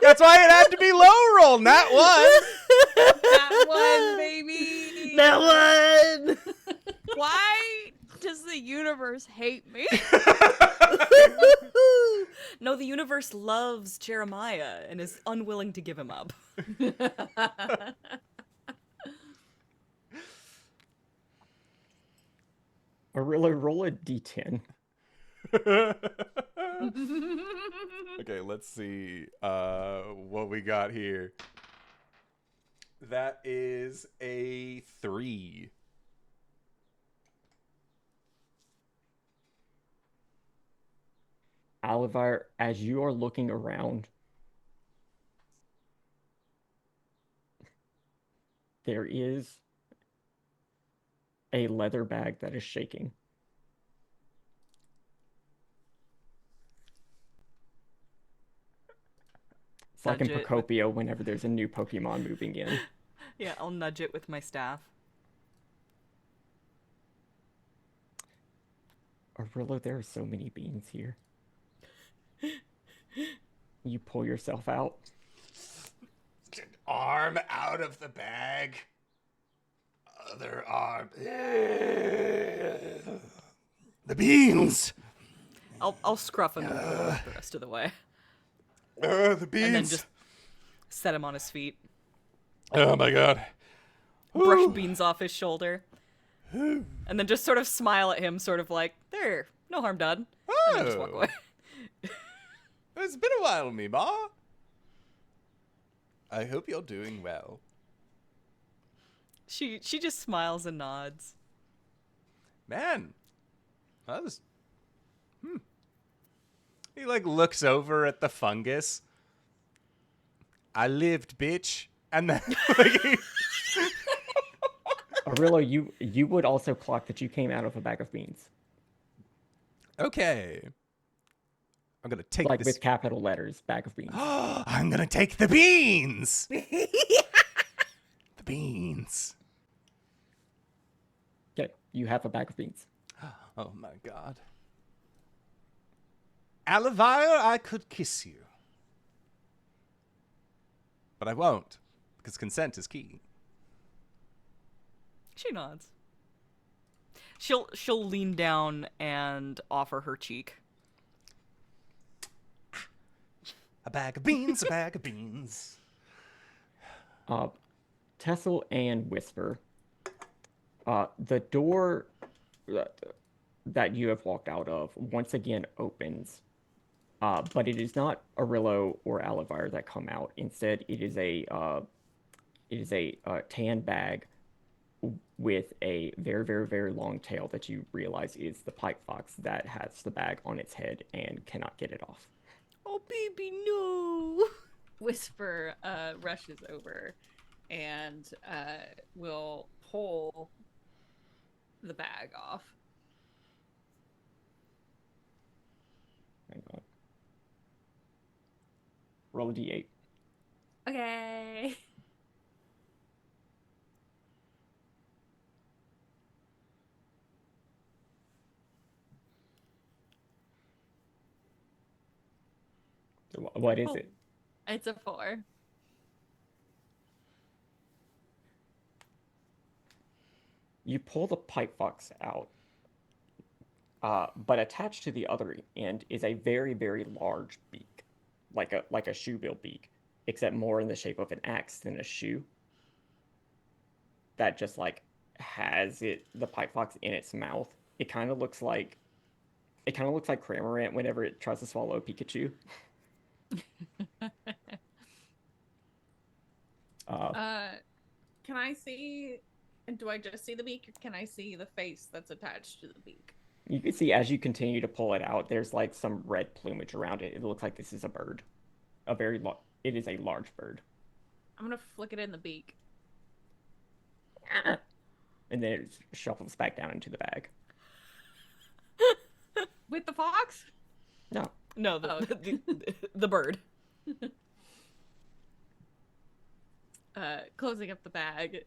That's why it had to be low roll, not one. That one, baby. That one. Why does the universe hate me? No, the universe loves Jeremiah and is unwilling to give him up. Orillo, roll a d10. Okay, let's see what we got here. That is a 3. Aluvire, as you are looking around, there is a leather bag that is shaking. It's like in Nudge it. Procopio whenever there's a new Pokemon moving in. Yeah, I'll nudge it with my staff. Orillo, there are so many beans here. You pull yourself out. Arm out of the bag. Other arm. The beans. I'll scruff him the rest of the way, The beans. and then just set him on his feet. Oh my god. Brush beans off his shoulder, and then just sort of smile at him, sort of like, there, no harm done, and then just walk away. It's been a while, Mima. I hope you're doing well. She just smiles and nods. Man, that was... He, like, looks over at the fungus. I lived, bitch. And then, like... Orillo, you would also clock that you came out of a bag of beans. Okay. I'm gonna take Like this... with capital letters, bag of beans. I'm gonna take the beans! The beans. Okay, you have a bag of beans. Oh my god. Aluvire, I could kiss you. But I won't, because consent is key. She nods. She'll lean down and offer her cheek. A bag of beans, a bag of beans. Tessell and Whisper. The door that you have walked out of once again opens. But it is not Orillo or Aluvire that come out. Instead, it is a tan bag with a very, very, very long tail that you realize is the pipe fox that has the bag on its head and cannot get it off. Oh, baby, no! Whisper rushes over and will pull the bag off. Hang on. Roll a d8. Okay. So what is it? It's a 4. You pull the pipe fox out, but attached to the other end is a very, very large beak, like a shoebill beak, except more in the shape of an axe than a shoe. That just like has the pipe fox in its mouth. It kind of looks like Cramorant whenever it tries to swallow a Pikachu. Can I see? Do I just see the beak, or can I see the face that's attached to the beak? You can see as you continue to pull it out, there's like some red plumage around it. It looks like this is a bird, it is a large bird. I'm gonna flick it in the beak. And then it shuffles back down into the bag. With the fox? No. No, the bird. Closing up the bag,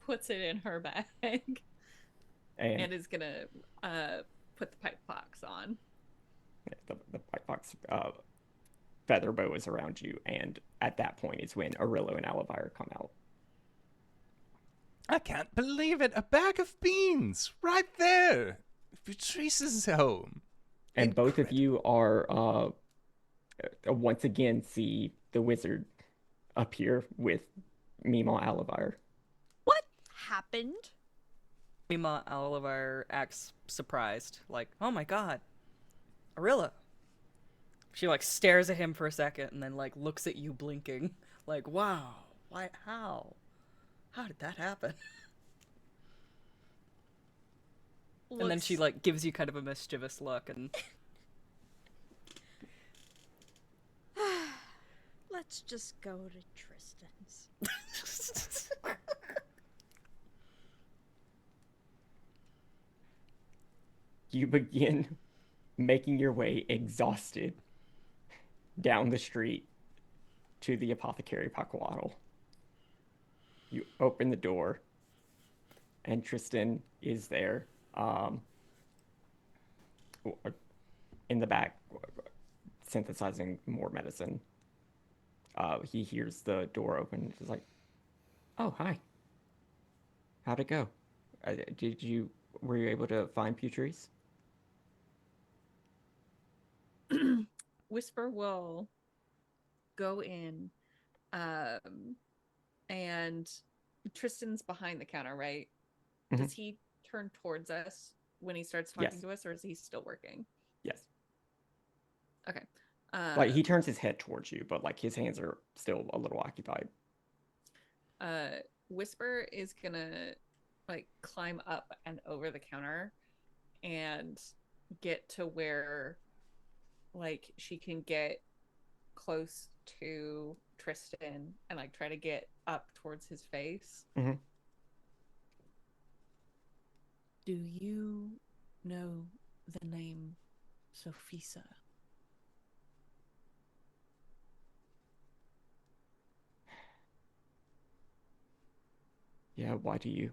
puts it in her bag, and is gonna put the pipe fox on. The pipe fox feather boa is around you, and at that point is when Orillo and Aluvire come out. I can't believe it. A bag of beans right there. Putrice's home. And both of you are once again see the wizard appear with Mima Aluvire. What happened? Mima Aluvire acts surprised, like, oh my god, Orillo. She like stares at him for a second and then like looks at you blinking, like, wow, why, how did that happen? And then she like gives you kind of a mischievous look and Let's just go to Tristan's. You begin making your way exhausted down the street to the apothecary Pacoatl. You open the door, and Tristan is there, in the back, synthesizing more medicine. He hears the door open. He's like, "Oh, hi. How'd it go? Were you able to find Putrice?" Whisper will go in, and Tristan's behind the counter, right? Mhm. Does he turn towards us when he starts talking Yes. to us, or is he still working? Yes. Okay. Like, he turns his head towards you, but like his hands are still a little occupied. Whisper is gonna like climb up and over the counter and get to where like she can get close to Tristan and like try to get up towards his face. Mhm. Do you know the name Sophisa? Yeah, why do you?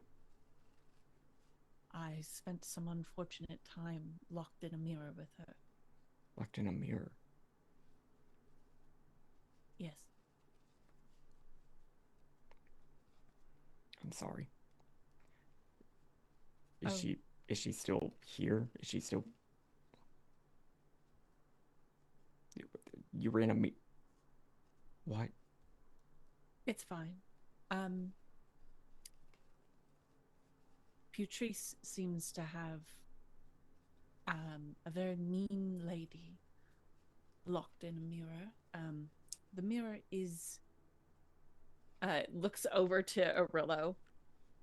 I spent some unfortunate time locked in a mirror with her. Locked in a mirror. Yes. I'm sorry. Oh. Is she still here? Is she still... You were in a What? It's fine. Putrice seems to have a very mean lady locked in a mirror. The mirror is Looks over to Orillo.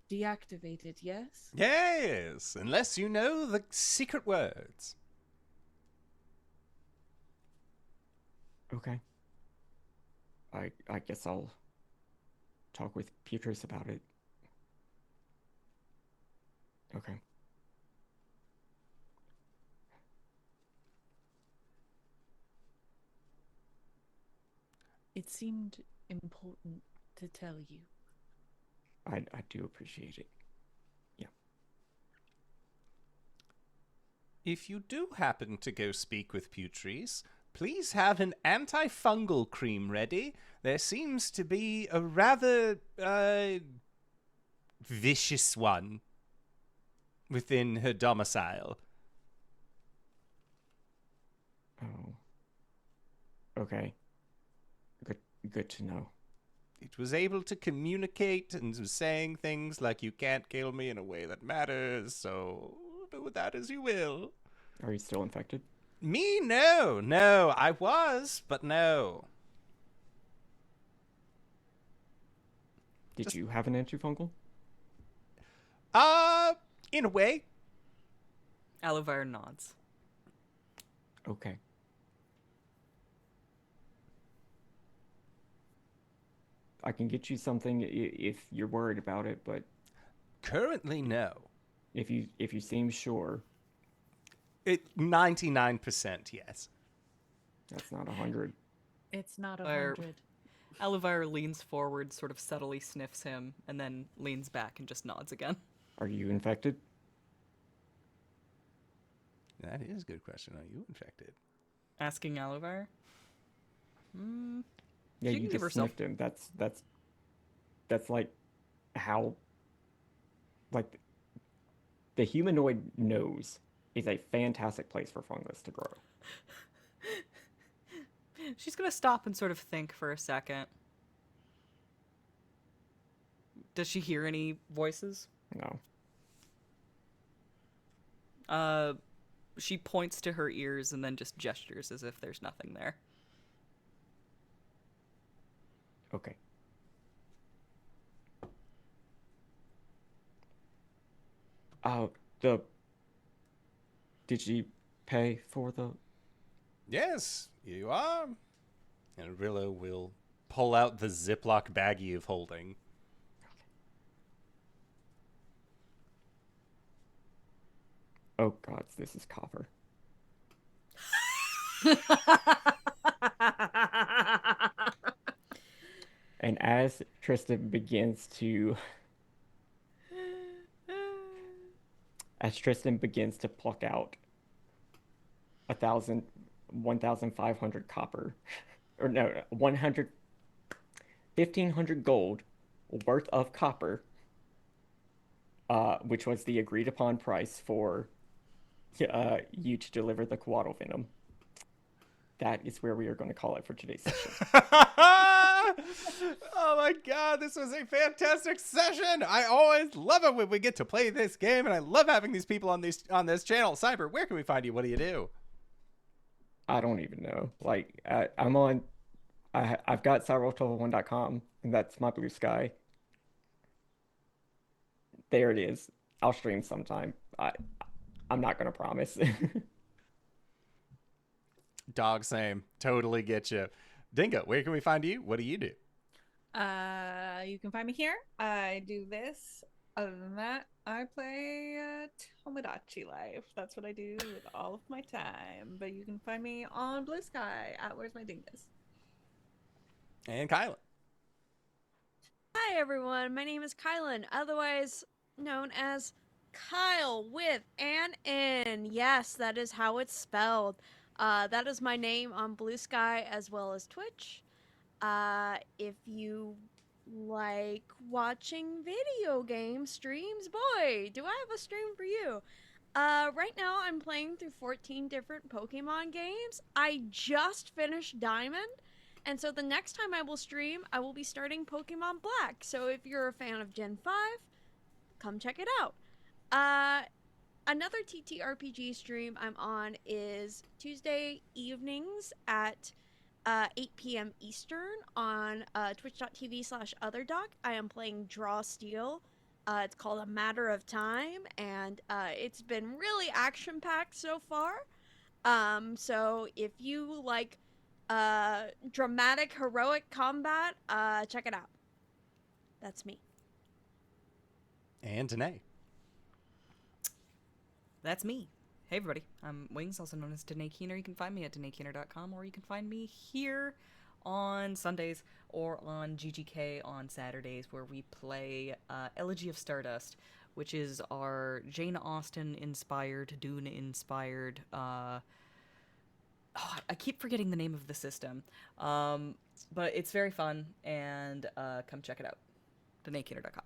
deactivated, yes? Yes, unless you know the secret words. Okay. I guess I'll talk with Putrice about it. Okay. It seemed important to tell you. I do appreciate it. Yeah. If you do happen to go speak with Putrice, please have an antifungal cream ready. There seems to be a rather vicious one within her domicile. Oh. Okay. Good to know. It was able to communicate and was saying things like, "You can't kill me in a way that matters, so do with that as you will." Are you still infected? Me? No. No, I was, but no. Did you have an antifungal? In a way. Aluvire nods. Okay. I can get you something if you're worried about it, but Currently, no. if you seem sure, 99% yes. that's not 100. It's not Or- 100. Aluvire leans forward, sort of subtly sniffs him, and then leans back and just nods again. Are you infected? That is a good question. Are you infected? Asking Aluvire? Yeah, She you can give just herself- sniffed him. That's like how, like, the humanoid nose is a fantastic place for fungus to grow. She's gonna stop and sort of think for a second. Does she hear any voices? No. She points to her ears and then just gestures as if there's nothing there. Okay. Did she pay for the... Yes, you are. And Orillo will pull out the Ziploc baggie of holding. Oh God, this is copper. And as Tristan begins to pluck out 1,500 copper, or no, 1,500 gold worth of copper, which was the agreed upon price for you to deliver the Coatl Venom. That is where we are going to call it for today's session. Oh my God, this was a fantastic session. I always love it when we get to play this game, and I love having these people on this channel. Cyber, where can we find you? What do you do? I don't even know. Like, I'm on. I've got cyberwolf1201.com, and that's my blue sky. There it is. I'll stream sometime. I'm not gonna promise. Dog, same. Totally get you. Dingo, where can we find you? What do you do? You can find me here. I do this. Other than that, I play Tomodachi Life. That's what I do with all of my time. But you can find me on Blue Sky at WheresMyDingus. And Kyla. Hi everyone, my name is KyleWithAnN, otherwise known as KyleWithAnN. Yes, that is how it's spelled. That is my name on Blue Sky as well as Twitch. If you like watching video game streams, boy, do I have a stream for you. Right now I'm playing through 14 different Pokemon games. I just finished Diamond, and so the next time I will stream, I will be starting Pokemon Black. So if you're a fan of Gen 5, come check it out. Another TTRPG stream I'm on is Tuesday evenings at 8 p.m. Eastern on twitch.tv/otherdoc. I am playing Draw Steel. It's called A Matter of Time, and it's been really action-packed so far. So if you like dramatic, heroic combat, check it out. That's me. And Danae. That's me. Hey everybody, I'm Wings, also known as Danae Keener. You can find me at DanaeKeener.com, or you can find me here on Sundays or on GGK on Saturdays, where we play Elegy of Stardust, which is our Jane Austen-inspired, Dune-inspired... I keep forgetting the name of the system. But it's very fun, and come check it out. DanaeKeener.com.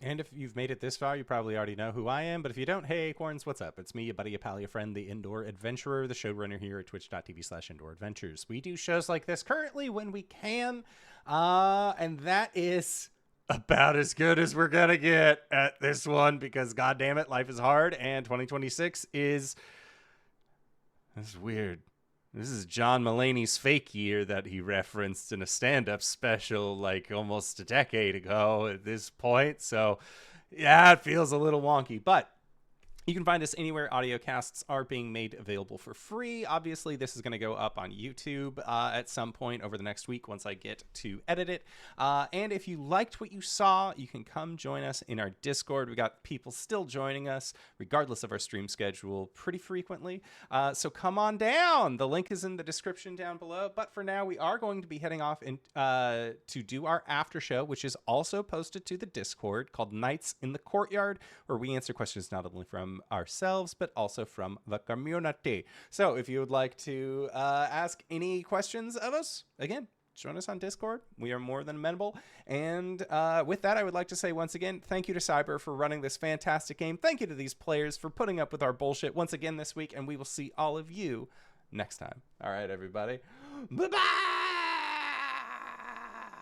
And if you've made it this far, you probably already know who I am. But if you don't, hey, Acorns, what's up? It's me, your buddy, your pal, your friend, the Indoor Adventurer, the showrunner here at twitch.tv/IndoorAdventures. We do shows like this currently when we can. And that is about as good as we're going to get at this one, because, goddamn it, life is hard. And 2026 is... This is weird. This is John Mulaney's fake year that he referenced in a stand-up special like almost a decade ago at this point. So, yeah, it feels a little wonky. But you can find us anywhere audiocasts are being made available for free. Obviously, this is going to go up on YouTube at some point over the next week once I get to edit it. And if you liked what you saw, you can come join us in our Discord. We got people still joining us, regardless of our stream schedule, pretty frequently. So come on down. The link is in the description down below. But for now, we are going to be heading off to do our after show, which is also posted to the Discord, called Nights in the Courtyard, where we answer questions not only from ourselves but also from the community. So if you would like to ask any questions of us, again, join us on Discord. We are more than amenable. And with that, I would like to say once again, thank you to Cyber for running this fantastic game. Thank you to these players for putting up with our bullshit once again this week, and we will see all of you next time. All right, everybody. Bye-bye!